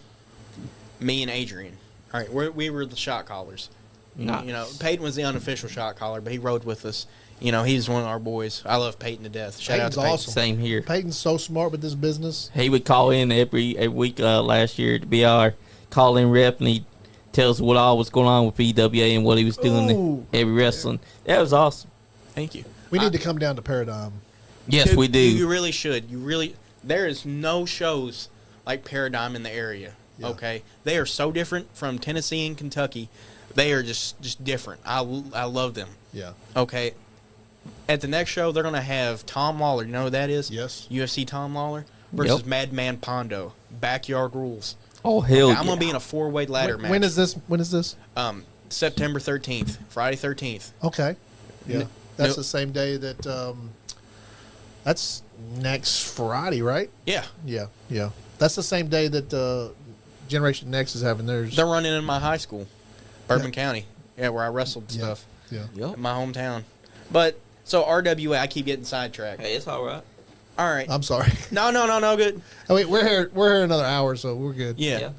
me, and Adrian. All right, we were the shot callers. Nice. You know, Peyton was the unofficial shot caller, but he rode with us. You know, he's one of our boys. I love Peyton to death. Shout out Peyton's to Peyton. awesome. Same here. Peyton's so smart with this business. He would call in every week last year to be our call-in rep, and he tells us what all was going on with EWA and what he was doing Ooh. every wrestling. That was awesome. Thank you. We need to come down to Paradigm. Yes, Dude, we do. You really should. There is no shows like Paradigm in the area. Yeah. Okay, they are so different from Tennessee and Kentucky. They are just different. I love them. Yeah. Okay, at the next show they're gonna have Tom Lawler. You know who that is? Yes. UFC Tom Lawler versus Yep. Madman Pondo. Backyard rules. Oh, hell I'm yeah. gonna be in a 4-way ladder match. When is this? When is this? September 13th, Friday 13th. Okay. Yeah. N- That's no- the same day that. That's next Friday, right? Yeah, Yeah. Yeah. That's the same day that Generation Next is having theirs. they're running in my high school, Bourbon County. Yeah, where I wrestled Yeah. stuff. Yeah. Yep. In my hometown. But so RWA, I keep getting sidetracked. Hey, it's all right. All right. I'm sorry. No, good. I mean, we're here another hour, so we're good. Yeah. Yeah.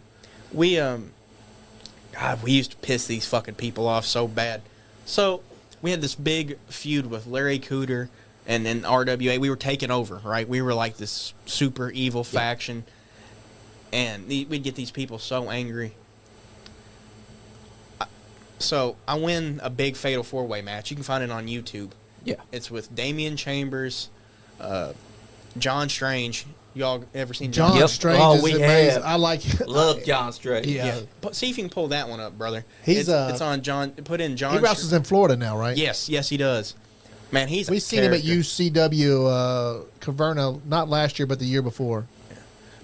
We God, we used to piss these fucking people off so bad. So we had this big feud with Larry Cooter and then RWA. We were taking over, right? We were like this super evil faction. And we'd get these people so angry. So I win a big fatal 4-way match. You can find it on YouTube. Yeah. It's with Damian Chambers, John Strange. Y'all ever seen John Yep. Strange Oh, is we amazing. have. I like. Love John Strait. Yeah. See if you can pull that one up, brother. He's, it's on John. Put in John. He wrestles in Florida now, right? Yes, he does. Man, he's. We've seen him at character. UCW Caverna, not last year, but the year before.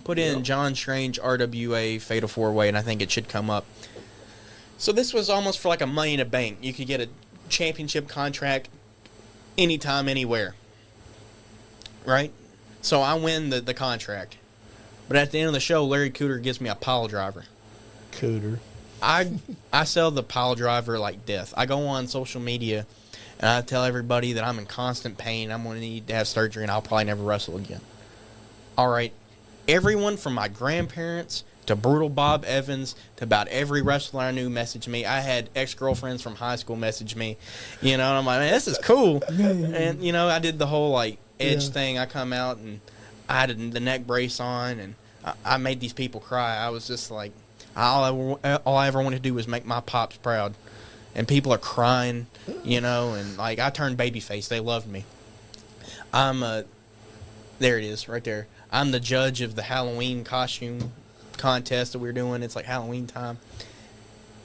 Put in John Strange RWA Fatal 4-Way, and I think it should come up. So this was almost for like a Money in a Bank. You could get a championship contract anytime, anywhere. Right? So I win the contract. But at the end of the show, Larry Cooter gives me a pile driver. Cooter. I sell the pile driver like death. I go on social media and I tell everybody that I'm in constant pain. I'm going to need to have surgery and I'll probably never wrestle again. All right. Everyone from my grandparents to Brutal Bob Evans to about every wrestler I knew messaged me. I had ex-girlfriends from high school message me. You know, and I'm like, man, this is cool. And, you know, I did the whole, like, edge thing. I come out and I had the neck brace on and I made these people cry. I was just like, all I ever wanted to do was make my pops proud. And people are crying, you know, and, like, I turned babyface. They loved me. There it is, right there. I'm the judge of the Halloween costume contest that we're doing. It's like Halloween time.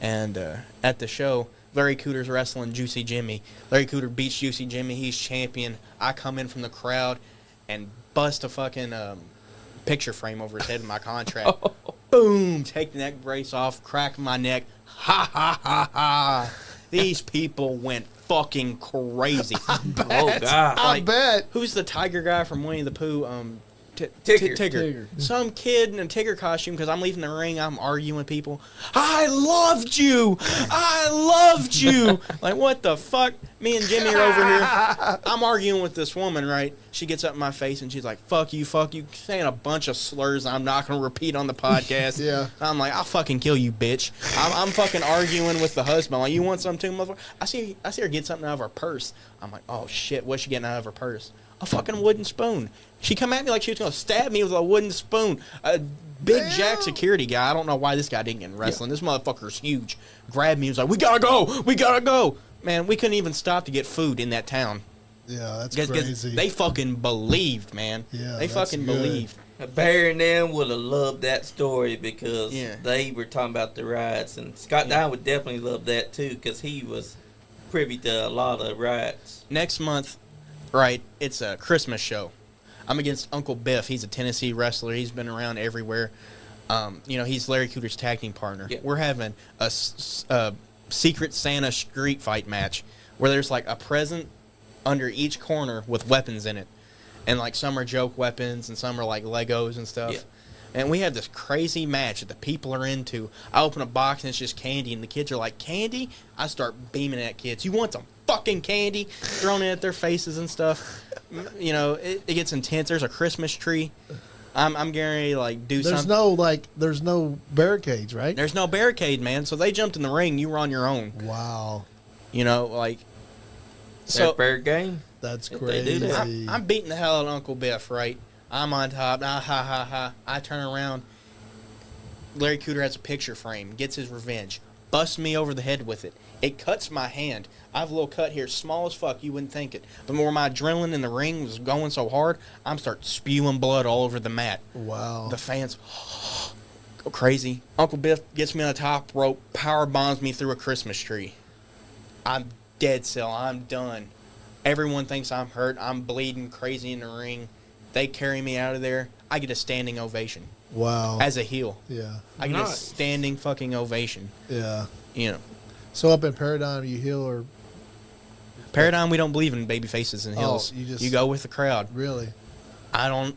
And at the show, Larry Cooter's wrestling Juicy Jimmy. Larry Cooter beats Juicy Jimmy. He's champion. I come in from the crowd and bust a fucking picture frame over his head with my contract. Boom! Take the neck brace off, crack my neck. Ha, ha, ha, ha. These people went fucking crazy. Oh, God. I bet. Who's the tiger guy from Winnie the Pooh? Tigger. Tigger. Some kid in a Tigger costume, because I'm leaving the ring, I'm arguing with people. I loved you! I loved you! Like, what the fuck? Me and Jimmy are over here. I'm arguing with this woman, right? She gets up in my face and she's like, fuck you, saying a bunch of slurs I'm not going to repeat on the podcast. Yeah. I'm like, I'll fucking kill you, bitch. I'm fucking arguing with the husband. Like, you want something too, motherfucker? I see her get something out of her purse. I'm like, oh, shit, what's she getting out of her purse? a fucking wooden spoon. She come at me like she was gonna stab me with a wooden spoon. A big Jack security guy. I don't know why this guy didn't get in wrestling. This motherfucker's huge. Grabbed me. He was like, "We gotta go. We gotta go." Man, we couldn't even stop to get food in that town. Yeah, that's 'Cause crazy. They fucking believed, man. Yeah, they that's fucking good. believed. Barry and them would have loved that story because Yeah. they were talking about the riots, and Scott Dine would definitely love that too because he was privy to a lot of riots. Next month, right? It's a Christmas show. I'm against Uncle Biff. He's a Tennessee wrestler. He's been around everywhere. He's Larry Cooter's tag team partner. Yeah. We're having a Secret Santa street fight match where there's like a present under each corner with weapons in it. And like some are joke weapons and some are like Legos and stuff. Yeah. And we have this crazy match that the people are into. I open a box and it's just candy, and the kids are like, "Candy?" I start beaming at kids. "You want some fucking candy?" Throwing it at their faces and stuff. It gets intense. There's a Christmas tree. I'm getting ready to do There's something. there's no barricades, right? There's no barricade, man. So they jumped in the ring. You were on your own. Wow, So fair game. that's If they do crazy. that. I'm beating the hell out of Uncle Biff, right? I'm on top. Ah, ha, ha, ha. I turn around. Larry Cooter has a picture frame. Gets his revenge. Busts me over the head with it. It cuts my hand. I have a little cut here, small as fuck. You wouldn't think it. But where my adrenaline in the ring was going so hard, I'm start spewing blood all over the mat. Wow. The fans go crazy. Uncle Biff gets me on the top rope, power bombs me through a Christmas tree. I'm dead cell. I'm done. Everyone thinks I'm hurt. I'm bleeding crazy in the ring. They carry me out of there. I get a standing ovation Wow. as a heel. Yeah. I get a Nice. standing fucking ovation. Yeah. So up in Paradigm, you heel or Paradigm, we don't believe in baby faces and heels. you go with the crowd. really? I don't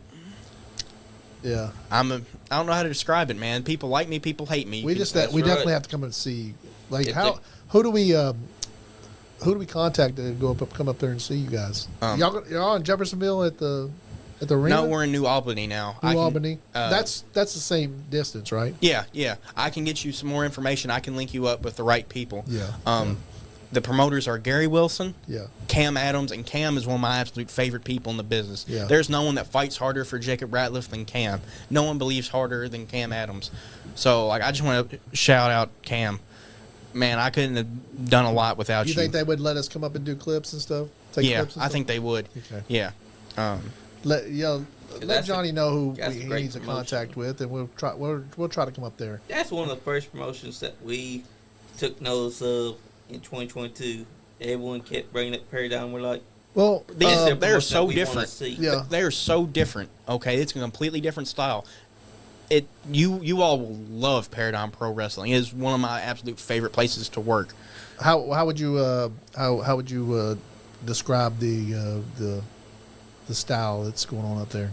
Yeah. I don't know how to describe it, man. People like me, people hate me. We That's definitely right. have to come and see. Like If how they- who do we contact to come up there and see you guys? Y'all in Jeffersonville at the arena? No, we're in New Albany now. New Albany. That's That's the same distance, right? yeah. I can get you some more information. I can link you up with the right people. Yeah. The promoters are Gary Wilson, Yeah. Cam Adams, and Cam is one of my absolute favorite people in the business. Yeah. There's no one that fights harder for Jacob Ratliff than Cam. No one believes harder than Cam Adams. So, I just want to shout out Cam. Man, I couldn't have done a lot without you. You think they would let us come up and do clips and stuff? Take Yeah, clips and I stuff? think they would. Okay. Yeah. Let That's Johnny know who that's a he great needs a promotion. contact with, and we'll try to come up there. That's one of the first promotions that we took notice of in 2022. Everyone kept bringing up Paradigm. We're like, Well, These that's the they're promotion so that we wanna different. see. Yeah. They're so different. Okay, it's a completely different style. You all will love Paradigm Pro Wrestling. It is one of my absolute favorite places to work. how would you describe the style that's going on up there?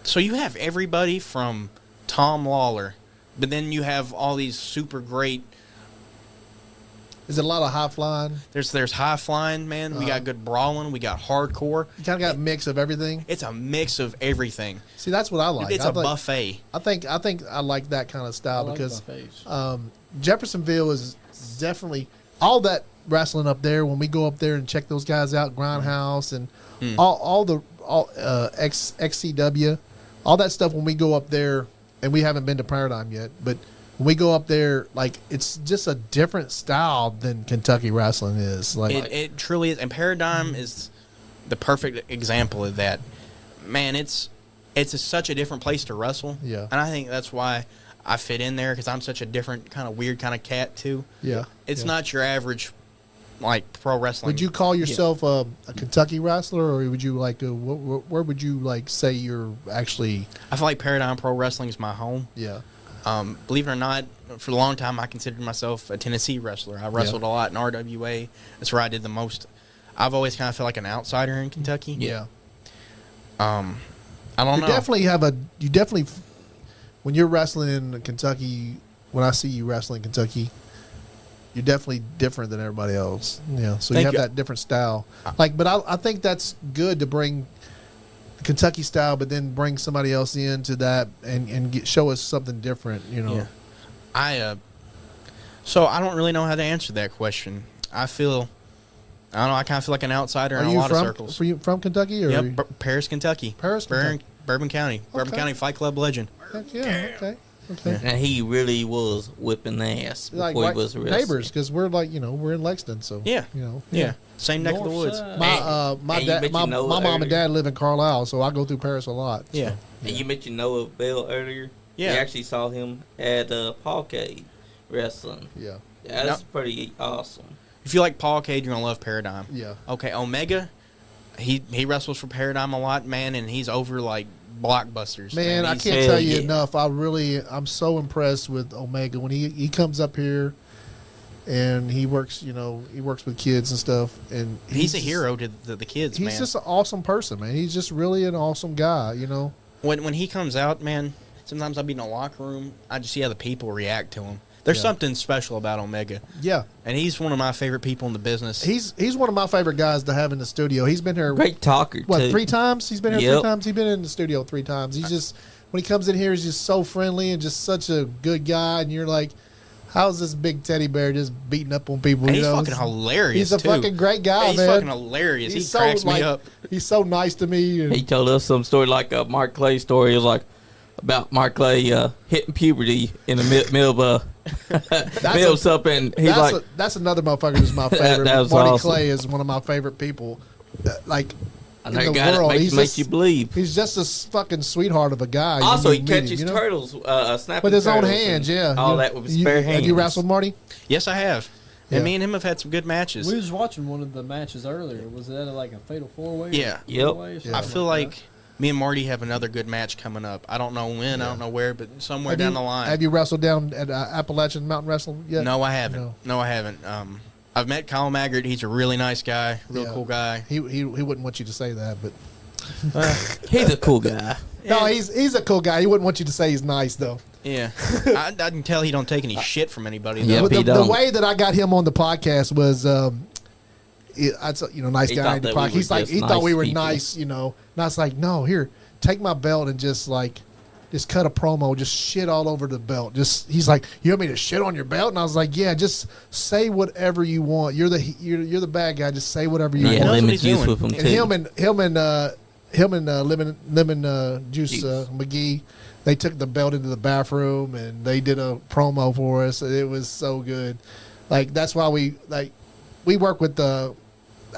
So you have everybody from Tom Lawler, but then you have all these super great. Is it a lot of high flying? There's high flying, man. We got good brawling. We got hardcore. You kind of got a mix of everything. It's a mix of everything. See, that's what I like. It's I a think- buffet. I think I like that kind of style I like because buffets. Jeffersonville is definitely all that wrestling up there. When we go up there and check those guys out, Grindhouse and all XCW, all that stuff. When we go up there, and we haven't been to Paradigm yet, but when we go up there, it's just a different style than Kentucky wrestling is. It truly is, and Paradigm is the perfect example of that. Man, it's such a different place to wrestle. Yeah. And I think that's why I fit in there, because I'm such a different kind of weird kind of cat too. yeah, It's yeah. not your average pro wrestling. Would you call yourself a Kentucky wrestler, or would you where would you say you're actually? I feel like Paradigm Pro Wrestling is my home. Yeah, Believe it or not, for a long time I considered myself a Tennessee wrestler. I wrestled a lot in RWA. That's where I did the most. I've always kind of felt like an outsider in Kentucky. yeah. I don't know. You definitely, when you're wrestling in Kentucky, when I see you wrestling in Kentucky, you're definitely different than everybody else. Yeah, so you Thank have you. that different style. But I think that's good to bring the Kentucky style, but then bring somebody else into that and show us something different. Yeah. So I don't really know how to answer that question. I feel I don't know. I kind of feel like an outsider Are in a you lot from? of circles. Are you from Kentucky? Or Yep, Paris, Kentucky. Paris, Kentucky. Bourbon County. Bourbon Okay. County Fight Club legend. Heck yeah. Okay. Okay. And he really was whipping ass before Like he was arrested. neighbors, because we're like we're in Lexington, so Yeah. you know Yeah. Same neck of the North woods. side. My And you dad, mentioned my Noah mom and earlier. dad live in Carlisle, so I go through Paris a lot. Yeah. And you mentioned Noah Bell earlier. Yeah. We actually saw him at Paulcade wrestling. Yeah. That's pretty awesome. If you like Paul Cade, you're gonna love Paradigm. Yeah. Okay, Omega, he wrestles for Paradigm a lot, man, and he's over like blockbusters. Man, I He's- can't Hell tell you yeah. enough. I'm so impressed with Omega when he comes up here, and he works with kids and stuff, and He's a hero to the kids, He's man. just an awesome person, man. He's just really an awesome guy, When he comes out, man, sometimes I'll be in the locker room. I just see how the people react to him. There's Yeah. something special about Omega, Yeah. and he's one of my favorite people in the business. He's one of my favorite guys to have in the studio. He's been here Great talker, what, too. 3 times? He's been here Yep. 3 times. He's been in the studio 3 times. He's just when he comes in here, he's just so friendly and just such a good guy. And you're like, how's this big teddy bear just beating up on people? And you he's know? fucking hilarious. He's a too. fucking great guy, He's man. fucking hilarious. He cracks me up. He's so nice to me. And He told us some story like a Mark Clay story. It was like about Mark Clay hitting puberty in the middle of middle of something. And he's like, that's another motherfucker who's my favorite. That was Marty awesome. Clay is one of my favorite people. Like in that the guy world, that he's makes just, you believe. he's just a fucking sweetheart of a guy. Also, he You meet him, catches you know? turtles, snapping with his own turtles hands. and Yeah, all You- that with his you- bare hands. Have you wrestled Marty? Yes, I have. Yeah. And me and him have had some good matches. We was watching one of the matches earlier. Was that like a fatal 4-way? Yeah. Yep. I feel like me and Marty have another good match coming up. I don't know when, I don't know where, but somewhere down the line. Have you wrestled down at Appalachian Mountain Wrestling yet? No, I haven't. No, I haven't. I've met Kyle Maggart. He's a really nice guy, real Yeah. cool guy. He wouldn't want you to say that, but He's a cool guy. no, he's a cool guy. He wouldn't want you to say he's nice though. Yeah, I can tell he don't take any shit from anybody. Though. Yep, But he the don't. way that I got him on the podcast was, nice He guy. thought In the that we podcast. were He's like, just he thought nice we were people. nice, And I was like, no, here, take my belt and just cut a promo, just shit all over the belt. He's like, you want me to shit on your belt? And I was like, yeah, just say whatever you want. You're the bad guy. Just say whatever you Yeah, knows want. what lemon he's juice doing. with him And too. him and lemon juice Juice. McGee, they took the belt into the bathroom and they did a promo for us. It was so good. Like that's why we work with the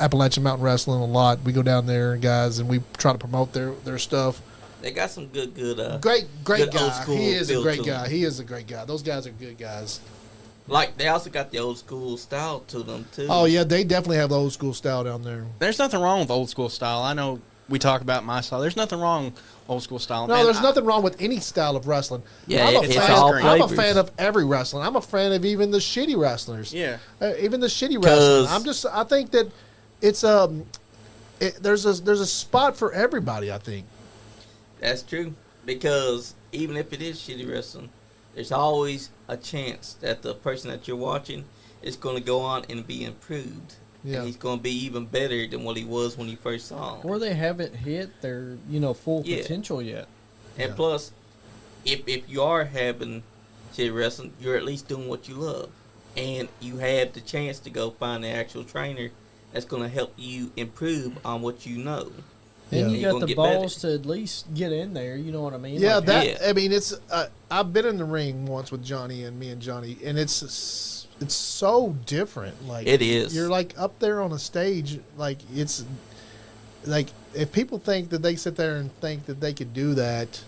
Appalachian Mountain Wrestling a lot. We go down there, guys, and we try to promote their stuff. They got some good. Great good old guy. school He is a feel great to guy. him. He is a great guy. Those guys are good guys. Like they also got the old school style to them too. Oh yeah, they definitely have the old school style down there. There's nothing wrong with old school style. I know we talk about my style. There's nothing wrong with old school style. No, Man, there's nothing wrong with any style of wrestling. Yeah, I'm a it's fan. all I'm a flavors. fan of every wrestling. I'm a fan of even the shitty wrestlers. Yeah. Even the shitty wrestling. 'Cause- I think that it's there's a spot for everybody. I think. That's true. Because even if it is shitty wrestling, there's always a chance that the person that you're watching is going to go on and be improved. Yeah. And he's going to be even better than what he was when you first saw him. Or they haven't hit their full Yeah. potential yet. And Yeah. plus, if you are having shitty wrestling, you're at least doing what you love. And you have the chance to go find the actual trainer that's going to help you improve on what you know. Yeah. And You're you got gonna the get better. balls to at least get in there. You know what I mean? Yeah, Like, Yeah. I mean, it's. I've been in the ring once with Johnny and Johnny, and it's so different. Like It is. You're like up there on a stage. Like it's like if people think that they sit there and think that they could do that,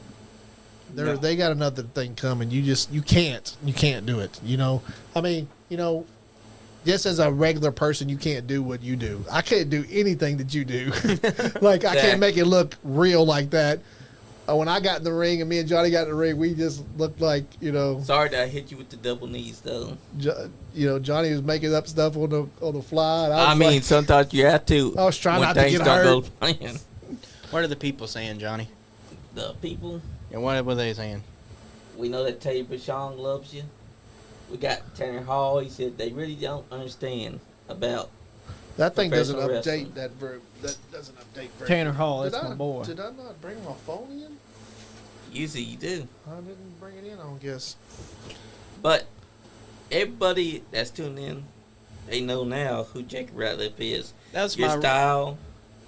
No. they got another thing coming. You can't do it. I mean, just as a regular person, you can't do what you do. I can't do anything that you do. Like I can't make it look real like that. When I got in the ring and me and Johnny got in the ring, we just looked like Sorry that I hit you with the double knees, though. Johnny was making up stuff on the fly. And I was mean, like, sometimes you have to. I was trying when not to things get don't hurt. go to plan. What are the people saying, Johnny? The people, Yeah, what were they saying? we know that Teddy Bashong loves you. We got Tanner Hall. He said they really don't understand about. that thing doesn't professional update wrestling. that verb. That doesn't update very Tanner good. Hall, Did that's I- my boy. Did I not bring my phone in? Usually you do. I didn't bring it in, I don't guess. But everybody that's tuned in, They know now who Jake Ratliff is. That's your my style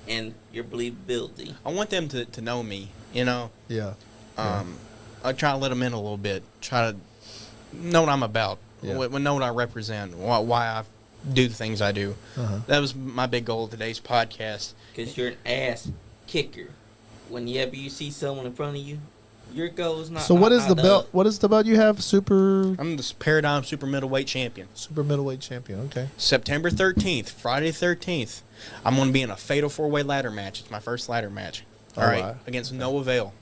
and your believability. I want them to know me, you know. Yeah. I try to let them in a little bit. Try to know what I'm about. Yeah. Know what I represent. Why I do the things I do. That was my big goal of today's podcast. Because you're an ass kicker. Whenever you see someone in front of you, your goal is not. So what is the not belt? What is the belt you have? Super I'm the Paradigm Super Middleweight Champion. middleweight champion. Okay. September 13th, Friday 13th, I'm going to be in a fatal 4-way ladder match. It's my first ladder match. All right. Against Noah Vale,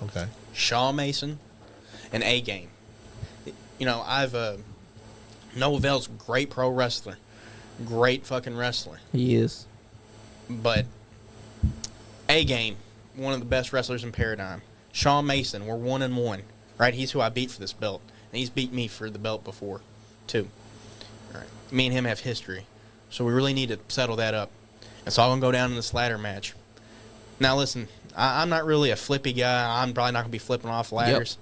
Okay. Shaw Mason, and A-Game. You know, Noah Vale's a great pro wrestler. Great fucking wrestler. He is. But A-Game, one of the best wrestlers in Paradigm. Shawn Mason, we're 1-1. Right? He's who I beat for this belt. And he's beat me for the belt before, too. All right. Me and him have history. So we really need to settle that up. And so I'm going to go down in this ladder match. Now, listen, I'm not really a flippy guy. I'm probably not going to be flipping off ladders.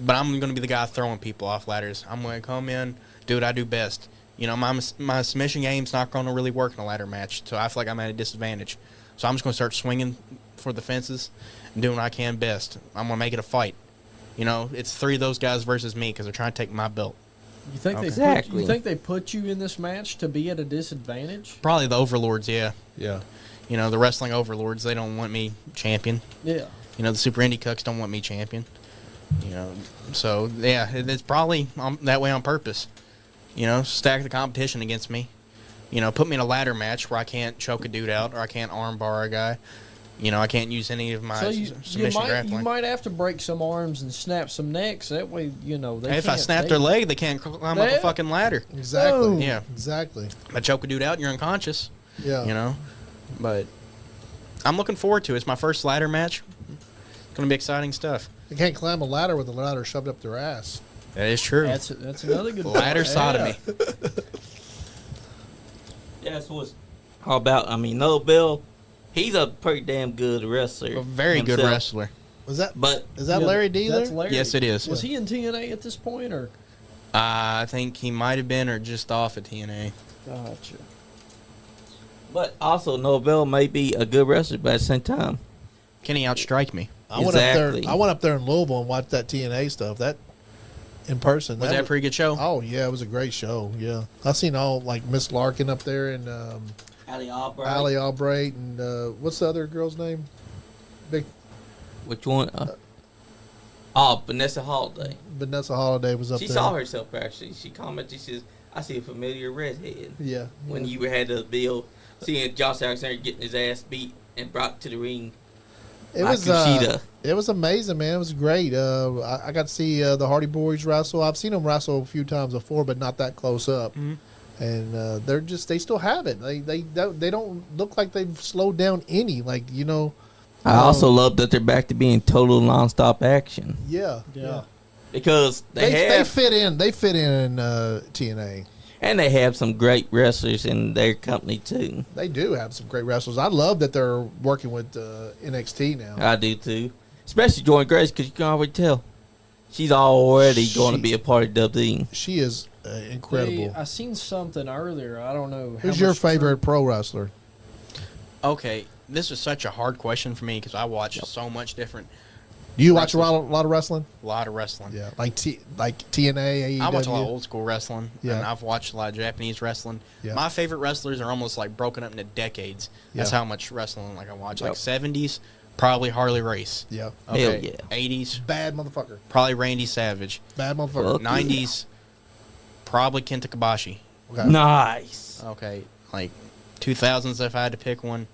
But I'm going to be the guy throwing people off ladders. I'm going to come in, do what I do best. You know, my submission game's not going to really work in a ladder match, so I feel like I'm at a disadvantage. So I'm just going to start swinging for the fences and doing what I can best. I'm going to make it a fight. You know, it's 3 of those guys versus me because they're trying to take my belt. You think Exactly. you think they put you in this match to be at a disadvantage? Probably the overlords, yeah. Yeah. You know, the wrestling overlords, they don't want me champion. Yeah. You know, the Super Indie Cucks don't want me champion. You know, so, yeah, it's probably that way on purpose. You know, stack the competition against me. You know, put me in a ladder match where I can't choke a dude out or I can't arm bar a guy. You know, I can't use any of my submission grappling. You might have to break some arms and snap some necks. That way, you know, they Hey, if I can't- snap they- their leg, they can't climb up a fucking ladder. Exactly. Oh. Yeah. Exactly. If I choke a dude out, you're unconscious. Yeah. You know? But I'm looking forward to it. It's my first ladder match. It's going to be exciting stuff. They can't climb a ladder with a ladder shoved up their ass. That is true. That's another good Ladder point. sodomy. That's what's all about. I mean, Noah Bell, he's a pretty damn good wrestler. A very good himself. wrestler. Was that? But Is that Yeah, Larry D that's there? Larry. Yes, it is. Was he in TNA at this point, or? I think he might have been or just off at TNA. Gotcha. But also, Noah Bell may be a good wrestler, but at the same time, Can he outstrike me? I went up Exactly. there. I went up there in Louisville and watched that TNA stuff. That in person. Was that a pretty good show? Oh yeah, it was a great show. Yeah, I seen all like Miss Larkin up there and Ali Albright. Allie Albright and what's the other girl's name? Big Which one? Vanessa Holiday. Vanessa Holiday was up She there. saw herself actually. She commented, she says, "I see a familiar redhead." Yeah. When you had the bill, seeing Josh Alexander getting his ass beat and brought to the ring. It like was Kushida. it was amazing, man. It was great. I got to see the Hardy Boys wrestle. I've seen them wrestle a few times before, but not that close up. Mhm. And they still have it. They don't look like they've slowed down any. Like I also love that they're back to being total nonstop action yeah. because They have fit in. They fit in TNA. and they have some great wrestlers in their company too. They do have some great wrestlers. I love that they're working with NXT now. I do too, especially Jordan Grace because you can already tell she's already going to She- be a part of WWE. She is incredible. I seen something earlier. I don't know. Who's how your much favorite pro wrestler? Okay, this is such a hard question for me because I watch so much different, Do you watch a Wrestlers. lot of wrestling? lot of wrestling. Yeah, like TNA, AEW. I watch a lot of old school wrestling, Yeah. and I've watched a lot of Japanese wrestling. Yeah. My favorite wrestlers are almost like broken up into decades. That's Yeah. how much wrestling like I watch. Yep. Like 70s, probably Harley Race. Yeah, Hell yeah. 80s, bad motherfucker. probably Randy Savage. Bad motherfucker. Fuck. 90s, probably Kenta Kobashi. Okay. Nice. Okay, like 2000s if I had to pick one.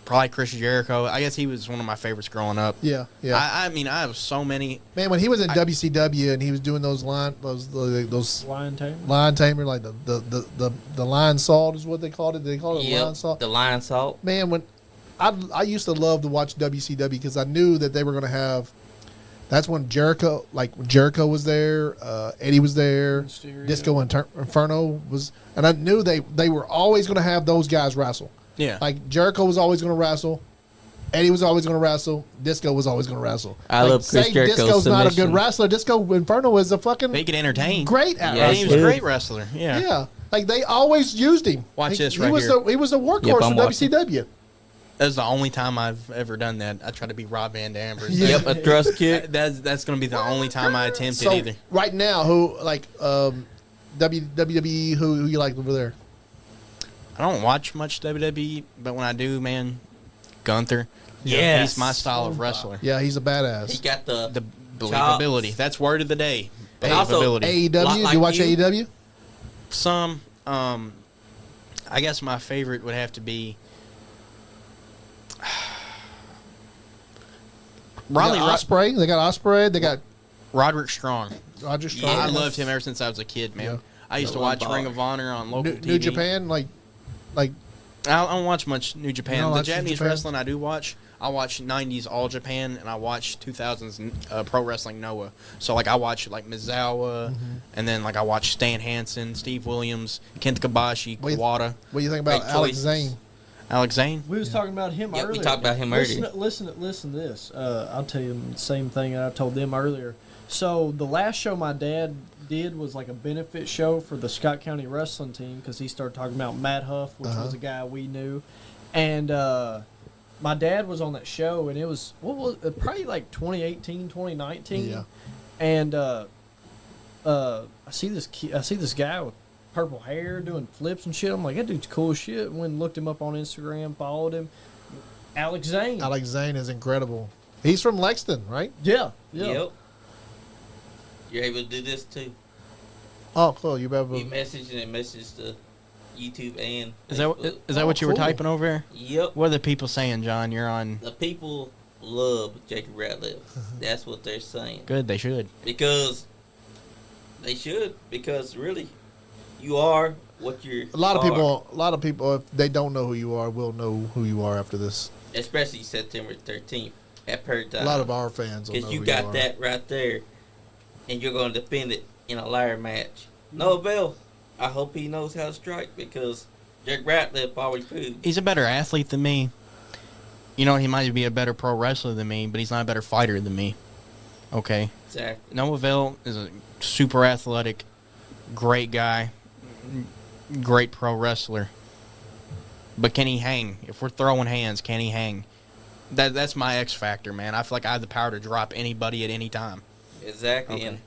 Probably Chris Jericho. I guess he was one of my favorites growing up. Yeah, yeah. I mean, I have so many. Man, when he was in WCW and he was doing those lion tamer, like the lion salt is what they called it. They called it lion Yep, salt. the lion salt. Man, when I used to love to watch WCW because I knew that they were going to have. That's when Jericho was there, Eddie was there, Mysterio. Disco Inferno was, and I knew they were always going to have those guys wrestle. Yeah. Like Jericho was always going to wrestle, Eddie was always going to wrestle. Disco was always going to wrestle. I love Chris say Jericho's Disco's not a good submission. wrestler. Disco Inferno is a fucking They could entertain. great Yeah, Yeah, he was a Good. great wrestler. Yeah. Yeah, like they always used him. Watch this right he was here. He was a workhorse Yep, for I'm watching. WCW. That's the only time I've ever done that. I try to be Rob Van Dam. Yeah. Yep, a thrust kick. That's going to be the only time I attempt So it either. right now, who like WWE? Who you like over there? I don't watch much WWE, but when I do, man, Gunther. Yes. He's my style of wrestler. Yeah, he's a badass. He got the The believability. That's word of the day. And also, Believability. AEW. Lot Do like you watch you. AEW? Some, I guess my favorite would have to be They got Ospreay. They got Ospreay. They got Roderick Strong. Roger Strong. I loved him ever since I was a kid, man. Yeah. I used to One watch bar. Ring of Honor on local TV. New Japan. Like I don't watch much New Japan. You don't The watch New Japanese Japan? wrestling I do watch. I watch 90s All Japan, and I watch 2000s Pro Wrestling Noah. So, like, I watch, like, Mizawa, Mm-hmm. and then, like, I watch Stan Hansen, Steve Williams, Kenta Kobashi, What do you- Kawada, what do you think about Great Alex choices. Zane? Alex Zane. We was talking about him Yeah, we earlier. talked about him listen, earlier. Listen to this. I'll tell you the same thing I told them earlier. So the last show my dad did was like a benefit show for the Scott County wrestling team because he started talking about Matt Huff, which was a guy we knew, and my dad was on that show, and it was probably like 2018, 2019. Yeah. And I see this guy with purple hair doing flips and shit. I'm like, that dude's cool as shit. Went and looked him up on Instagram, followed him. Alex Zane. Alex Zane is incredible. He's from Lexington, right? Yeah. Yep. You're able to do this too. Oh, cool. You better. You message and message to YouTube and Is that Facebook. what you were cool. typing over there? Yep. What are the people saying, John? You're on. The people love Jacob Ratliff. That's what they're saying. Good, they should. Because they should. Because really, you are what you're. A lot of people, if they don't know who you are, will know who you are after this. Especially September 13th at Paradigm. A lot of our fans will know Because who you got are. that right there, and you're going to defend it in a liar match. Noah Bell, I hope he knows how to strike because Jack Ratliff always proved. He's a better athlete than me. You know, he might be a better pro wrestler than me, but he's not a better fighter than me. Okay. Exactly. Noah Vale is a super athletic, great guy, great pro wrestler. But can he hang? If we're throwing hands, can he hang? That's my X factor, man. I feel like I have the power to drop anybody at any time. Exactly. Okay. And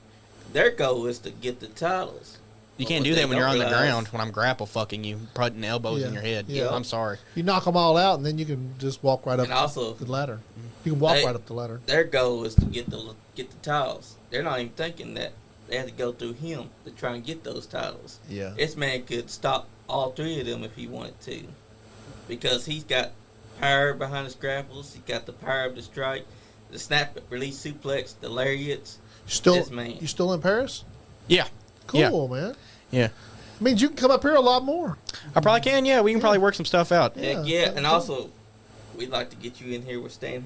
their goal is to get the titles. You But can't what do they that when you're don't on the realize- ground, when I'm grapple fucking you, putting elbows in Yeah. your head. Yeah. I'm sorry. You knock them all out, and then you can just walk right up And also, the ladder. You can walk They- right up the ladder. their goal is to get the titles. They're not even thinking that they have to go through him to try and get those titles. Yeah. This man could stop all three of them if he wanted to, because he's got power behind his grapples. He's got the power of the strike, the snap, release suplex, the lariats. Still, This man. you still in Paris? Yeah. Cool, man. Yeah. Means you can come up here a lot more. I probably can, yeah. We can probably work some stuff out. Yeah, Heck yeah, that'd and be cool. also, we'd like to get you in here with Stan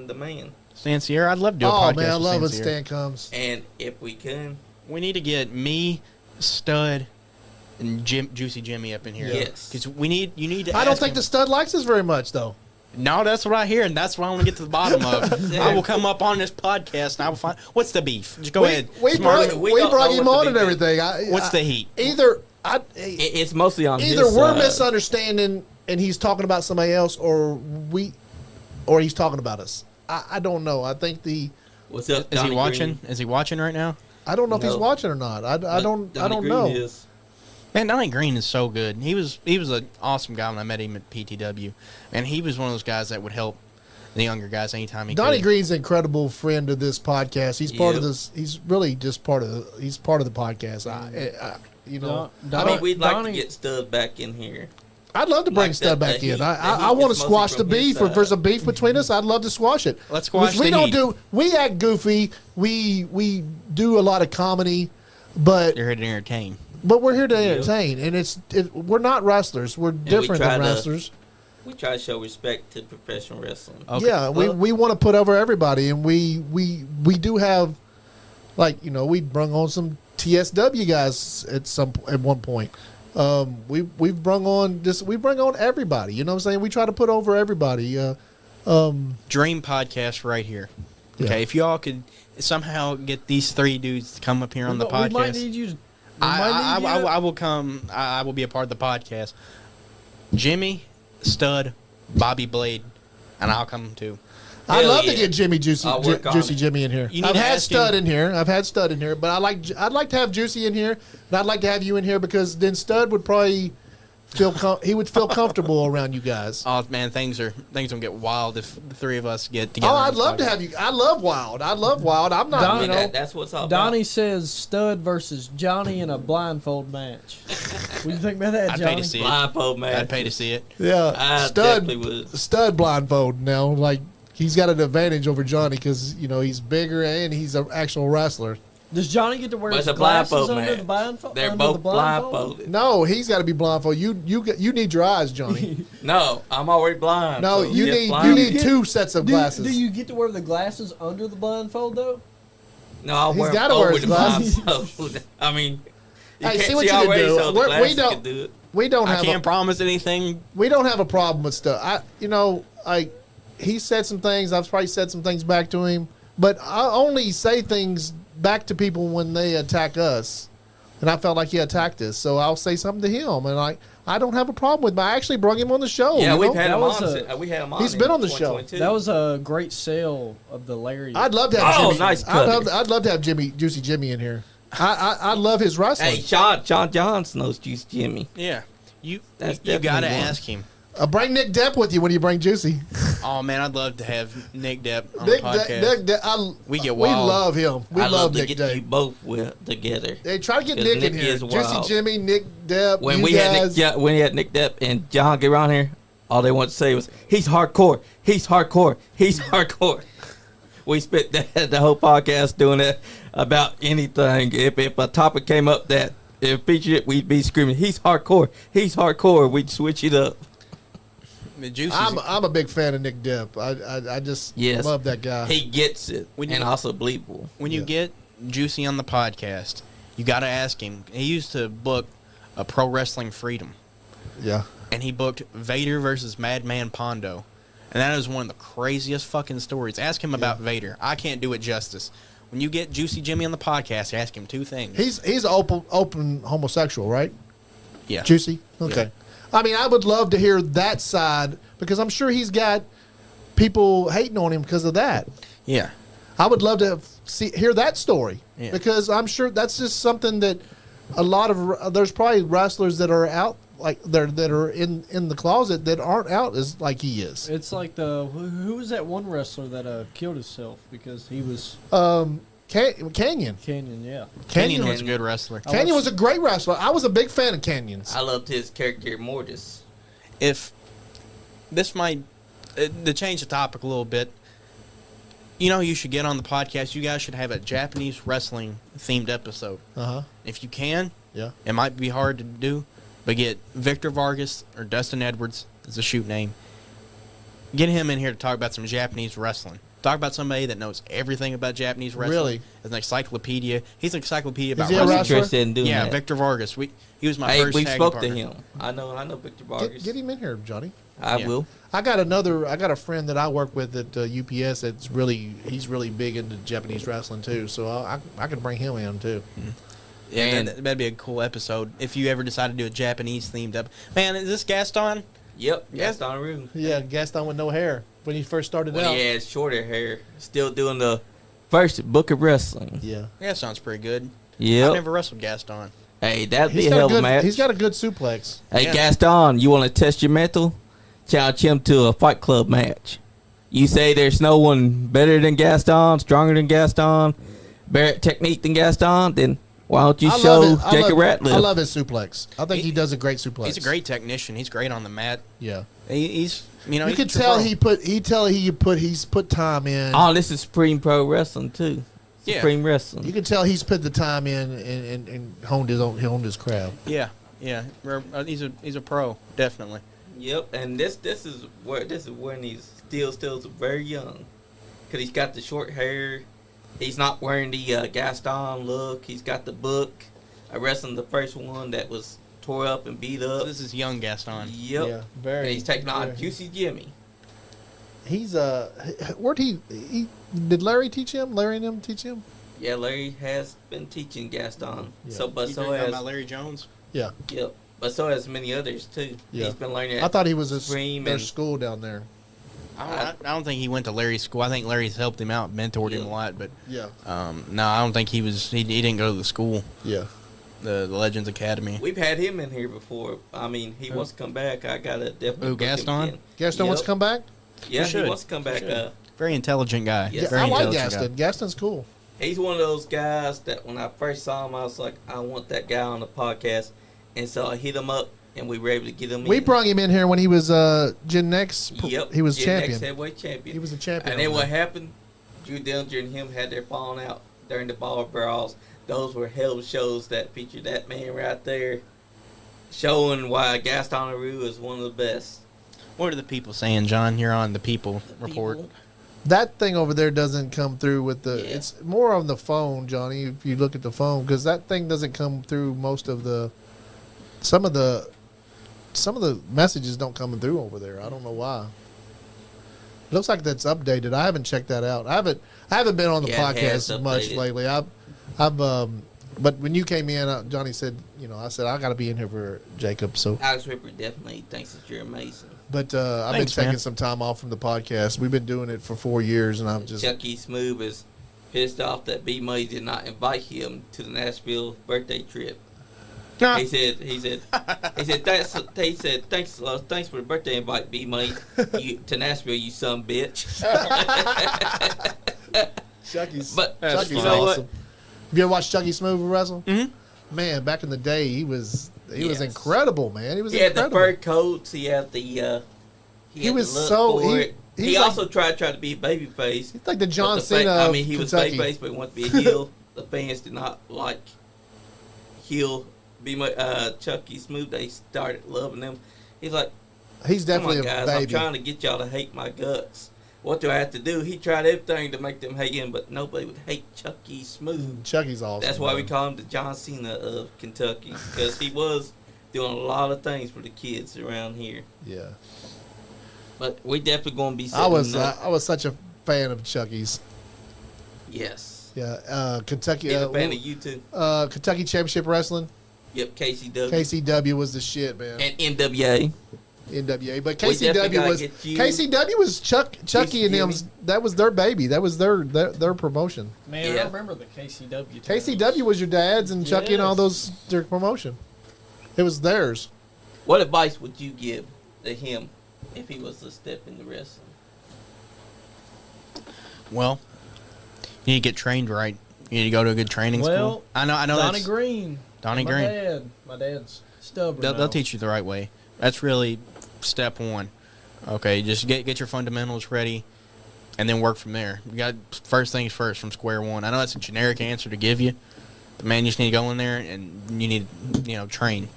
the man. Stan Sierra, I'd love to do a Oh podcast man, I with love when Sierra. Stan comes. And if we can, We need to get me, Stud, and Juicy Jimmy up in here. Yes. Because you need to I don't ask think him- the stud likes us very much, though. No, that's what I hear, and that's what I want to get to the bottom of. I will come up on this podcast, and I will find... What's the beef? Just go ahead. We Smartly. brought, we we don't brought know him what on the and beef everything. What's the heat? Either it's mostly on either his we're side. misunderstanding and he's talking about somebody else, or he's talking about us. I don't know. I think What's up, Is he Donnie watching? Green? Is he watching right now? I don't know if he's No. watching or not. I don't Donnie Green know. is. Man, Donnie Green is so good. He was an awesome guy when I met him at PTW, and he was one of those guys that would help the younger guys anytime he Donnie could. Green's an incredible friend of this podcast. He's part of Yep. this. He's really just part of the podcast. You know, I mean, we'd like Donnie- to get Stud back in here. I'd love to bring like Stud that- back the in. heat- the I heat want to is mostly squash the from his beef. If side. there's a beef between us, I'd love to squash it. Let's squash we the don't heat. do. We act goofy. We do a lot of comedy, but They're here to entertain. we're here to entertain, and we're not wrestlers. We're different try than to- wrestlers. We try to show respect to professional wrestling. Okay. Yeah, Well, we want to put over everybody, and we do have, like, you know, we brung on some TSW guys at one point. We bring on everybody. You know what I'm saying? We try to put over everybody. Dream podcast right here. Yeah. Okay, if y'all could somehow get these three dudes to come up here on the We might podcast, need you. I will come. I will be a part of the podcast. Jimmy, Stud, Bobby Blade, and I'll come too. I'd Hell love to yeah. get Juicy on it. Jimmy in here. You need I've to had ask Stud him- in here. But I'd like to have Juicy in here, and I'd like to have you in here because then Stud would probably he would feel comfortable around you guys. Oh man, things gonna get wild if the three of us get together. Oh, on I'd this love to podcast. have you. I love Wild. I'm not, Don- I you mean, know. that's what's up. Donnie says Stud versus Johnny in a blindfold match. What do you think about that, I'd Johnny? pay to see it. Blindfold man. I'd pay to see it. Yeah, I Stud. definitely would. Stud blindfold now. Like he's got an advantage over Johnny because he's bigger and he's an actual wrestler. Does Johnny get to wear But his it's a glasses blindfold under match. the blindfold? They're under the both blindfold? blindfolded. No, he's got to be blindfold. You need your eyes, Johnny. No, I'm already blind. No, so you just need blind me. two sets of glasses. Do you get to wear the glasses under the blindfold though? No, I'll He's wear gotta them wear over his the glasses. blindfold. I mean, you Hey, can't see what you can already, do. so the We glasses don't- can do it. we don't I have can't promise anything. we don't have a problem with stuff. He said some things. I've probably said some things back to him, but I only say things back to people when they attack us. And I felt like he attacked us, so I'll say something to him. And I don't have a problem with him. I actually brought him on the show. Yeah, you we've know? had That him was on. We had him on. He's in been on the show. 2022. That was a great sale of the Lariat. I'd love to have Oh, Jimmy. nice cut. I'd love to have Juicy Jimmy in here. I love his wrestling. Hey, John Johns knows Juice Jimmy. Yeah, you That's you gotta definitely one. ask him. Bring Nick Depp with you when you bring Juicy. Oh man, I'd love to have Nick Depp on the podcast. We get we wild. love him. We I love to Nick get Depp. you both together. Hey, try to get 'Cause Nick in Nick here. is Juicy wild. Jimmy, Nick Depp. When you we guys. had Nick Depp and John get around here, all they want to say was, "He's hardcore. He's hardcore. He's hardcore." We spent the whole podcast doing that about anything. If a topic came up that it featured it, we'd be screaming, "He's hardcore. He's hardcore." We'd switch it up. The Juicy's I'm a big fan of Nick Depp. I just Yes. love that guy. He gets it, When and you- also believable. when you Yeah. get Juicy on the podcast, you got to ask him. He used to book a Pro Wrestling Freedom, Yeah. and he booked Vader versus Madman Pondo, and that is one of the craziest fucking stories. Ask him about Vader. I can't do it justice. When you get Juicy Jimmy on the podcast, ask him two things. He's open homosexual, right? yeah, Juicy? Okay. I mean, I would love to hear that side because I'm sure he's got people hating on him because of that. yeah. I would love to hear that story Yeah. because I'm sure that's just something that a lot of there's probably wrestlers that are out like that are in the closet that aren't out as like he is. It's like who was that one wrestler that killed himself because he was Canyon. Canyon? Yeah. Canyon was a good wrestler. Canyon was a great wrestler. I was a big fan of Canyon's. I loved his character Mortis. If this might to change the topic a little bit, you should get on the podcast. You guys should have a Japanese wrestling themed episode. Uh-huh. If you can, Yeah. it might be hard to do, but get Victor Vargas or Dustin Edwards is a shoot name. Get him in here to talk about some Japanese wrestling. Talk about somebody that knows everything about Japanese wrestling. Really? As an encyclopedia. He's an encyclopedia about he a I'm wrestling. wrestler? interested in doing Yeah, that. Victor Vargas. He was my Hey, first we tag spoke partner. to him. I know Victor Vargas. Get him in here, Johnny. I Yeah. will. I got a friend that I work with at UPS he's really big into Japanese wrestling too, so I could bring him in too. Yeah, And- that'd be a cool episode if you ever decide to do a Japanese themed up. Man, is this Gaston? Yep, Yes. Gaston Rue. Yeah, Gaston with no hair when he first started When out. he had shorter hair, still doing the first book of wrestling. Yeah, Gaston's pretty good. I've Yep. never wrestled Gaston. Hey, that'd be he's a got hell a of a good. match. He's got a good suplex. Hey, Yeah. Gaston, you want to test your mental? Challenge him to a Fight Club match. You say there's no one better than Gaston, stronger than Gaston, better technique than Gaston, then why don't you show Jacob Ratliff? I love his suplex. I think he does a great suplex. He's a great technician. He's great on the mat. Yeah, He's you he's could a true tell pro. he's put time in. Oh, this is Supreme Pro Wrestling, too. Yeah. Supreme You Wrestling. can tell he's put the time in and honed his craft. Yeah. He's a pro, definitely. Yep, and this is when he's still very young, cause he's got the short hair. He's not wearing the Gaston look. He's got the book. I wrestled the first one that was tore up and beat up. This is young Gaston. Yep. Yeah, very. And he's taking on very- Juicy Jimmy. He's where'd he did Larry teach him? Larry and him teach him? Yeah, Larry has been teaching Gaston. Yeah. So, but You so talking has about Larry Jones? Yeah. yep. But so has many others too. Yeah. He's been learning. I thought he was Scream their and- school down there. I don't think he went to Larry's school. I think Larry's helped him out, mentored him a lot. But Yeah. no, I don't think he didn't go to the school, Yeah. the Legends Academy. We've had him in here before. I mean, he wants to come back. I gotta definitely. Who, book him Gaston? again. Gaston wants to come back? Yeah, He should. he wants to come back. should. Very intelligent guy. Yeah, Very I like intelligent Gaston. Gaston's cool. He's one of those guys that when I first saw him, I was like, I want that guy on the podcast. And so I hit him up, and we were able to get him We in. brought him in here when he was Gen Next. Yep. He was Gen champion. X heavyweight champion. He was a champion. And then over what there. happened? Drew Dillinger and him had their falling out during the ball brawls. Those were hell of shows that featured that man right there, showing why Gaston Leroux is one of the best. What are the people saying, John? You're on the People report. People- That thing over there doesn't come through with the. Yeah. It's more on the phone, Johnny. If you look at the phone, because that thing doesn't come through most of the. Some of the messages don't come through over there. I don't know why. It looks like that's updated. I haven't checked that out. I haven't been on the Yeah, it has podcast much updated. lately. But when you came in, Johnny said, I said I got to be in here for Jacob. So, Alex Ripper definitely thinks that you're amazing. but I've Thanks, been taking man. some time off from the podcast. We've been doing it for 4 years, and I'm just. Chucky Smooth is pissed off that B Money did not invite him to the Nashville birthday trip. He said thanks for the birthday invite, B Money, to Nashville, you son of a bitch. Chucky's, But That's Chucky's funny. awesome. Have you ever watched Chucky Smooth wrestle? Mm-hmm. Man, back in the day, he was Yes. incredible, man. He was He had the incredible. fur coats. He had the. He had was the look so- for he- it. he's He like- also tried to be a babyface. He's like the John but the Cena I of mean, he was Kentucky. babyface, but he wanted to be a heel. The fans did not like heel. Chucky Smooth. They started loving him. He's like, He's come definitely on, guys, a I'm baby. trying to get y'all to hate my guts. What do I have to do? He tried everything to make them hate him, but nobody would hate Chucky Smooth. Chucky's awesome. That's why we man. call him the John Cena of Kentucky, because he was doing a lot of things for the kids around here. Yeah, But we definitely going to be. I was setting up- I was such a fan of Chucky's. yes. Yeah, Kentucky. Been a fan of you too. Kentucky Championship Wrestling. Yep, KCW KCW was the shit, man. and NWA. NWA, but We definitely KCW gotta was get you- KCW was Chucky and them's. That was their baby. That was their promotion. Man, Yeah. I remember the KCW. times. KCW was your dad's and Chucky and all Yes. those their promotion. It was theirs. What advice would you give to him if he was to step into wrestling? Well, you need to get trained right. You need to go to a good training Well, school. I know. Donnie That's, Green. Donnie my Green. My dad's stubborn. They'll now. teach you the right way. That's really step one. Okay, just get your fundamentals ready, and then work from there. You got first things first from square one. I know that's a generic answer to give you, but man, you just need to go in there and you need train.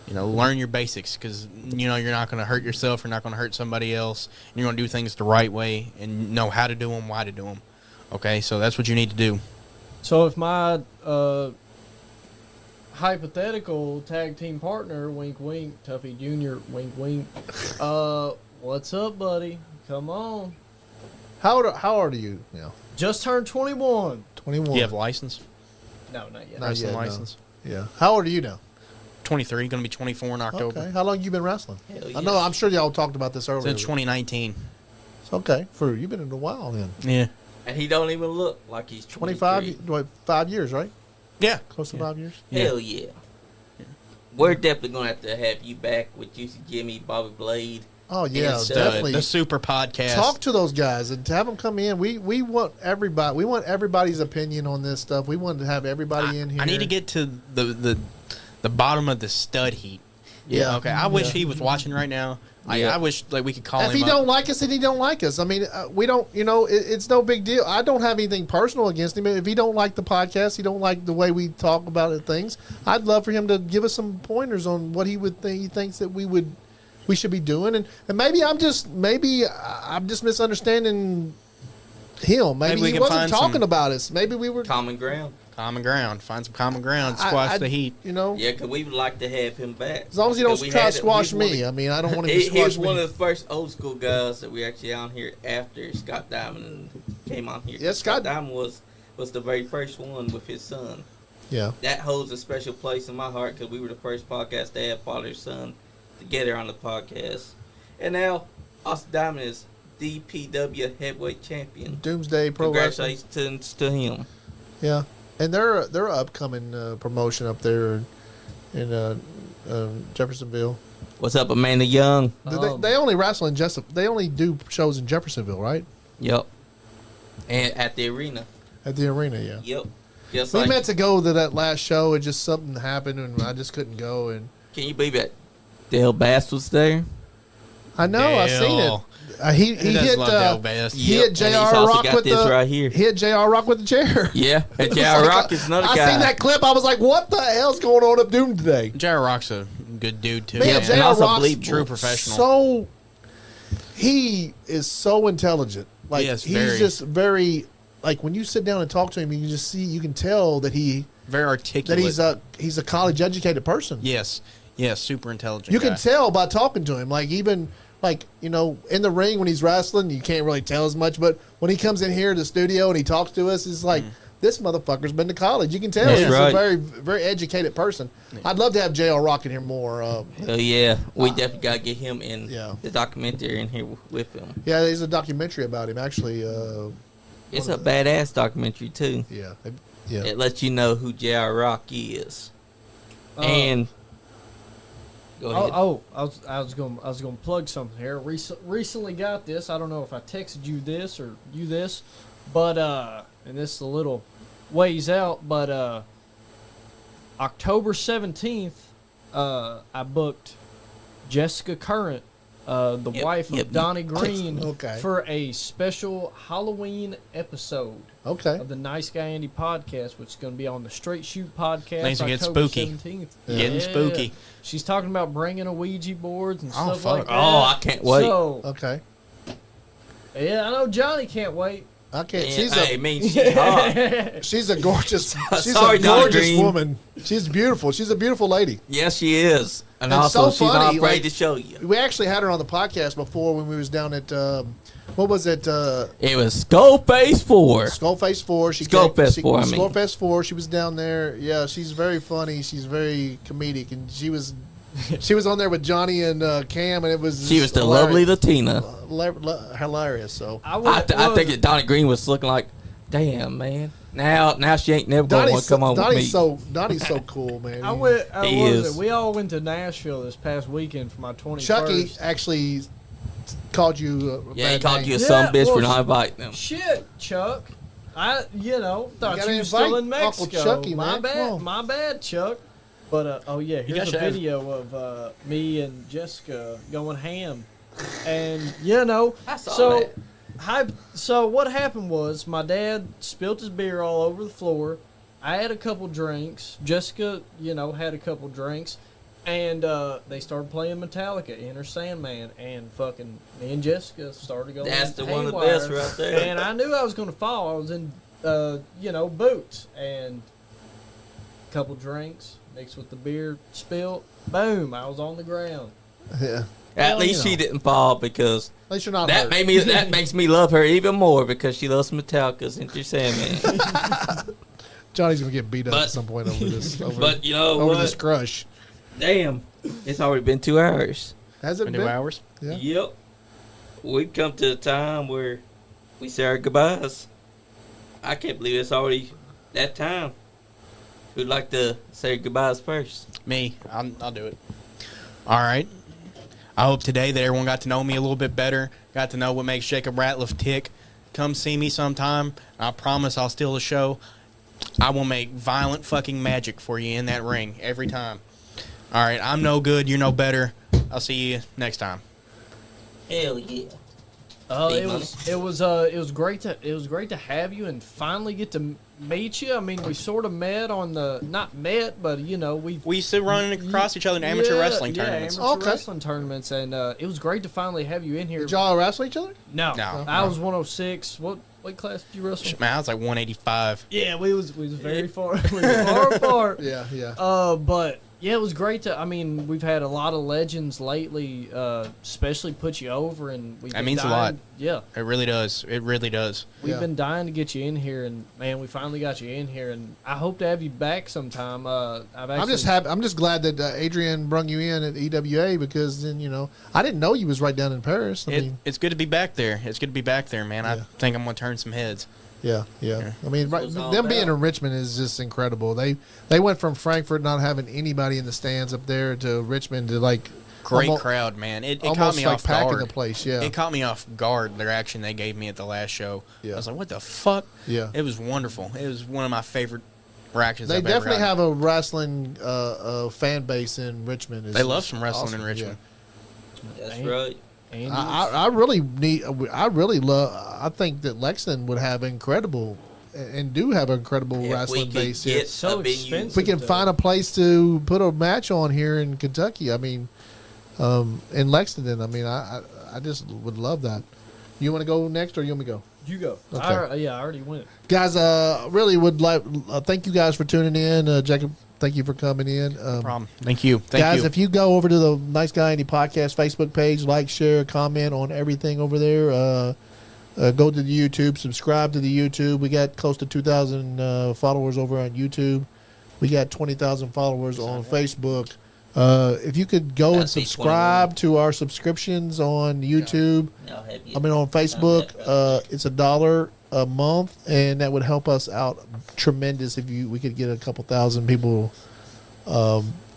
Learn your basics because you're not going to hurt yourself. You're not going to hurt somebody else. And you're going to do things the right way and know how to do them, why to do them. Okay, so that's what you need to do. So if my hypothetical tag team partner, wink wink, Tuffy Jr., wink wink, what's up, buddy? Come on. How old are you now? Just turned 21. 21. You have a license, No, not yet. Not wrestling yet, no. license. Yeah. How old are you now? 23, going to be 24 in October. Okay. How long you been wrestling? Hell I know. yes. I'm sure y'all talked about this earlier. Since 2019. Okay. You've been in a while then. Yeah. And he don't even look like he's 25. What, 5 years, right? Yeah. Close to 5 years. Hell yeah. We're definitely going to have you back with Juicy Jimmy, Bobby Blade. Oh yeah, It's, definitely. The Super Podcast. Talk to those guys and to have them come in. We want everybody. We want everybody's opinion on this stuff. We want to have everybody in here. I need to get to the bottom of the stud heat. Yeah. Okay. I wish Yeah. he was watching right now. Yeah. I wish we could call If him he up. don't like us, then he don't like us. I mean, we don't. It's no big deal. I don't have anything personal against him. If he don't like the podcast, he don't like the way we talk about it, things. I'd love for him to give us some pointers on what he would think. He thinks that we should be doing, and maybe I'm just misunderstanding him. Maybe we he can wasn't find talking some about us. Maybe we were. Common ground. Common ground. Find some common ground. Squash the heat. You know, Yeah, because we would like to have him back. as long as he don't 'Cause we try to had- squash we me. wanted- I mean, I don't want him to He squash was me. one of the first old school guys that we actually on here after Scott Diamond came on here. Yeah, Scott- Diamond was the very first one with his son. Yeah. That holds a special place in my heart because we were the first podcast to have father and son together on the podcast. And now, Austin Diamond is DPW heavyweight champion. Doomsday Pro Wrestling. Congratulations to him. Yeah, and they're upcoming promotion up there in Jeffersonville. What's up, Amanda Young? They only wrestle in They only do shows in Jeffersonville, right? Yep. And at the arena. At the arena, yeah. Yep. Just We like, meant to go to that last show, and just something happened, and I just couldn't go. And can you believe it? Dale Bass was there. I know, I seen it. Dale. He does hit love Dale Bass. he Yep, hit and Jr. he's also Rock got with this the right here. He hit Jr. Rock with the chair. Yeah, and It's J.R. like, Rock is another guy. I seen that clip. I was like, "What the hell's going on up Doom today?" J.R. Rock's a good dude, too. Man, Yeah, man. and J.R. also Rock's believable. True professional. So he is so intelligent. Like Yes, he's very. just very like when you sit down and talk to him, you can tell that Very articulate. he's a college educated person. Yes, super intelligent. You guy. can tell by talking to him. Like even like in the ring when he's wrestling, you can't really tell as much. But when he comes in here to the studio and he talks to us, it's like this motherfucker's been to college. You can tell That's he's right. a very very educated person. I'd love to have JL Rock in here more. Oh yeah, we definitely gotta get him in Yeah. the documentary in here with him. Yeah, there's a documentary about him actually. It's a badass documentary too. Yeah. It lets you know who J.R. Rock is. And go ahead. I was going to plug something here. Recently got this. I don't know if I texted you this or you this, but and this is a little ways out, but October 17th, I booked Jessica Current, the Yep, wife yep. of Donnie Green, Okay. for a special Halloween episode Okay. of the Nice Guy Andy podcast, which is going to be on the Straight Shoot podcast. Things will get October spooky. 17th. Getting spooky. She's talking about bringing a Ouija boards and Oh, stuff fuck. like that. Oh, I can't wait. So, Okay. yeah, I know Johnny can't wait. I can't. And, She's hey, I mean, she's hot. she's a gorgeous. She's Sorry, a Donnie gorgeous Green. woman. She's beautiful. She's a beautiful lady. Yes, she is. And It's also, so she's not funny, afraid like- to show you. We actually had her on the podcast before when we was down at what was it? It was Skullface 4. Skullface 4. Skullfest 4, I mean. Skullfest 4. She was down there. Yeah, she's very funny. She's very comedic, and she was on there with Johnny and Cam, and it was She was the hilarious. lovely Latina. Hilarious. So I think that Donnie Green was looking like, damn, man. Now she ain't never going to want to come on with me. Donnie's so cool, man. He is. We all went to Nashville this past weekend for my 21st. Chucky actually called you. Yeah, he bad called name. you a Yeah, son bitch for well, not inviting them. Shit, Chuck. I thought You gotta you were still in invite Uncle Mexico. Chucky, my man. Come bad, on. my bad, Chuck. But here's guys a should have- video of me and Jessica going ham, and I saw so. that. So what happened was my dad spilt his beer all over the floor. I had a couple drinks. Jessica, had a couple drinks, and they started playing Metallica, Enter Sandman, and fucking me and Jessica started going. That's the one of the haywire. best right there. And I knew I was going to fall. I was in, boots, and a couple drinks mixed with the beer spilt. Boom! I was on the ground. Yeah. At Well, least she didn't fall because At least you're not that hurt. that makes me love her even more because she loves Metallica's Enter Sandman. Johnny's gonna get beat up But- at some point over this. But you know over this what? crush. Damn, it's already been 2 hours. Has it 2 been? hours. Yeah. Yep. We've come to a time where we say our goodbyes. I can't believe it's already that time. Who'd like to say goodbyes first? Me. I'll do it. All right. I hope today that everyone got to know me a little bit better, got to know what makes Jacob Ratliff tick. Come see me sometime. I promise I'll steal the show. I will make violent fucking magic for you in that ring every time. All right. I'm no good. You're no better. I'll see you next time. Hell yeah. It Big was great to have you and finally get to meet you. I mean, we sort of met on not met, but we used to run across each other in amateur wrestling tournaments. amateur Okay. wrestling tournaments, and it was great to finally have you in here. Did y'all wrestle each other? No, No. I was 106. What class did you wrestle? Man, I was like 185. Yeah, we was very far. We was far apart. Yeah, yeah. But yeah, it was great to. I mean, we've had a lot of legends lately, especially put you over, and we've That been means a dying- lot. Yeah, It really does. It really does. we've Yeah. been dying to get you in here, and man, we finally got you in here, and I hope to have you back sometime. I'm just happy. I'm just glad that Adrian brung you in at EWA because then I didn't know you was right down in Paris. I mean, It's good to be back there. It's good to be back there, man. I Yeah. think I'm gonna turn some heads. yeah. I mean, That's what it's all them being about. in Richmond is just incredible. They went from Frankfurt not having anybody in the stands up there to Richmond to like Great almo- crowd, man. It caught almost me like off packing guard. the place. Yeah, It caught me off guard. Their action they gave me at the last show. Yeah. I was like, what the fuck? yeah. It was wonderful. It was one of my favorite reactions. They I've ever definitely gotten. have a wrestling fan base in Richmond. They love some wrestling awesome, in Richmond. That's Dang. right. Andy, I really need. I really love. I think that Lexington would have incredible, and do have an incredible If we wrestling could base here. get So a venue- expensive. If we can find a place to put a match on here in Kentucky, I mean, in Lexington, I mean, I just would love that. You want to go next, or you want me to go? you go. Okay. I already went. Guys, really would like thank you guys for tuning in. Jacob, thank you for coming in. No problem. Thank you. Thank Guys, you. if you go over to the Nice Guy Andy Podcast Facebook page, like, share, comment on everything over there. Go to the YouTube, subscribe to the YouTube. We got close to 2,000 followers over on YouTube. We got 20,000 followers on Facebook. If you could go and That'd be subscribe to our subscriptions on YouTube, I'll have you I mean on Facebook, it's $1 a month, and that would help us out tremendous if we could get a couple thousand people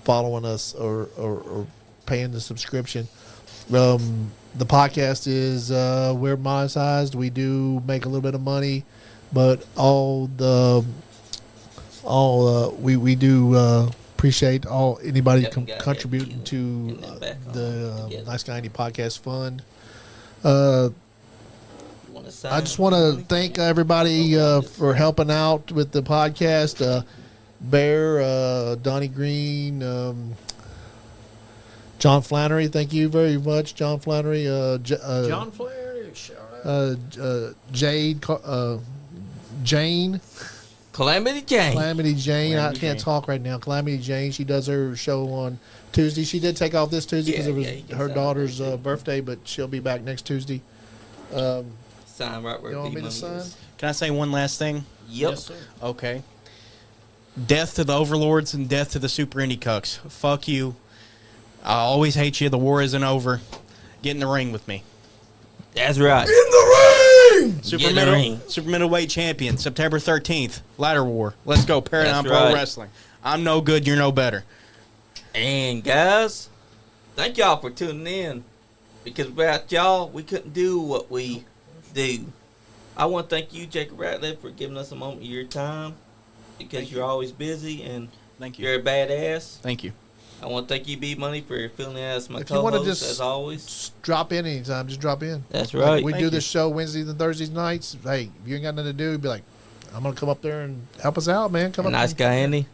following us or paying the subscription. The podcast is we're monetized. We do make a little bit of money, but we do appreciate anybody Yep, gotta have contributing you to and then back on the together. Nice Guy Andy Podcast Fund. I I just want to thank everybody for helping out with the podcast. Bear, Donnie Green, John Flannery. Thank you very much, John Flannery. John Flair, shout out. Jane, Calamity Jane. Calamity Jane. I Calamity can't Jane. talk right now. Calamity Jane. She does her show on Tuesday. She did take off this Tuesday because Yeah, it was yeah, you can her sign daughter's that too. birthday, but she'll be back next Tuesday. Sign right where You want me to D-Money sign? is. Can I say one last thing? Yep. Yes, sir. Okay. Death to the overlords and death to the super indie cucks. Fuck you. I always hate you. The war isn't over. Get in the ring with me. That's right. Super, Get in the ring. super middleweight champion, September 13th. Ladder war. Let's go. Paradigm That's Pro right. Wrestling. I'm no good. You're no better. And guys, thank y'all for tuning in. Because without y'all, we couldn't do what we do. I want to thank you, Jacob Ratliff, for giving us a moment of your time. Because Thank you're you. always busy and Thank you. you're a badass. Thank you. I want to thank you, B-Money, for filling as my If you wanna co-host just- as always. Just drop in anytime. Just drop in. That's right. We Thank do you. this show Wednesdays and Thursdays nights. Hey, if you ain't got nothing to do, be like, I'm gonna come up there and help us out, man. Come up. Nice guy, Andy.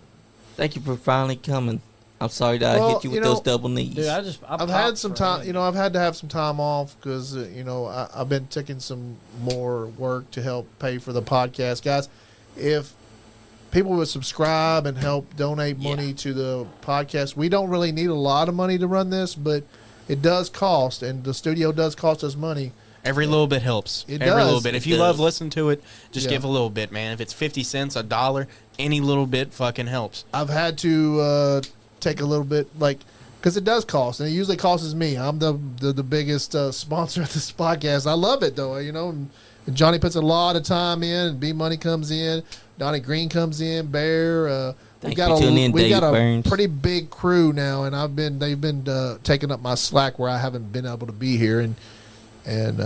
Thank you for finally coming. I'm sorry that I Well, hit you with you know, those double knees. Dude, I've I've had some time. I've had to have some time off because I've been taking some more work to help pay for the podcast, guys. If people would subscribe and help donate money to the podcast, we don't really need a lot of money to run this, but it does cost, and the studio does cost us money. Every little bit helps. It Every little does. bit. It If you love does. listening to it, just Yeah. give a little bit, man. If it's 50 cents, $1, any little bit fucking helps. I've had to take a little bit, because it does cost, and it usually costs me. I'm the biggest sponsor of this podcast. I love it, though, and Johnny puts a lot of time in, and B Money comes in, Donnie Green comes in, Bear. Thank you for tuning in, we got Dave a Burns. pretty big crew now, and they've been taking up my slack where I haven't been able to be here, and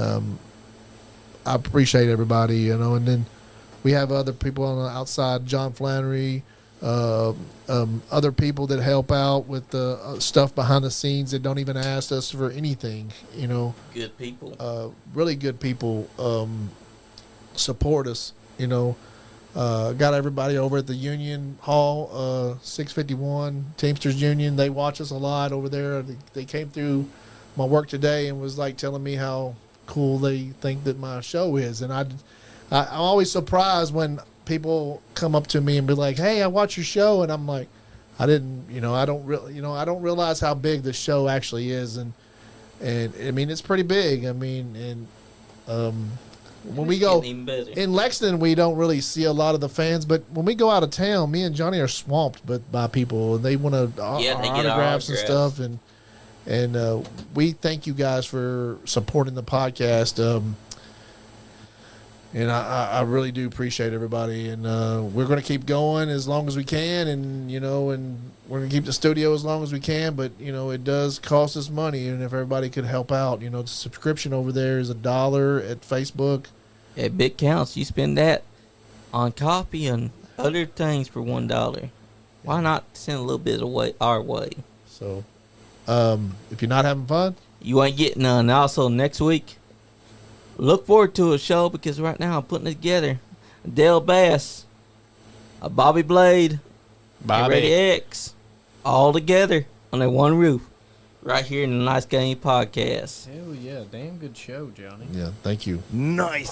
I appreciate everybody, and then we have other people on the outside, John Flannery, other people that help out with the stuff behind the scenes that don't even ask us for anything, Good people. really good people support us, got everybody over at the Union Hall, 651 Teamsters Union. They watch us a lot over there. They came through my work today and was like telling me how cool they think that my show is, and I I'm always surprised when people come up to me and be like, "Hey, I watch your show," and I'm like, I didn't, I don't realize how big the show actually is, and I mean it's pretty big. I mean, and when we go Getting even better. in Lexington, we don't really see a lot of the fans, but when we go out of town, me and Johnny are swamped by people, and they want to Yeah, they get our autographs and autographs. stuff, and we thank you guys for supporting the podcast. And I really do appreciate everybody, and we're going to keep going as long as we can, and and we're going to keep the studio as long as we can. But it does cost us money, and if everybody could help out, the subscription over there is $1 at Facebook. At big counts, you spend that on coffee and other things for $1. Why not send a little bit away our way? So, if you're not having fun, You ain't getting none. Also, next week, look forward to a show because right now I'm putting it together. Dale Bass, a Bobby Blade, Bobby. Ready X, all together under one roof, right here in the Nice Game Podcast. Hell yeah, damn good show, Johnny. yeah, thank you. Nice